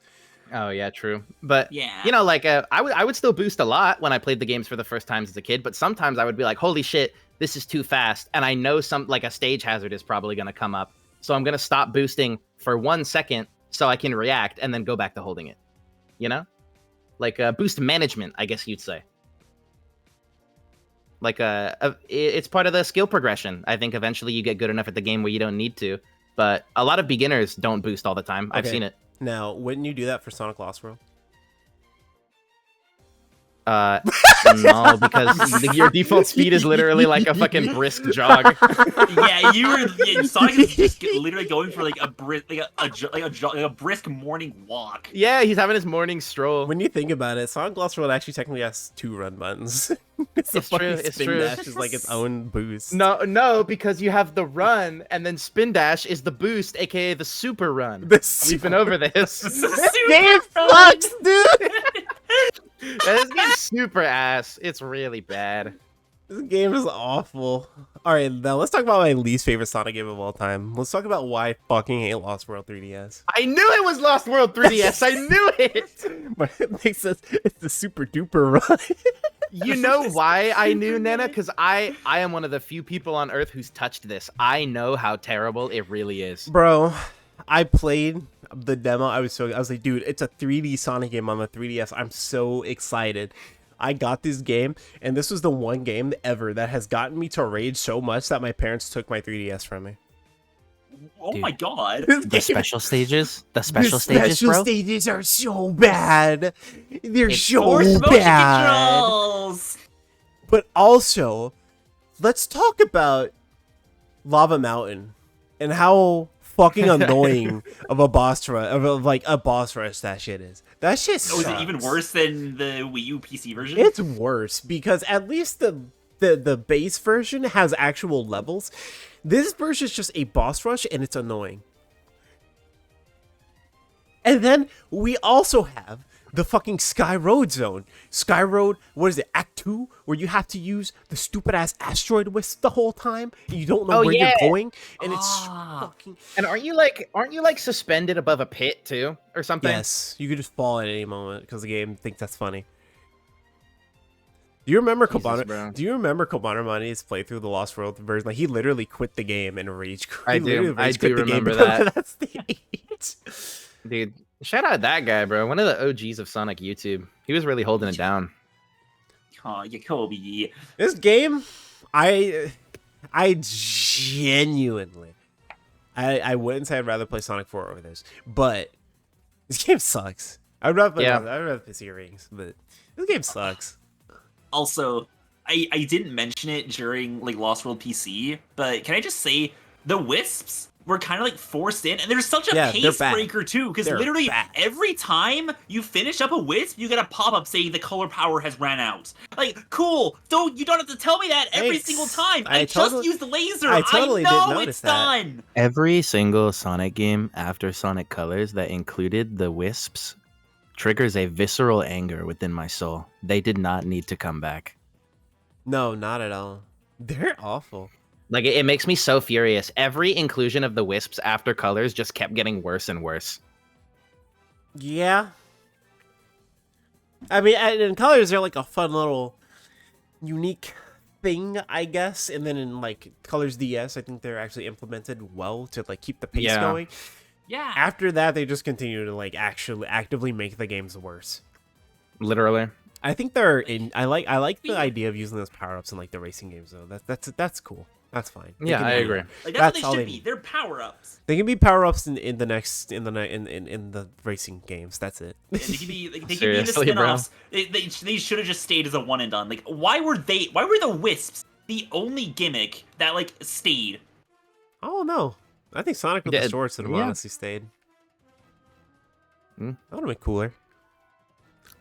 Oh yeah, true. But Yeah. you know, like I would still boost a lot when I played the games for the first times as a kid. But sometimes I would be like, holy shit, this is too fast, and I know some like a stage hazard is probably gonna come up, so I'm gonna stop boosting for 1 second so I can react and then go back to holding it. You know, like boost management, I guess you'd say. Like it's part of the skill progression. I think eventually you get good enough at the game where you don't need to. But a lot of beginners don't boost all the time. I've Okay. seen it. Now, wouldn't you do that for Sonic Lost World? No, because your default speed is literally like a fucking brisk jog. Sonic is just literally going for like a brisk, like a brisk morning walk. Yeah, he's having his morning stroll. When you think about it, Sonic Lost World actually technically has 2 run buttons. it's It's a true, fucking it's spin true. dash is like its own boost. No, because you have the run, and then spin dash is the boost, aka the super run. We've been over this. Game sucks, dude. This game's super ass. It's really bad. This game is awful. All right, now let's talk about my least favorite Sonic game of all time. Let's talk about why I fucking hate Lost World 3DS. I knew it was Lost World 3DS. I knew it. But it makes sense. It's the super duper run. You know why I knew, Nana? Because I am one of the few people on Earth who's touched this. I know how terrible it really is. Bro, I played the demo. I was like, dude, it's a 3D Sonic game on the 3DS. I'm so excited. I got this game, and this was the one game ever that has gotten me to rage so much that my parents took my 3DS from me. Oh my god. The special stages? The special The stages, special bro? stages are so bad. They're It's so Force motion bad. controls. But also, let's talk about Lava Mountain and how fucking annoying of a boss rush, a boss rush that shit is. That shit sucks. Is it even worse than the Wii U PC version? It's worse because at least the base version has actual levels. This version is just a boss rush and it's annoying. And then we also have the fucking Sky Road zone. Sky Road, what is it, Act 2? Where you have to use the stupid-ass asteroid wisp the whole time. And you don't know where you're going. And it's fucking... And aren't you like suspended above a pit too? Or something? Yes, you could just fall at any moment because the game thinks that's funny. Do you remember Kobana Mani's playthrough the Lost World version? Like, he literally quit the game and rage quit. I do remember that. That's the 8. Dude, shout out that guy, bro. One of the OGs of Sonic YouTube. He was really holding it down. Oh, Jacoby. This game, I genuinely, I wouldn't say I'd rather play Sonic 4 over this, but this game sucks. I'd rather play Sea Rings, but this game sucks. Also, I didn't mention it during like Lost World PC, but can I just say the wisps were kind of like forced in, and there's such a pace breaker too, because literally every time you finish up a wisp, you get a pop-up saying the color power has ran out. Like, cool, you don't have to tell me that every single time. I just used the laser. I know it's done. Every single Sonic game after Sonic Colors that included the wisps triggers a visceral anger within my soul. They did not need to come back. No, not at all. They're awful. Like, it makes me so furious. Every inclusion of the wisps after Colors just kept getting worse and worse. Yeah. I mean, in Colors, they're like a fun little unique thing, I guess. And then in like Colors DS, I think they're actually implemented well to like keep the pace going. Yeah. After that, they just continue to like actually actively make the games worse. Literally. I think they're in. I like the idea of using those power-ups in like the racing games though. That's cool. That's fine. Yeah, I agree. Like, that's what they should be. They're power-ups. They can be power-ups in the racing games. That's it. Yeah, they can be in the spin-offs. They should have just stayed as a one and done. Like, why were the wisps the only gimmick that like stayed? Oh no. I think Sonic with the shorts would have honestly stayed. That would have been cooler.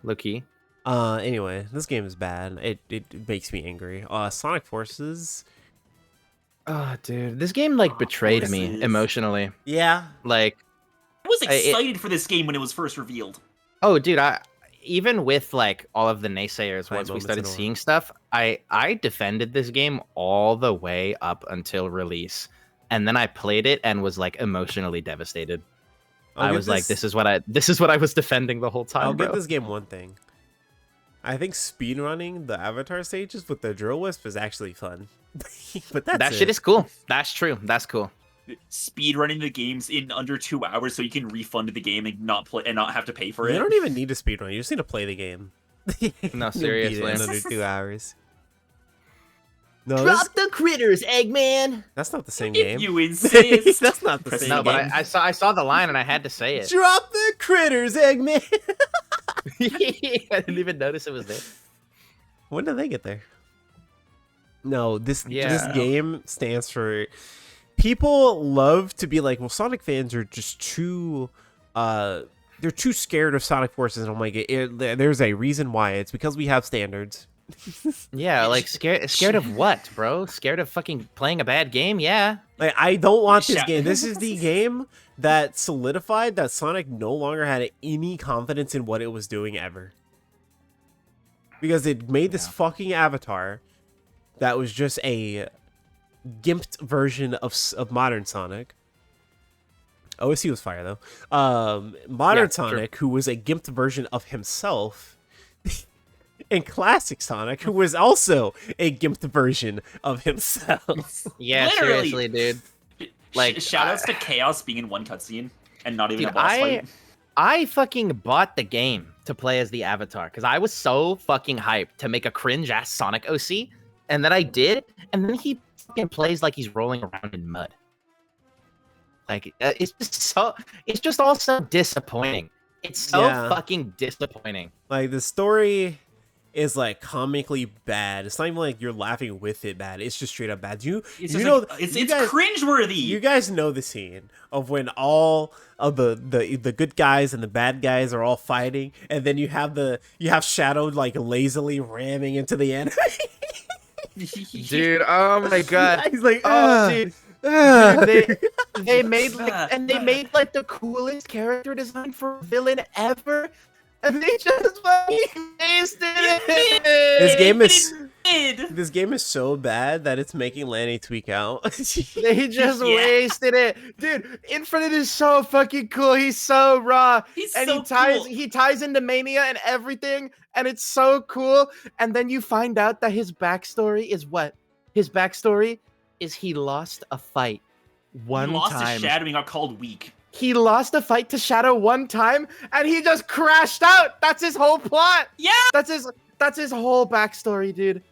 Low key. Anyway, this game is bad. It makes me angry. Sonic Forces. Oh, dude, this game like betrayed me emotionally. Yeah. Like, I was excited for this game when it was first revealed. Oh, dude, even with like all of the naysayers once we started seeing stuff, I defended this game all the way up until release. And then I played it and was like emotionally devastated. I was like, this is what I was defending the whole time. I'll give this game one thing. I think speedrunning the Avatar stages with the drill wisp is actually fun. But that shit is cool. That's true. That's cool. Speedrunning the games in under 2 hours so you can refund the game and not have to pay for it. You don't even need to speedrun. You just need to play the game. No, seriously. In under 2 hours. No, Drop the critters, Eggman. That's not the same game. You insist. That's not the same game. No, but I saw the line and I had to say it. Drop the critters, Eggman. I didn't even notice it was there. When did they get there? No, this game stands for... People love to be like, well, Sonic fans are just too... they're too scared of Sonic Forces. And I'm like, there's a reason why. It's because we have standards. Yeah, like scared of what, bro? Scared of fucking playing a bad game? Yeah. Like, I don't want this game. This is the game that solidified that Sonic no longer had any confidence in what it was doing ever. Because it made this fucking avatar that was just a gimped version of modern Sonic. OSC was fire, though. Modern Sonic, who was a gimped version of himself... And classic Sonic, who was also a gimped version of himself. Yeah, literally. Seriously, dude. Like, shoutouts to Chaos being in one cutscene and not even a boss fight. I fucking bought the game to play as the Avatar because I was so fucking hyped to make a cringe ass Sonic OC, and then I did, and then he fucking plays like he's rolling around in mud. Like, it's just all so disappointing. It's so fucking disappointing. Like, the story is like comically bad. It's not even like you're laughing with it bad. It's just straight up bad. It's You just know, like, it's you guys, cringeworthy. you guys know the scene of when all of the good guys and the bad guys are all fighting, and then you have Shadow like lazily ramming into the enemy. Dude, oh my god. He's like, Oh, dude. Dude, they made They made like the coolest character design for a villain ever, and they just fucking wasted it. This game is so bad that it's making Lanny tweak out. They just wasted it, dude. Infinite is so fucking cool. He's so raw, and so he ties into Mania and everything, and it's so cool. And then you find out that his backstory is what? His backstory is he lost a fight one he lost time. to Shadow and got called weak. He lost a fight to Shadow one time, and he just crashed out. That's his whole plot. Yeah. That's his whole backstory, dude.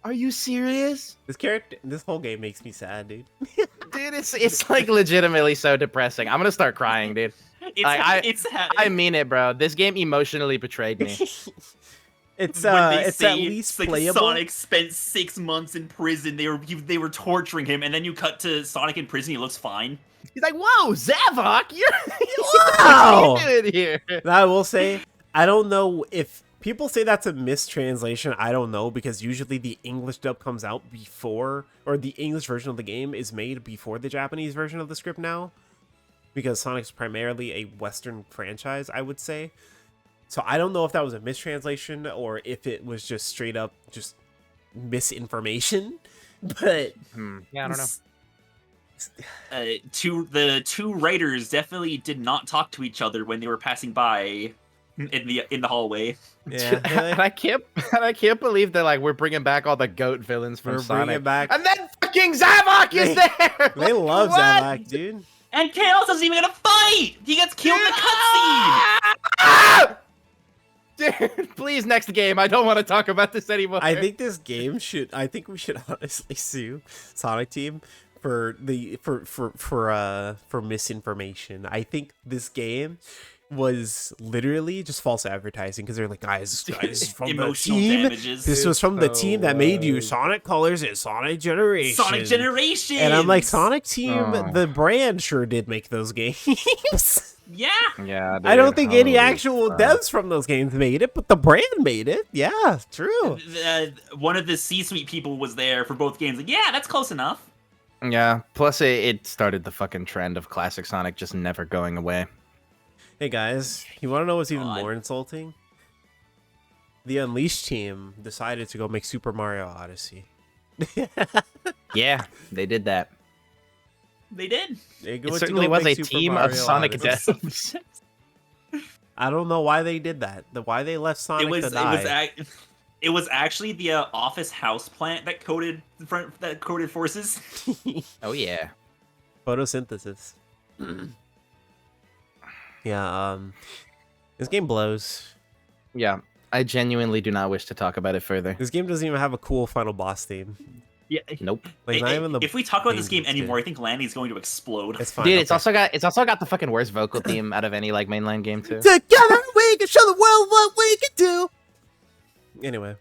Are you serious? This whole game makes me sad, dude. Dude, it's like legitimately so depressing. I'm gonna start crying, dude. I mean it, bro. This game emotionally betrayed me. It's at least playable. Sonic spent 6 months in prison. They were torturing him, and then you cut to Sonic in prison. He looks fine. He's like, "Whoa, Zavok, Wow. what are you doing here?" I will say, I don't know if people say that's a mistranslation. I don't know, because usually the English dub comes out before, or the English version of the game is made before the Japanese version of the script now, because Sonic's primarily a Western franchise, I would say. So I don't know if that was a mistranslation or if it was just straight up just misinformation. But yeah, I don't know. The two writers definitely did not talk to each other when they were passing by in the hallway. yeah, and I can't believe that like we're bringing back all the goat villains from Sonic, back. and then fucking Zavok is there. They love What? Zavok, dude. And Chaos isn't even gonna fight. He gets killed in the cutscene. Ah! Dude, please, next game. I don't want to talk about this anymore. I think this game I think we should honestly sue Sonic Team for misinformation. I think this game was literally just false advertising, because they're like, guys from the Emotional team. damages. This was from the team that made you Sonic Colors and Sonic Generations. Sonic Generations. And I'm like, Sonic Team, the brand sure did make those games. Yeah. Yeah, dude, I don't think any holy actual fuck. devs from those games made it, but the brand made it. Yeah, true. One of the C-suite people was there for both games. Like, yeah, that's close enough. Yeah. Plus, it started the fucking trend of classic Sonic just never going away. Hey guys, you want to know what's even God. more insulting? The Unleashed team decided to go make Super Mario Odyssey. Yeah, they did that. They did. It certainly was a team of Sonic devs. I don't know why they did that. Why they left Sonic to die. It was actually the Office House plant that coded forces. Oh yeah. Photosynthesis. Yeah, this game blows. Yeah, I genuinely do not wish to talk about it further. This game doesn't even have a cool final boss theme. Yeah. Nope. Like, not even the if we talk about this game things, anymore, dude. I think Landy's going to explode. It's fine. Dude, it's also got the fucking worst vocal theme out of any like mainline game too. Together we can show the world what we can do. Anyway,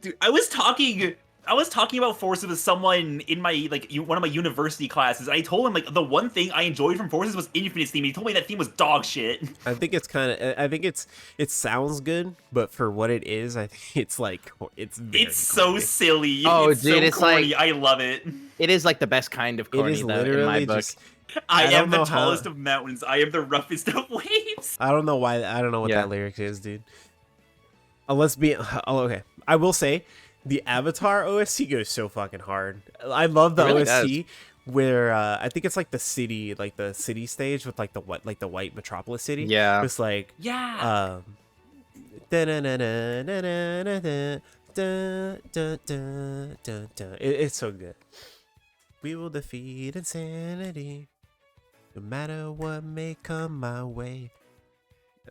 Dude, I was talking about Forces with someone in my one of my university classes. I told him like the one thing I enjoyed from Forces was Infinite's theme. He told me that theme was dog shit. I think it sounds good, but for what it is, I think it's like it's so corny. silly. Oh, it's dude, so it's corny. like- I love it. It is like the best kind of It corny is though, in my literally book. just. I don't am the know how- tallest of mountains. I am the roughest of waves. I don't know why. I don't know what Yeah. that lyric is, dude. Okay. I will say, the Avatar OST goes so fucking hard. I love the It really OST where I think it's like the city stage with like the white metropolis city. Yeah. It's like Yeah. It's so good. We will defeat insanity, no matter what may come my way.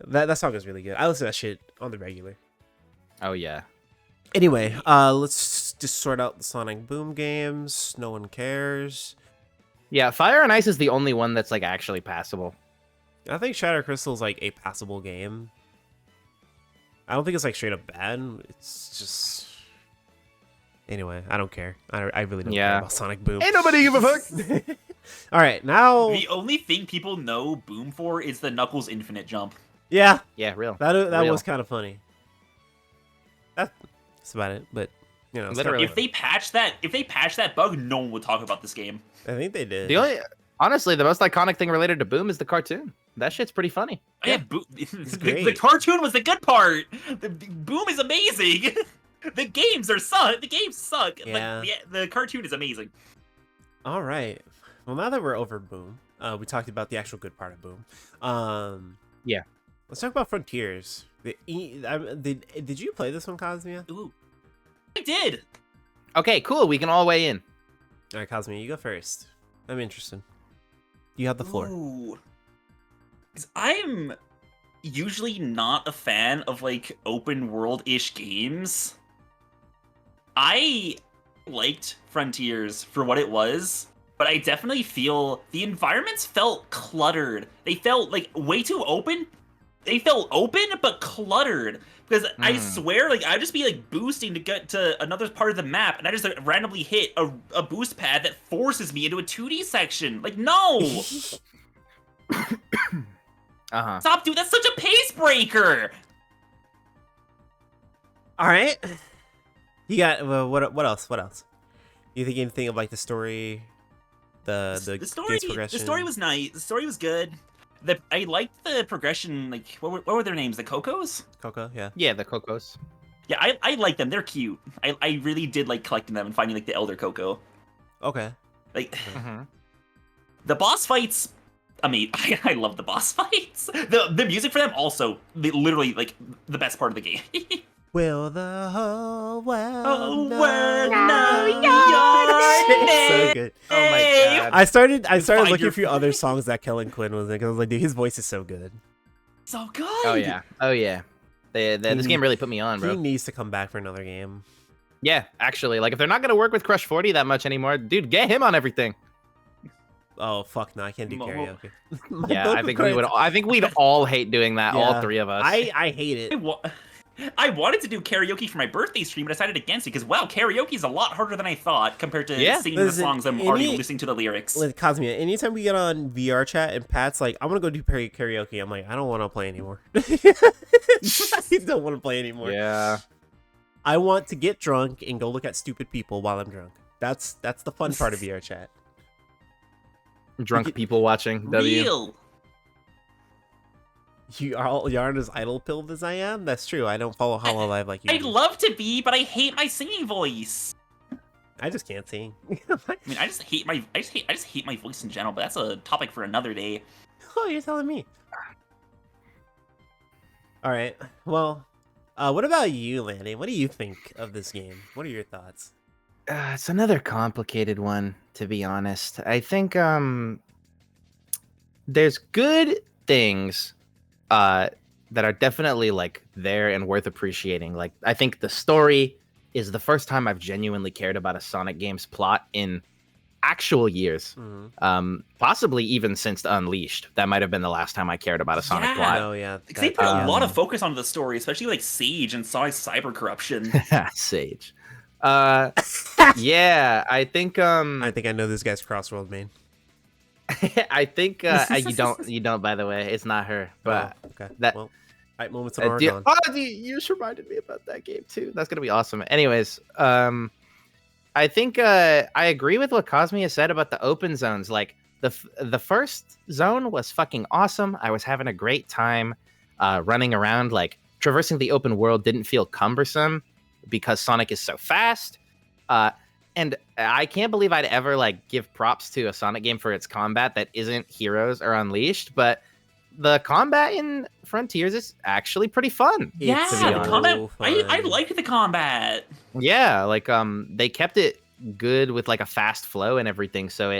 That song is really good. I listen to that shit on the regular. Oh yeah. Anyway, let's just sort out the Sonic Boom games. No one cares. Yeah, Fire and Ice is the only one that's like actually passable. I think Shadow Crystal is like a passable game. I don't think it's like straight up bad. It's just anyway. I don't care. I really don't care about Sonic Boom. Ain't nobody give a fuck. All right, now The only thing people know Boom for is the Knuckles infinite jump. yeah, Yeah, real. that Real. was kind of funny. That's about it. But you know, it's Literally. If they patch that bug, no one would talk about this game. I think they did. Honestly, the most iconic thing related to Boom is the cartoon. That shit's pretty funny. Oh, yeah, great. the cartoon was the good part. The Boom is amazing. The games suck. The games suck. Yeah. The cartoon is amazing. All right. Well, now that we're over Boom, we talked about the actual good part of Boom. Yeah. Let's talk about Frontiers. Did you play this one, Cosmia? Ooh, I did. Okay, cool. We can all weigh in. All right, Cosmia, you go first. I'm interested. You have the floor. Ooh. 'Cause I'm usually not a fan of like open world-ish games. I liked Frontiers for what it was, but I definitely feel the environments felt cluttered. They felt like way too open. They felt open but cluttered. Because I swear, like, I'd just be, like, boosting to get to another part of the map, and I just like, randomly hit a boost pad that forces me into a 2D section. Like, no! Uh-huh. Stop, dude, that's such a pace breaker! All right. You got what else? What else? You think anything of like the story, the game's progression? The story was nice. The story was good. I liked the progression. Like, what were their names? The Cocos? Coco, yeah. Yeah, the Cocos. Yeah, I like them. They're cute. I really did like collecting them and finding like the Elder Coco. Okay. Like, Mm-hmm. the boss fights. I mean, I love the boss fights. The music for them also, literally like the best part of the game. Will the whole world Oh, know know your name? So good. Oh my god. I started Find looking your through other songs that Kellen Quinn was in because I was like, dude, his voice is so good. So good. Oh yeah. Oh yeah. This game really put me on, He bro. needs to come back for another game. Yeah, actually, like if they're not gonna work with Crush 40 that much anymore, dude, get him on everything. Oh fuck no, I can't do Momo. karaoke. Yeah, I think we'd all hate doing that, all Yeah. three of us. I hate it. I wanted to do karaoke for my birthday stream, but I decided against it because, wow, karaoke is a lot harder than I thought compared to Yeah. singing Listen, the songs I'm already listening to the lyrics. With Cosmia, anytime we get on VR chat and Pat's like, I'm gonna go do karaoke, I'm like, I don't want to play anymore. I don't want to play anymore. Yeah. I want to get drunk and go look at stupid people while I'm drunk. That's the fun part of VR chat. Drunk people watching. W. Real. You aren't as idle pilled as I am. That's true. I don't follow Hollow Live like you. I'd do. love to be, but I hate my singing voice. I just can't sing. I mean, I just hate my voice in general. But that's a topic for another day. Oh, you're telling me. All right. Well, what about you, Lanny? What do you think of this game? What are your thoughts? It's another complicated one, to be honest. I think there's good things that are definitely like there and worth appreciating. Like I think the story is the first time I've genuinely cared about a Sonic game's plot in actual years. Possibly even since Unleashed. That might have been the last time I cared about a Sonic Yeah. plot. Oh yeah, Because they put a lot of focus onto the story, especially like Sage and Sonic's cyber corruption. Sage. Yeah, I think I think I know this guy's Crossworld main. I think you don't by the way. It's not her. But Oh, okay. that- well, right, moments of Oregon. you just reminded me about that game too. That's gonna be awesome. Anyways, I think I agree with what Cosmia said about the open zones. Like the first zone was fucking awesome. I was having a great time running around. Like traversing the open world didn't feel cumbersome because Sonic is so fast. And I can't believe I'd ever like give props to a Sonic game for its combat that isn't Heroes or Unleashed, but the combat in Frontiers is actually pretty fun. Yeah, It's to be the honest. combat. I fun. like the combat. Yeah, like they kept it good with like a fast flow and everything, so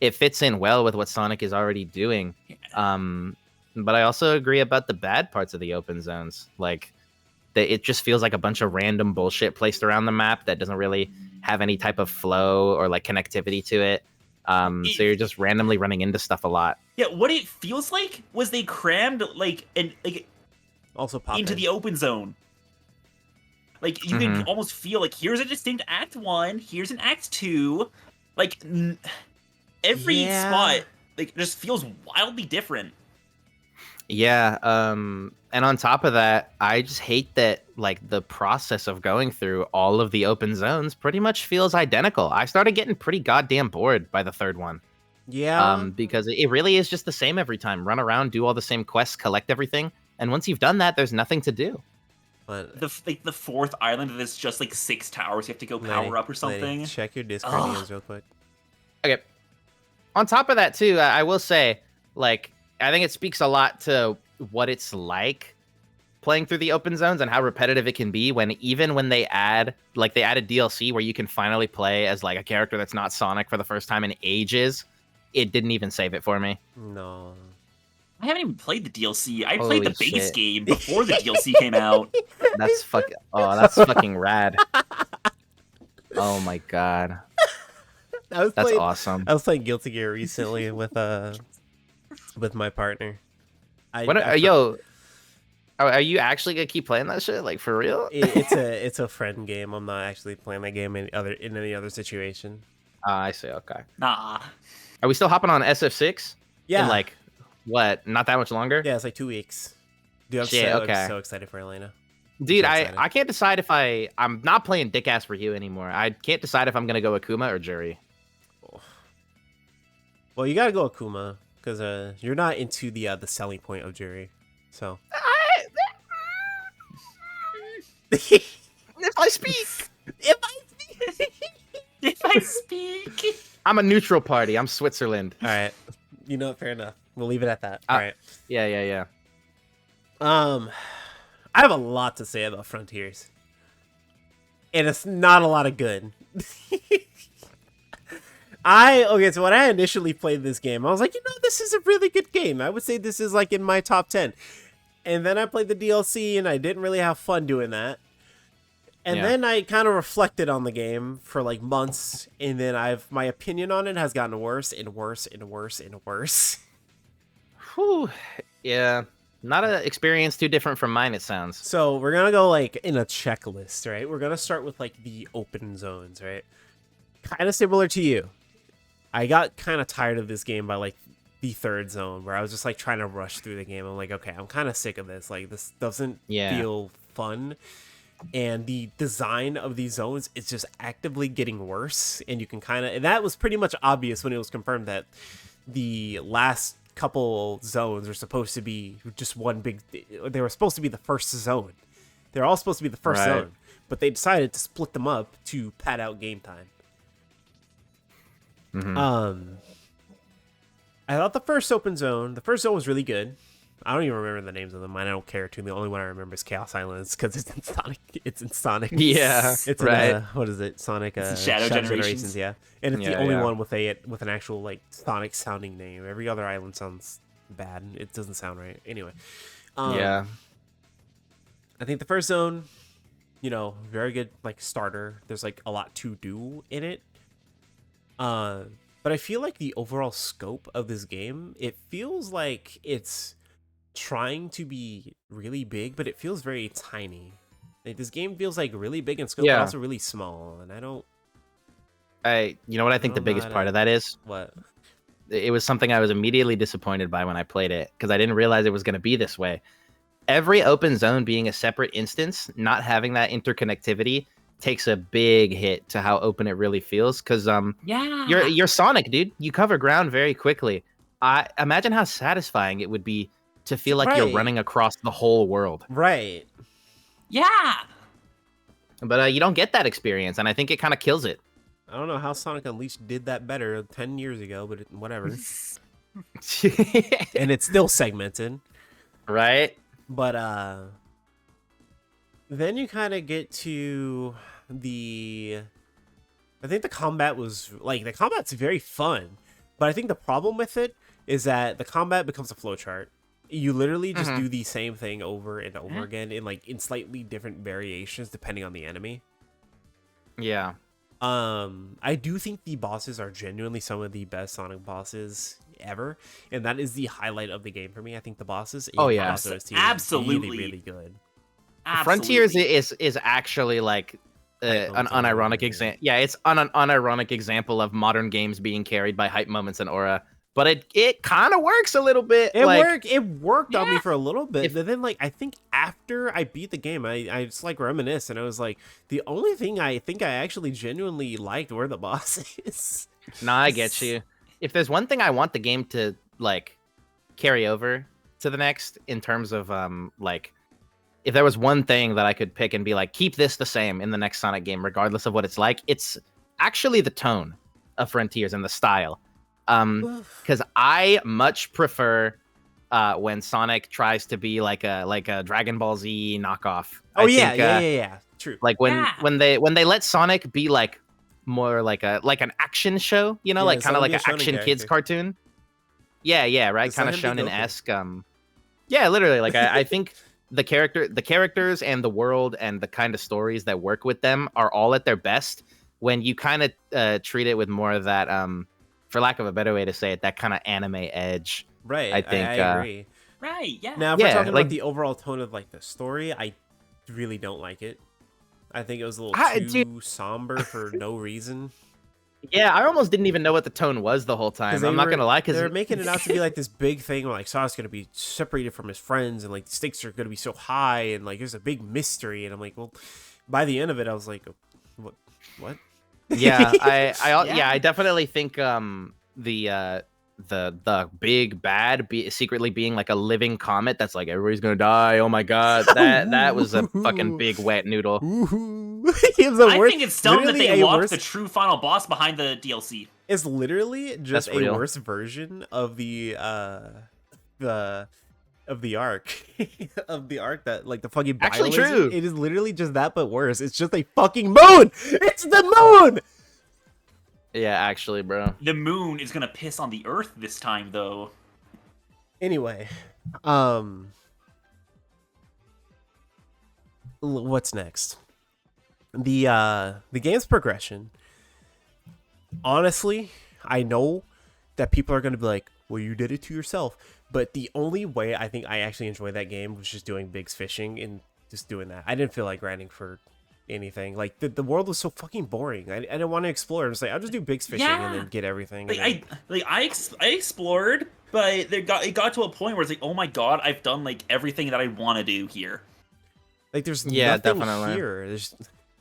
it fits in well with what Sonic is already doing. But I also agree about the bad parts of the open zones. Like it just feels like a bunch of random bullshit placed around the map that doesn't really have any type of flow or like connectivity to it. So you're just randomly running into stuff a lot. Yeah, what it feels like was they crammed like Also pop into in. the open zone. Like you can almost feel like here's a distinct Act 1, here's an Act 2, like every spot like just feels wildly different. Yeah, and on top of that, I just hate that like the process of going through all of the open zones pretty much feels identical. I started getting pretty goddamn bored by the third one. Yeah. Because it really is just the same every time. Run around, do all the same quests, collect everything, and once you've done that, there's nothing to do. But The fourth island is just like 6 towers you have to go power up or something. Check your Discord names real quick. Okay. On top of that, too, I will say, like, I think it speaks a lot to what it's like playing through the open zones and how repetitive it can be when even when they added DLC where you can finally play as like a character that's not Sonic for the first time in ages, it didn't even save it for me. No. I haven't even played the DLC. I Holy played the base shit. game before the DLC came out. That's fucking rad. Oh my god. That's awesome. I was playing Guilty Gear recently with my partner. Are you actually gonna keep playing that shit? Like for real? It's a friend game. I'm not actually playing that game in any other situation. I see. Okay. Nah. Are we still hopping on SF6? Yeah. In like what? Not that much longer? Yeah, it's like 2 weeks. Dude, I'm so excited for Elena. Dude, so I can't decide if I'm not playing Dick Ass for You anymore. I can't decide if I'm gonna go Akuma or Jury. Well, you gotta go Akuma because you're not into the selling point of Jury. So. If I speak, If I speak. I'm a neutral party. I'm Switzerland. All right. You know, fair enough. We'll leave it at that. All right. Yeah. I have a lot to say about Frontiers. And it's not a lot of good. So when I initially played this game, I was like, this is a really good game. I would say this is like in my top 10. And then I played the DLC and I didn't really have fun doing that. And then I kind of reflected on the game for like months, and then my opinion on it has gotten worse and worse and worse and worse. Whew. Yeah. Not an experience too different from mine, it sounds. So we're gonna go like in a checklist, right? We're gonna start with like the open zones, right? Kind of similar to you. I got kind of tired of this game by like the third zone, where I was just like trying to rush through the game. I'm like, okay, I'm kind of sick of this. Like, this doesn't feel fun. And the design of these zones is just actively getting worse. And you can and that was pretty much obvious when it was confirmed that the last couple zones are supposed to be just one big, they were supposed to be the first zone. They're all supposed to be the first zone, but they decided to split them up to pad out game time. I thought the first was really good. I don't even remember the names of them. I don't care too. The only one I remember is Chaos Islands because it's in Sonic. It's in Sonic. Yeah, it's in, what is it? Sonic. Shadow Generations. Yeah, and it's the only one with an actual like Sonic sounding name. Every other island sounds bad. It doesn't sound right. Anyway. I think the first zone, very good like starter. There's like a lot to do in it. But I feel like the overall scope of this game, it feels like it's trying to be really big, but it feels very tiny. Like, this game feels like really big in scope, but also really small. And you know what I think the biggest part of that is? What? It was something I was immediately disappointed by when I played it, because I didn't realize it was going to be this way. Every open zone being a separate instance, not having that interconnectivity, takes a big hit to how open it really feels, because you're Sonic, dude. You cover ground very quickly. I imagine how satisfying it would be to feel like you're running across the whole world. Right. Yeah. But you don't get that experience, and I think it kind of kills it. I don't know how Sonic Unleashed did that better 10 years ago, but whatever. And it's still segmented. Right? But then you kind of get to I think the combat was like, the combat's very fun, but I think the problem with it is that the combat becomes a flowchart. You literally just do the same thing over and over again in slightly different variations depending on the enemy. Yeah. I do think the bosses are genuinely some of the best Sonic bosses ever, and that is the highlight of the game for me. I think the bosses absolutely really, really good. Frontiers Absolutely. is actually like Hype an moments and aura, unironic example. Yeah, it's an unironic example of modern games being carried by hype moments and aura. But it kind of works a little bit. It Like worked. It worked on me Yeah. for a little bit, if but then like I think after I beat the game, I just like reminisce, and I was like, the only thing I think I actually genuinely liked were the bosses. nah, I get you. If there's one thing I want the game to like carry over to the next in terms of like if there was one thing that I could pick and be like, keep this the same in the next Sonic game, regardless of what it's like, it's actually the tone of Frontiers and the style. Because I much prefer when Sonic tries to be like a Dragon Ball Z knockoff. Oh I yeah, think, yeah. True. like Yeah. when they let Sonic be like more like an action show, you know, Yeah, like kind of Sonic like be a an shonen action kids character. cartoon. Yeah, right, Just let kind of him be Goku. shonen-esque. Yeah, literally. Like I think the characters and the world and the kind of stories that work with them are all at their best when you kind of treat it with more of that, for lack of a better way to say it, that kind of anime edge. Right. I think, I agree. Right, yeah. Now, if we're yeah, talking like- about the overall tone of like the story, I really don't like it. I think it was a little too Dude. somber for no reason. Yeah, I almost didn't even know what the tone was the whole time. I'm not gonna lie, because they're making it out to be like this big thing where like Sonic's gonna be separated from his friends and like the stakes are gonna be so high and like there's a big mystery and I'm like, well, by the end of it, I was like, what? yeah, I Yeah. I definitely think the big bad secretly being like a living comet that's like everybody's gonna die. Oh my god, that was a fucking big wet noodle. Ooh. He was the I worst- think it's dumb that literally they a locked worse- the true final boss behind the DLC. It's literally just That's a real. worse version of the arc of the arc that like the fucking Actually bio true. It is literally just that but worse. It's just a fucking moon. It's the moon. Yeah, actually, bro. The moon is gonna piss on the Earth this time, though. Anyway, what's next? The game's progression. Honestly, I know that people are gonna be like, "Well, you did it to yourself." But the only way I think I actually enjoyed that game was just doing Biggs fishing and just doing that. I didn't feel like grinding for anything. Like the world was so fucking boring. I didn't want to explore. I was like, I'll just do Biggs fishing and Yeah. then get everything. Like and then- I explored, but it got to a point where it's like, oh my god, I've done like everything that I want to do here. Like there's Yeah, nothing definitely. here. There's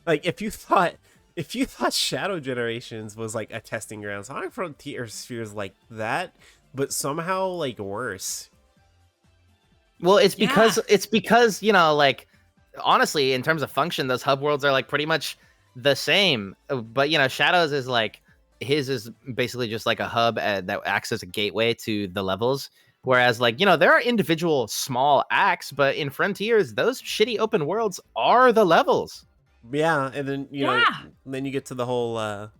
like if you thought Shadow Generations was like a testing ground, Sonic Frontiers feels like that, but somehow like worse. Well, it's Yeah. because you know, like honestly, in terms of function, those hub worlds are like pretty much the same. But you know, Shadows is like his is basically just like a hub that acts as a gateway to the levels. Whereas, like, you know, there are individual small acts, but in Frontiers, those shitty open worlds are the levels. Yeah, and then you know, Yeah. then you get to the whole the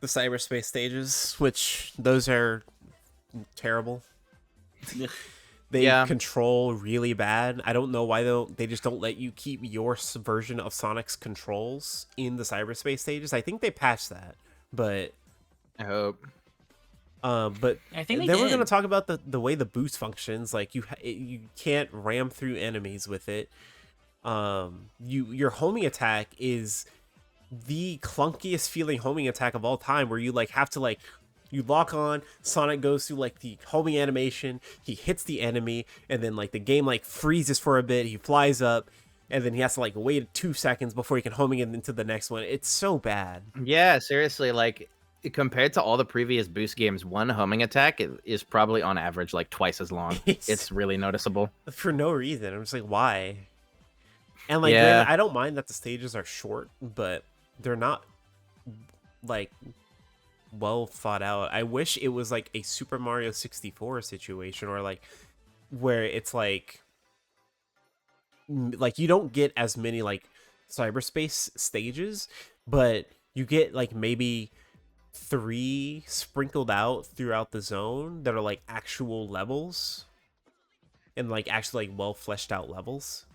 cyberspace stages, which those are terrible. They Yeah. control really bad. I don't know why they just don't let you keep your version of Sonic's controls in the cyberspace stages. I think they patched that, but I hope. but I think they then we're did. gonna talk about the way the boost functions. Like you can't ram through enemies with it. Your homing attack is the clunkiest feeling homing attack of all time, where you like have to like you lock on, Sonic goes through like the homing animation, he hits the enemy, and then like the game like freezes for a bit, he flies up, and then he has to like wait 2 seconds before he can homing it into the next one. It's so bad. Yeah, seriously, like compared to all the previous boost games, one homing attack is probably on average like twice as long. It's really noticeable. For no reason. I'm just like, why? And like, Yeah. granted, I don't mind that the stages are short, but they're not like well thought out. I wish it was like a Super Mario 64 situation, or like where it's like you don't get as many like cyberspace stages, but you get like maybe 3 sprinkled out throughout the zone that are like actual levels and like actually like well fleshed out levels,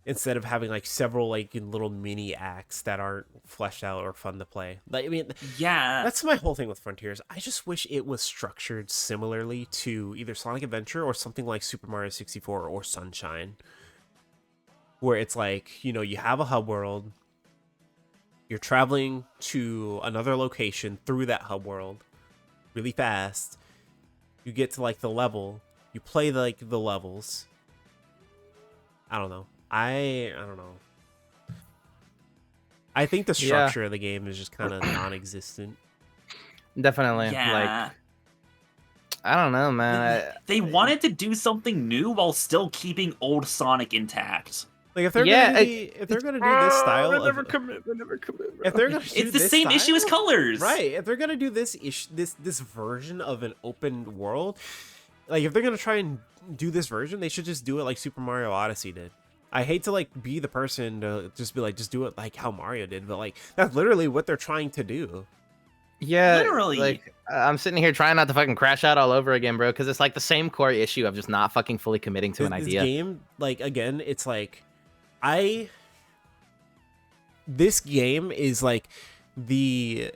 instead of having like several like little mini acts that aren't fleshed out or fun to play. Like, I mean, Yeah. that's my whole thing with Frontiers. I just wish it was structured similarly to either Sonic Adventure or something like Super Mario 64 or Sunshine. where it's like, you know, you have a hub world, you're traveling to another location through that hub world really fast. You get to like the level, you play the levels. I don't know. I don't know. I think the structure of the game is just kind of non-existent. Definitely. Yeah. Like, I don't know, man. They wanted to do something new while still keeping old Sonic intact. Like if they're gonna do this style of, never commit. if they're gonna do It's the this same issue as style, Colors. right? If they're gonna do this version of an open world, like if they're gonna try and do this version, they should just do it like Super Mario Odyssey did. I hate to like be the person to just be like, just do it like how Mario did, but like that's literally what they're trying to do. Yeah, Literally. Like I'm sitting here trying not to fucking crash out all over again, bro, because it's like the same core issue of just not fucking fully committing to an This idea. game, like again, it's like this game is like the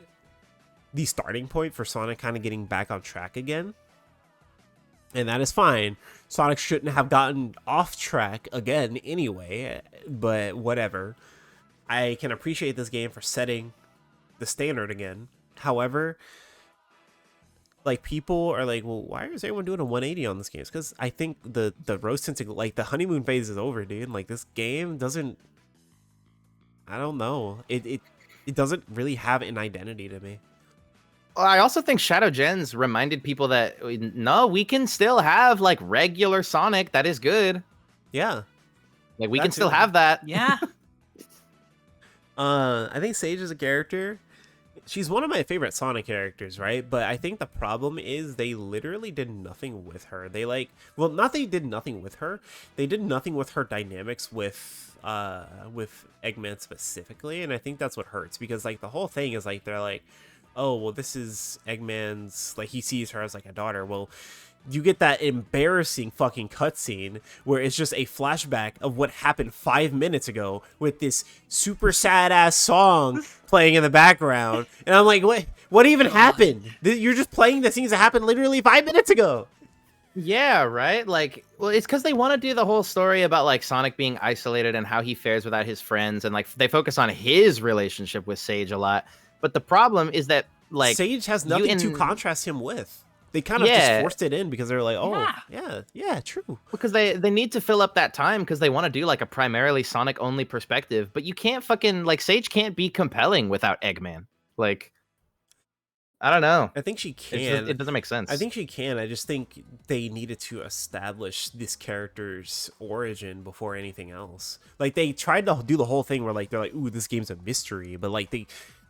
starting point for Sonic kind of getting back on track again. And that is fine. Sonic shouldn't have gotten off track again anyway, but whatever. I can appreciate this game for setting the standard again. However, like people are like, well, why is everyone doing a 180 on this game? It's because I think the rose tinted, like the honeymoon phase is over, dude. Like this game doesn't, I don't know. It doesn't really have an identity to me. I also think Shadow Gens reminded people that no, we can still have like regular Sonic that is good. Yeah. Like we That can still too. have that. Yeah. I think Sage is a character. She's one of my favorite Sonic characters, right? But I think the problem is they literally did nothing with her. They like, well, not they did nothing with her. They did nothing with her dynamics with Eggman specifically, and I think that's what hurts because like the whole thing is like they're like, oh, well, this is Eggman's, like he sees her as like a daughter. Well, you get that embarrassing fucking cutscene where it's just a flashback of what happened 5 minutes ago with this super sad ass song playing in the background, and I'm like, what even happened? You're just playing the scenes that happened literally 5 minutes ago. Yeah, right? Like, well, it's because they want to do the whole story about like Sonic being isolated and how he fares without his friends, and like they focus on his relationship with Sage a lot. But the problem is that like Sage has nothing to contrast him with. They kind of just forced it in because they're like, oh, yeah, true. Because they need to fill up that time because they want to do like a primarily Sonic only perspective, but you can't fucking like Sage can't be compelling without Eggman. Like, I don't know. I think she can. It doesn't make sense. I think she can. I just think they needed to establish this character's origin before anything else. Like they tried to do the whole thing where like they're like, ooh, this game's a mystery, but like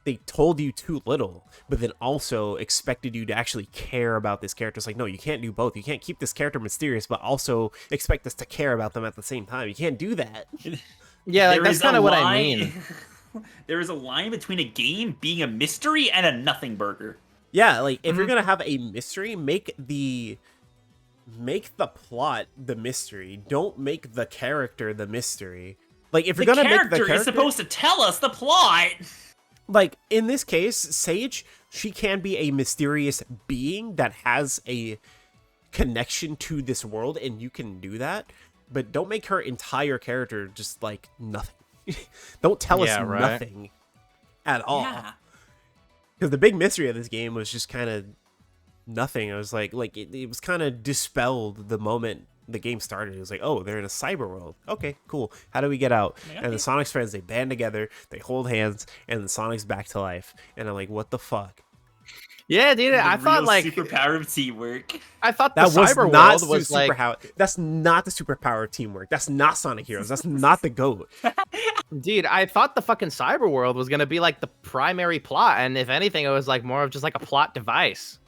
they told you too little, but then also expected you to actually care about this character. It's like, no, you can't do both. You can't keep this character mysterious, but also expect us to care about them at the same time. You can't do that. Yeah, like, that's kind of what I mean. There is a line between a game being a mystery and a nothing burger. Yeah, like if you're gonna have a mystery, make the plot the mystery. Don't make the character the mystery. Like if you're gonna make the character is supposed to tell us the plot. Like in this case, Sage, she can be a mysterious being that has a connection to this world, and you can do that. But don't make her entire character just like nothing. Don't tell us nothing at all. Yeah. Because the big mystery of this game was just kind of nothing. It was like it was kind of dispelled the moment the game started. It was like, oh, they're in a cyber world. Okay, cool. How do we get out? And the Sonic's friends, they band together, they hold hands, and the Sonic's back to life. And I'm like, what the fuck? Yeah, dude. I thought like superpower of teamwork. I thought that the was cyber not world was like that's not the superpower of teamwork. That's not Sonic Heroes. That's not the GOAT. Dude, I thought the fucking cyber world was gonna be like the primary plot, and if anything, it was like more of just like a plot device.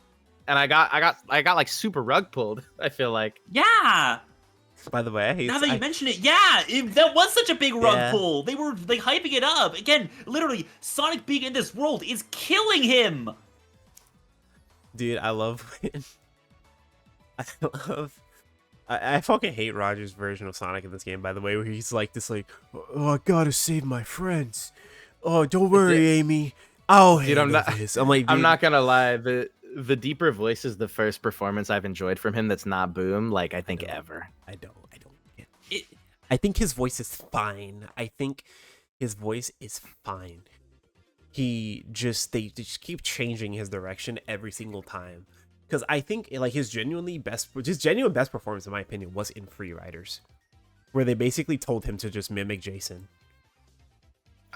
And I got like super rug pulled. I feel like. Yeah. By the way, now that you mention it, that was such a big rug pull. They were like hyping it up again. Literally, Sonic being in this world is killing him. Dude, I love when I fucking hate Roger's version of Sonic in this game, by the way, where he's like this like, oh, I gotta save my friends. Oh, don't worry, Amy. I'll handle this. I'm like, dude, I'm not gonna lie, the deeper voice is the first performance I've enjoyed from him that's not Boom, like I think ever. I don't I think his voice is fine. They just keep changing his direction every single time. Because I think like his genuine best performance, in my opinion, was in Free Riders, where they basically told him to just mimic Jason.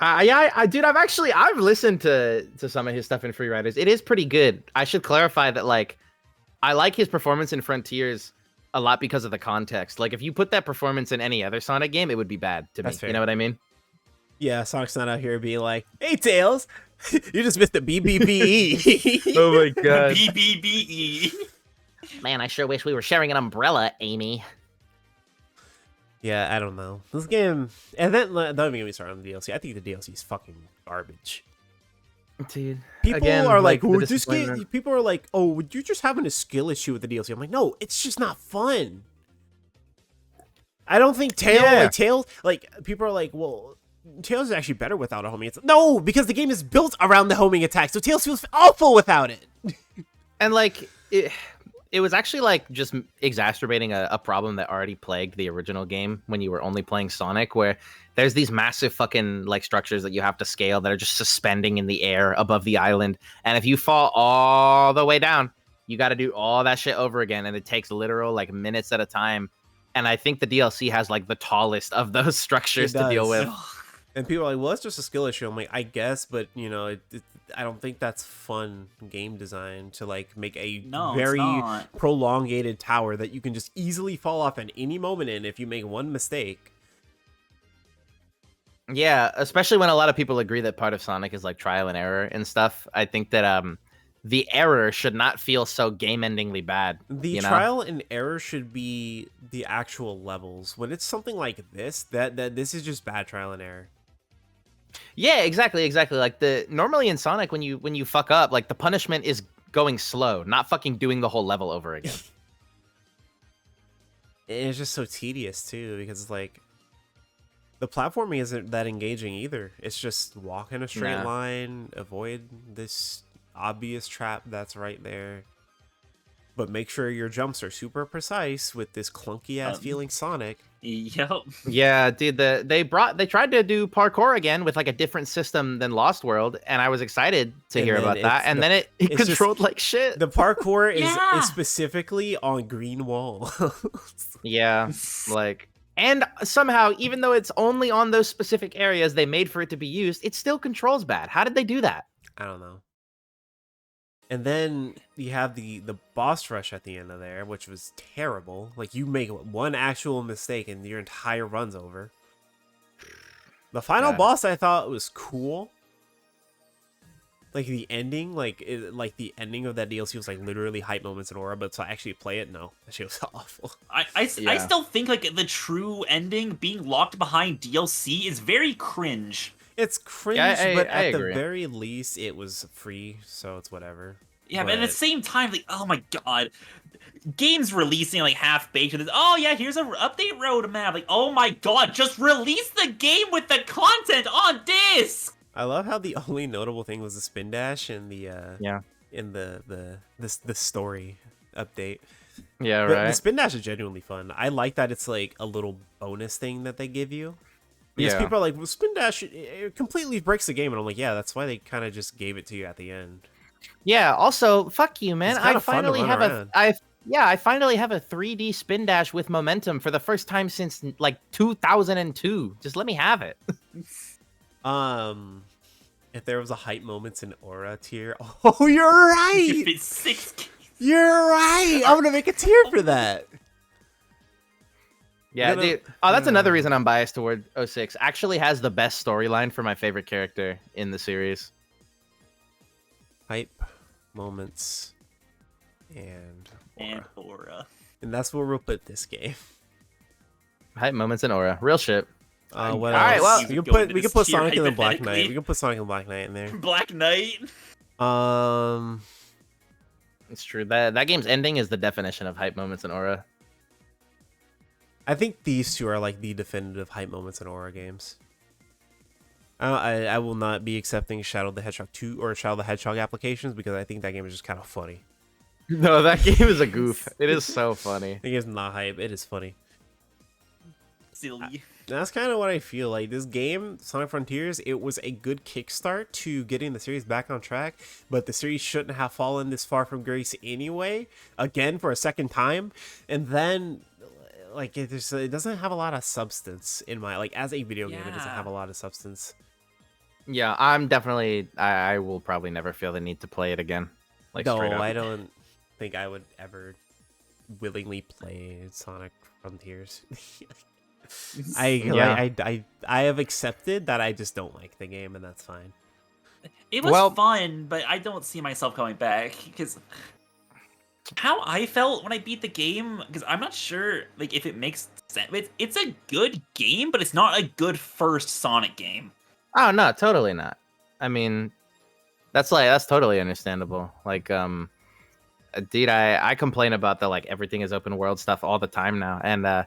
Dude, I've listened to some of his stuff in Free Riders. It is pretty good. I should clarify that, like, I like his performance in Frontiers a lot because of the context. Like, if you put that performance in any other Sonic game, it would be bad to me. That's fair. You know what I mean? Yeah, Sonic's not out here being like, "Hey, Tails, you just missed the BBBE." Oh my god. BBBE. Man, I sure wish we were sharing an umbrella, Amy. Yeah, I don't know. This game, and then don't even get me started on the DLC. I think the DLC is fucking garbage. Dude, People again, are like, the "Would this disappointment. game?" People are like, "Oh, would you just having a skill issue with the DLC?" I'm like, "No, it's just not fun." I don't think Tails, like people are like, "Well, Tails is actually better without a homing attack." No, because the game is built around the homing attack, so Tails feels awful without it. And like it was actually like just exacerbating a problem that already plagued the original game when you were only playing Sonic, where there's these massive fucking like structures that you have to scale that are just suspending in the air above the island, and if you fall all the way down, you got to do all that shit over again, and it takes literal like minutes at a time. And I think the DLC has like the tallest of those structures to deal with. And people are like, "Well, it's just a skill issue." I'm like, I guess, but you know, I don't think that's fun game design to like make a very prolongated tower that you can just easily fall off at any moment in if you make one mistake. Yeah, especially when a lot of people agree that part of Sonic is like trial and error and stuff. I think that the error should not feel so game-endingly bad. The trial and error should be the actual levels. When it's something like this, that this is just bad trial and error. Yeah, exactly. Like normally in Sonic, when you fuck up, like the punishment is going slow, not fucking doing the whole level over again. And it's just so tedious too, because it's like the platforming isn't that engaging either. It's just walk in a straight line, avoid this obvious trap that's right there, but make sure your jumps are super precise with this clunky ass feeling Sonic. Yep. Yeah, dude. They tried to do parkour again with like a different system than Lost World, and I was excited to hear about that. And then it controlled like shit. The parkour is specifically on green wall. Yeah, like, and somehow, even though it's only on those specific areas they made for it to be used, it still controls bad. How did they do that? I don't know. And then you have the boss rush at the end of there, which was terrible. Like, you make one actual mistake and your entire run's over. The final boss I thought was cool. Like, the ending, like the ending of that DLC was like literally hype moments in Aura, but to actually play it, no. That shit was awful. I still think like the true ending being locked behind DLC is very cringe. It's cringe, but at the very least, it was free, so it's whatever. Yeah, but at the same time, like, oh my god, games releasing like half-baked with this, oh yeah, here's an update roadmap. Like, oh my god, just release the game with the content on disc! I love how the only notable thing was the spin dash and the in the story update. Yeah, but right. The spin dash is genuinely fun. I like that it's like a little bonus thing that they give you. Because people are like, well, spin dash it completely breaks the game, and I'm like, yeah, that's why they kind of just gave it to you at the end. Yeah. Also, fuck you, man. I finally have I finally have a 3D spin dash with momentum for the first time since like 2002. Just let me have it. If there was a hype moments in Aura tier, oh, you're right. You're right. I'm gonna make a tier for that. Yeah, dude. Oh, that's another reason I'm biased toward 06. Actually has the best storyline for my favorite character in the series. Hype moments and Aura. And that's where we'll put this game. Hype moments and Aura. Real shit. What else? All right, well, we can put Sonic and the Black Knight. We can put Sonic and Black Knight in there. Black Knight. It's true. That game's ending is the definition of hype moments and Aura. I think these two are like the definitive hype moments in Aura games. I will not be accepting Shadow the Hedgehog 2 or Shadow the Hedgehog applications because I think that game is just kind of funny. No, that game is a goof. It is so funny. The game's not hype. It is funny. Silly. That's kind of what I feel like. This game, Sonic Frontiers, it was a good kickstart to getting the series back on track, but the series shouldn't have fallen this far from grace anyway, again for a second time. And then, like, it doesn't have a lot of substance in my, like, as a video game, it doesn't have a lot of substance. Yeah, I'm definitely. I will probably never feel the need to play it again. Like, straight No, up. I don't think I would ever willingly play Sonic Frontiers. I have accepted that I just don't like the game, and that's fine. It was Well- fun, but I don't see myself going back because how I felt when I beat the game, because I'm not sure like if it makes sense. It's a good game, but it's not a good first Sonic game. Oh no, totally not. I mean, that's totally understandable. Like, dude, I complain about the like everything is open world stuff all the time now, and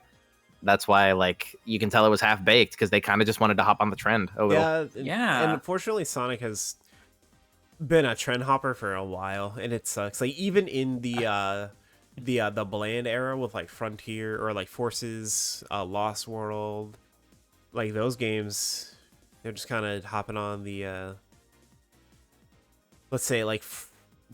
that's why like you can tell it was half baked because they kind of just wanted to hop on the trend a little. And unfortunately, Sonic has been a trend hopper for a while, and it sucks. Like even in the bland era with like Frontier or like Forces, Lost World, like those games, they're just kind of hopping on the let's say like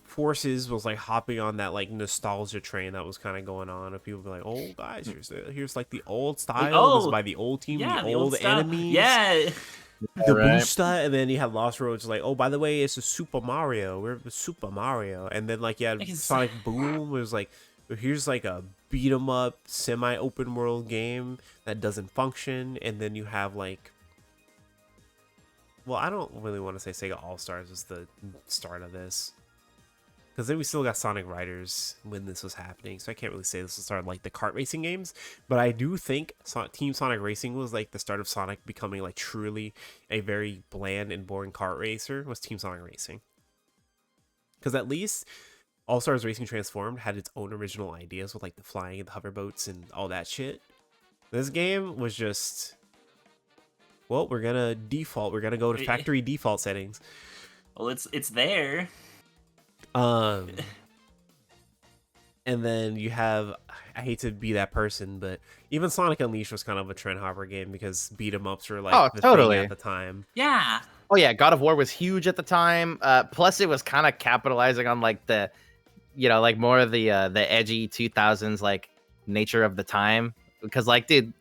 Forces was like hopping on that like nostalgia train that was kind of going on, and people be like, "Oh guys, here's like the old style, this is by the old team, the old style. enemies, yeah, the booster," and then you have Lost Roads like, "Oh, by the way, it's a Super Mario. We're Super Mario," and then like Sonic Boom was like, "Here's like a beat 'em up semi-open world game that doesn't function," and then you have like. Well, I don't really want to say Sega All-Stars was the start of this. Because then we still got Sonic Riders when this was happening. So I can't really say this was the start of like the kart racing games. But I do think Team Sonic Racing was like the start of Sonic becoming like truly a very bland and boring kart racer was Team Sonic Racing. Because at least All-Stars Racing Transformed had its own original ideas with like the flying and the hoverboats and all that shit. This game was just... Well, we're gonna default. We're gonna go to factory default settings. Well, it's there. And then you have, I hate to be that person, but even Sonic Unleashed was kind of a trend hopper game because beat 'em ups were like the thing at the time. Yeah. Oh yeah, God of War was huge at the time. Plus, it was kind of capitalizing on like the, like more of the edgy 2000s like nature of the time. Because like, dude,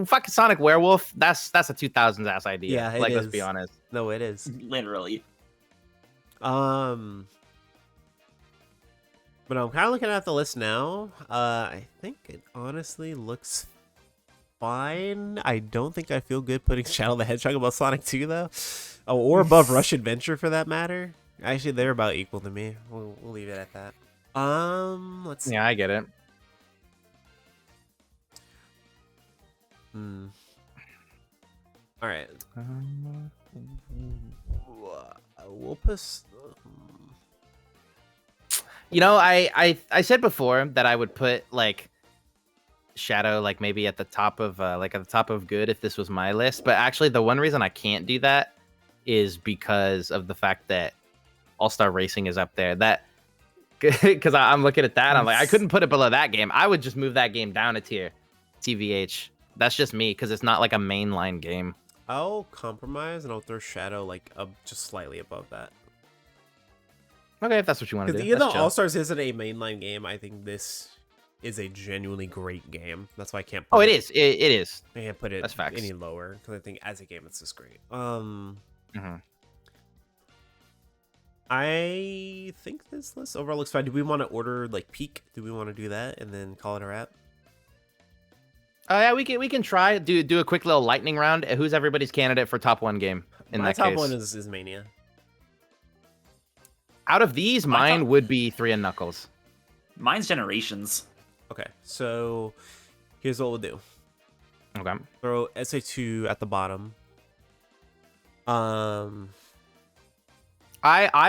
fucking Sonic Werewolf, that's a 2000s ass idea. Yeah, like let's be honest. No, it is. Literally. But I'm kind of looking at the list now. I think it honestly looks fine. I don't think I feel good putting Shadow the Hedgehog above Sonic 2 though, or above Rush Adventure for that matter. Actually, they're about equal to me. We'll leave it at that. Let's see. Yeah, I get it. All right. We'll put. I said before that I would put like Shadow like maybe at the top of good if this was my list, but actually the one reason I can't do that is because of the fact that All-Star Racing is up there. That because I'm looking at that and I'm like I couldn't put it below that game. I would just move that game down a tier. TVH. That's just me because it's not like a mainline game. I'll compromise and I'll throw Shadow like up just slightly above that. Okay, if that's what you want to do. Because even though All Stars isn't a mainline game, I think this is a genuinely great game. That's why I can't. It is. It is. I can't put it That's facts. any lower because I think as a game it's just great. I think this list overall looks fine. Do we want to order like peak? Do we want to do that and then call it a wrap? Yeah, we can try do a quick little lightning round. Who's everybody's candidate for top one game in My that top case? one is Mania. Out of these, mine would be 3 and Knuckles. Mine's Generations. Okay, so here's what we'll do. Okay. Throw SA2 at the bottom. I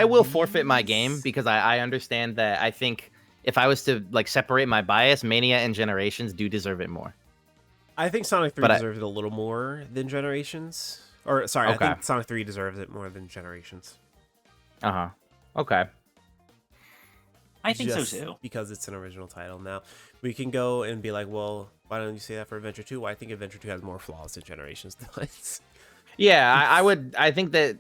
will forfeit my game because I understand that I think if I was to like separate my bias, Mania and Generations do deserve it more. I think Sonic 3 deserves it a little more than Generations. Or, sorry, Okay. I think Sonic 3 deserves it more than Generations. Uh-huh. Okay. I think so Just too. because it's an original title. Now, we can go and be like, well, Why don't you say that for Adventure 2? Well, I think Adventure 2 has more flaws than Generations does. Yeah, I think that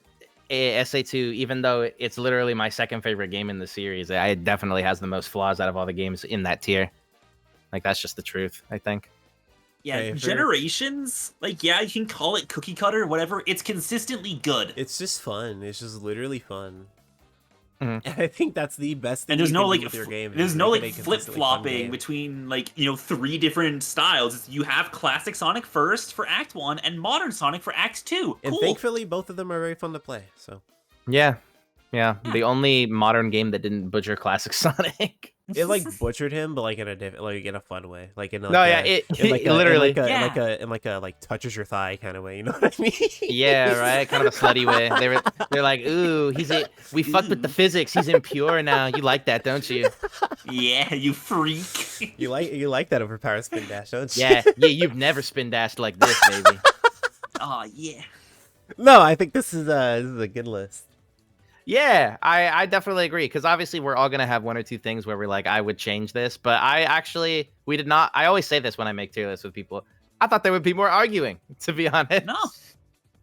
SA2, even though it's literally my second favorite game in the series, it definitely has the most flaws out of all the games in that tier. Like, that's just the truth, I think. Yeah, Okay, Generations, like, yeah, you can call it cookie cutter, whatever. It's consistently good. It's just fun. It's just literally fun. Mhm. And I think that's the best thing And there's you no can like do with your game. is there's make no it a like consistently flip fun flopping game. between like 3 different styles. You have classic Sonic first for Act 1 and modern Sonic for Act 2. And Cool. thankfully, both of them are very fun to play. So Yeah. The only modern game that didn't butcher classic Sonic. it like butchered him, but like in a like in a fun way, like in like No, yeah, in like a, literally. in like a like touches your thigh kind of way. You know what I mean? Yeah, right. Kind of a slutty way. They're like, ooh, we fucked with the physics. He's impure now. You like that, don't you? Yeah, you freak. You like that overpowered spin dash, don't you? Yeah. You've never spin dashed like this, baby. Oh yeah. No, I think this is a good list. Yeah, I definitely agree, because obviously we're all gonna have one or two things where we're like, I would change this, but we did not. I always say this when I make tier lists with people. I thought there would be more arguing, to be honest. No.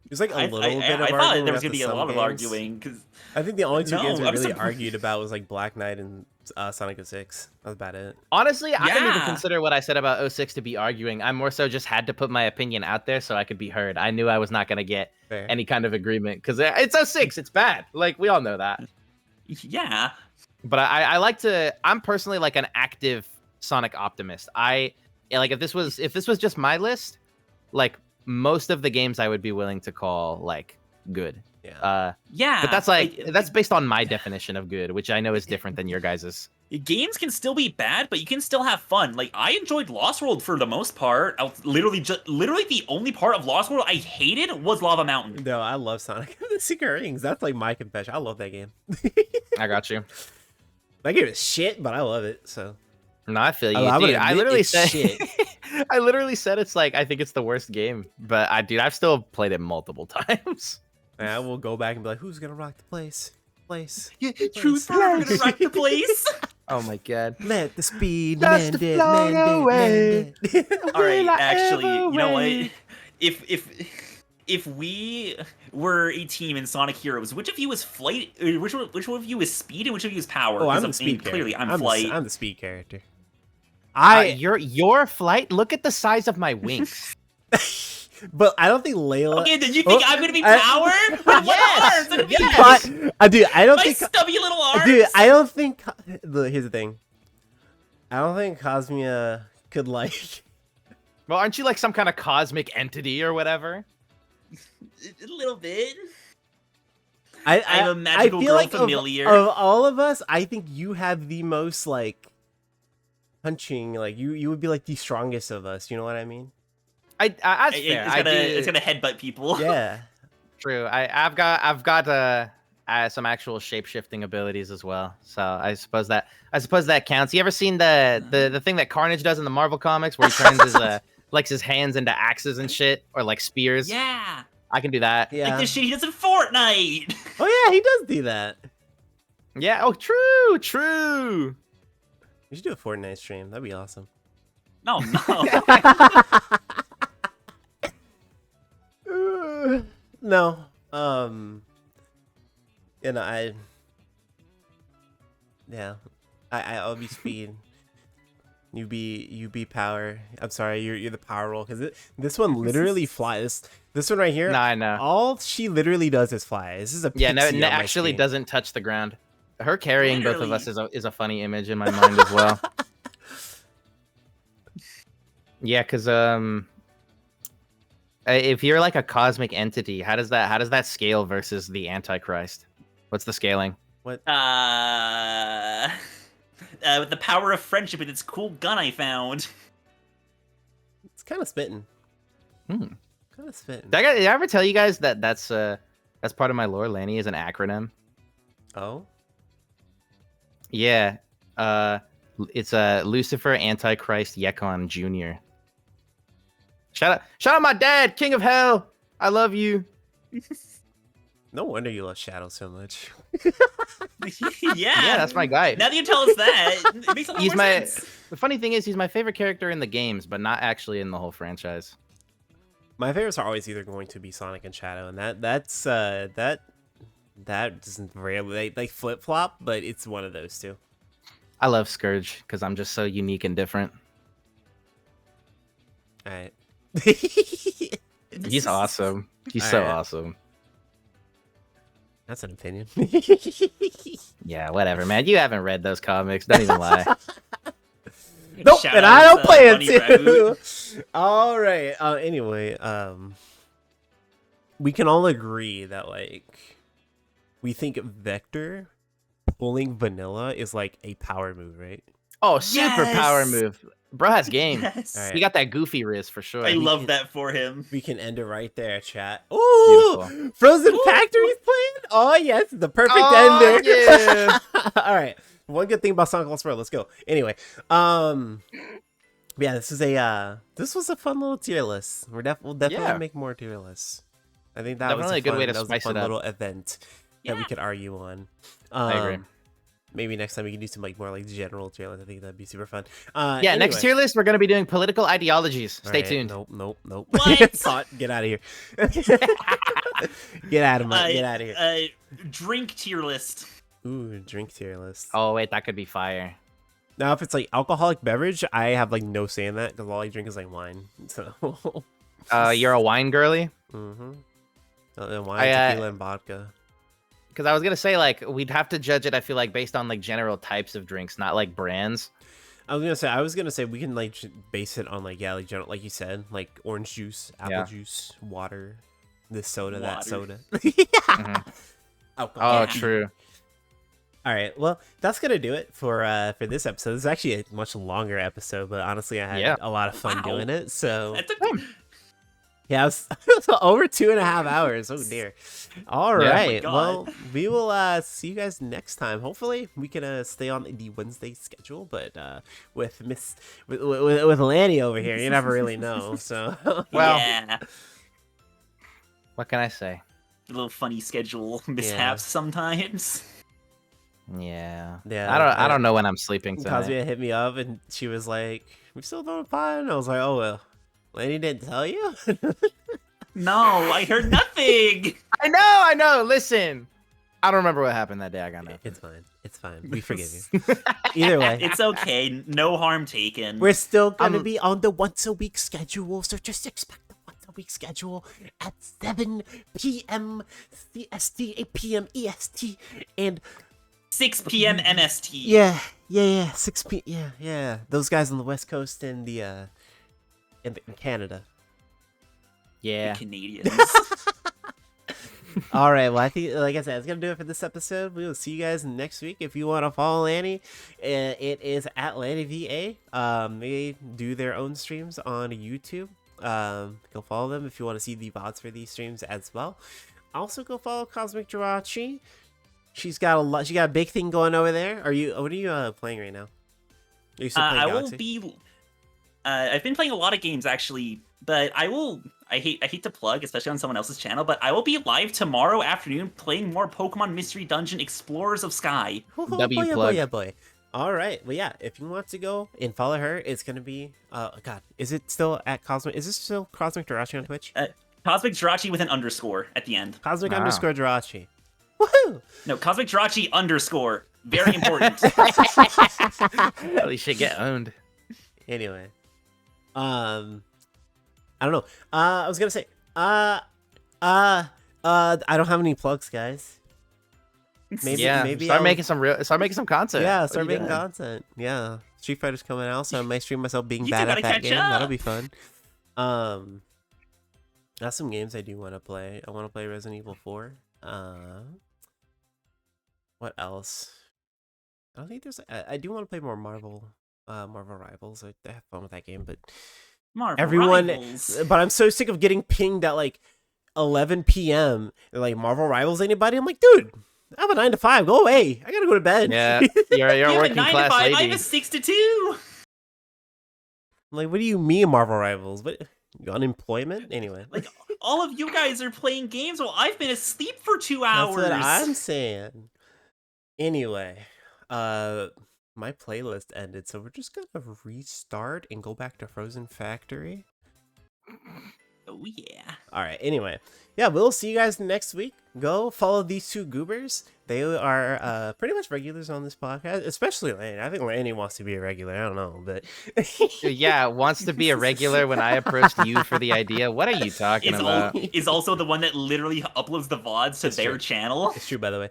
There's like a little bit of I arguing. thought there was after gonna be a some lot of games. arguing because I think the only two No, games we I'm really surprised. argued about was like Black Knight and Sonic 06. That's about it. Honestly, I didn't even Yeah. consider what I said about 06 to be arguing. I more so just had to put my opinion out there so I could be heard. I knew I was not gonna get Fair. any kind of agreement because it's 06. It's bad. Like, we all know that. yeah. But I'm personally like an active Sonic optimist. Like, if this was just my list, like, most of the games I would be willing to call like good. Yeah. Yeah. But that's based on my definition of good, which I know is different than your guys's. Games can still be bad, but you can still have fun. Like, I enjoyed Lost World for the most part. Literally the only part of Lost World I hated was Lava Mountain. No, I love Sonic and the Secret Rings. That's like my confession. I love that game. I got you. That game is shit, but I love it. So No, I feel you. I'm Dude, gonna I admit literally it's said shit. I literally said it's like, I think it's the worst game. But I've still played it multiple times. and I will go back and be like, who's gonna rock the place? Truth forever gonna wreck the place. Oh my god. Let the speed Just mend it, float mend away. it, mend it. All right, Will I actually, ever you know what? wait? If we were a team in Sonic Heroes, which of you is flight? Which one of you is speed and which of you is power? Oh, I'm 'Cause the I mean, speed clearly, character. I'm flight. I'm the speed character. Your flight. Look at the size of my wings. But I don't think Layla. Okay, did you think I'm gonna be power? What Yes, arms? yes. But, dude, I don't My think. stubby little arms. Dude, I don't think. Here's the thing. I don't think Cosmia could like. Well, aren't you like some kind of cosmic entity or whatever? A little bit. I'm a magical feel girl like familiar. Of all of us, I think you have the most like punching. Like you would be like the strongest of us. You know what I mean? That's fair. It's gonna headbutt people. Yeah. True. I've got some actual shape shifting abilities as well. So I suppose that counts. You ever seen the thing that Carnage does in the Marvel comics where he turns his hands into axes and shit, or like spears? Yeah. I can do that. Yeah. Like the shit he does in Fortnite. Oh yeah, he does do that. Yeah. Oh, true. We should do a Fortnite stream. That'd be awesome. No. No. I'll be speed. You be power. I'm sorry, you're the power roll because this one literally flies. This one right here. No, I know. All she literally does is fly. This is a Yeah, no, pixie it on my actually screen. doesn't touch the ground. Her carrying both of us Literally. is a funny image in my mind as well. Yeah, because if you're like a cosmic entity, how does that scale versus the Antichrist? What's the scaling? What? With the power of friendship and this cool gun I found. It's kind of spitting. Hmm. Kind of spitting. Did I ever tell you guys that's part of my lore? Lanny is an acronym. Oh. Yeah. It's Lucifer, Antichrist, Yekon Jr. Shout out my dad, King of Hell. I love you. No wonder you love Shadow so much. Yeah. Yeah, that's my guy. Now that you tell us that, it makes a lot He's more my sense. The funny thing is, he's my favorite character in the games, but not actually in the whole franchise. My favorites are always either going to be Sonic and Shadow, and that doesn't really like flip flop, but it's one of those two. I love Scourge because I'm just so unique and different. All right. He's awesome. He's All so right. awesome. That's an opinion. Yeah, whatever, man. You haven't read those comics. Don't even lie. Nope, Shout and out I don't to plan Bunny to. Rabbit. All right. Anyway, we can all agree that like we think Vector pulling Vanilla is like a power move, right? Oh, super power Yes! move. Bro has game. Yes. All right. He got that goofy wrist for sure. I love can- that for him. We can end it right there, chat. Ooh, Beautiful. Frozen Ooh. Factory's playing. Oh yes, the perfect Oh, ender. yeah. All right. One good thing about Sonic Lost World. Let's go. Anyway, yeah, this was a fun little tier list. We'll definitely Yeah. make more tier lists. I think that Definitely was a good way to that was spice a fun it up. little event that we Yeah. could argue on. I agree. Maybe next time we can do some like more like general tier lists. I think that'd be super fun. Yeah, next anyway. tier list, we're going to be doing political ideologies. All Stay right, tuned. Nope. What? Thought, get out of here. Get out of my. Get out of here. Drink tier list. Ooh, drink tier list. Oh, wait, that could be fire. Now, if it's like alcoholic beverage, I have like no say in that because all I drink is like wine. So. You're a wine girly? Mm-hmm. Wine, I, tequila, and vodka. Because I was going to say, like, we'd have to judge it, I feel like, based on, like, general types of drinks, not, like, brands. I was gonna say we can like base it on like like general, like you said, like orange juice, apple Yeah. juice, water, this soda, that Water. soda. Mhm. Alcohol. Oh, Yeah. true. All right, well, that's gonna do it for this episode. This is actually a much longer episode, but honestly, I had Yeah. a lot of fun Wow. doing it. So That's a, yeah, it was over 2.5 hours. Oh dear. All Yeah. Oh my right, God. well, we will see you guys next time. Hopefully, we can stay on the Wednesday schedule, but with with Lanny over here, you never really know. So Well- yeah. What can I say? A little funny schedule mishaps sometimes. Yeah. Yeah, I don't know when I'm sleeping tonight. Kazuya hit me up and she was like, "We still doing a pod?" And I was like, "Oh well, Lanny didn't tell you." No, I heard nothing. I know. Listen. I don't remember what happened that day. I got nothing. It's fine. We forgive you. Either way, It's okay. No harm taken. we're still gonna I'm- be on the once a week schedule, so just expect the once a week schedule at 7 p.m. CST, 8 p.m. EST, and 6 p.m. MST. yeah, 6 p. Yeah. Those guys on the West Coast and in Canada. Yeah. Canadians. All right. Well, I think, like I said, it's gonna do it for this episode. We will see you guys next week. If you want to follow Lanny, it is at LannyVA. They do their own streams on YouTube. Go follow them if you want to see the VODs for these streams as well. Also, go follow Cosmic Jirachi. She's got a lot. She got a big thing going over there. What are you playing right now? Are you still playing I will Galaxy? be. I've been playing a lot of games actually, but I hate to plug, especially on someone else's channel, but I will be live tomorrow afternoon playing more Pokemon Mystery Dungeon Explorers of Sky. W boy, plug. boy, boy. All right. Well, yeah. If you want to go and follow her, it's gonna be. God, is it still at Cosmic? Is this still Cosmic Jirachi on Twitch? Cosmic Jirachi with an underscore at the end. Cosmic Wow. underscore Jirachi. Woohoo! No, Cosmic Jirachi underscore. Very important. Holy shit, get owned. Anyway, I don't know. I was gonna say, I don't have any plugs, guys. Maybe, Yeah. maybe start I'll- making some content. Yeah, What start are you making doing? content. Yeah, Street Fighter's coming out, so I might stream myself being You bad two at gotta that catch game. That'll up. be fun. That's some games I do want to play. I want to play Resident Evil 4. What else? I don't think there's. I do want to play more Marvel Rivals. I have fun with that game, but Marvel everyone. Rivals. But I'm so sick of getting pinged at like 11 p.m. They're like, Marvel Rivals, anybody? I'm like, dude, I have a 9 to 5. Go away. I gotta go to bed. Yeah, you're You a have a working 9 to class 5. I lady. have a 6 to 2. I'm like, what do you mean Marvel Rivals? What? Unemployment? Anyway. Like, all of you guys are playing games while I've been asleep for 2 That's hours. what I'm saying. Anyway, my playlist ended, so we're just gonna restart and go back to Frozen Factory. Oh yeah. All right. Anyway, yeah, we'll see you guys next week. Go follow these two goobers. They are pretty much regulars on this podcast, especially Laney. I think Laney wants to be a regular. I don't know, but Yeah, wants to be a regular when I approached you for the idea. What are you talking about? Is also the one that literally uploads the VODs to It's their true. channel. It's true, by the way.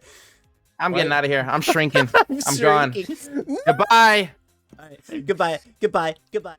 I'm getting out of here. I'm shrinking. I'm gone. shrinking. Goodbye. All right. Goodbye. Goodbye. Goodbye.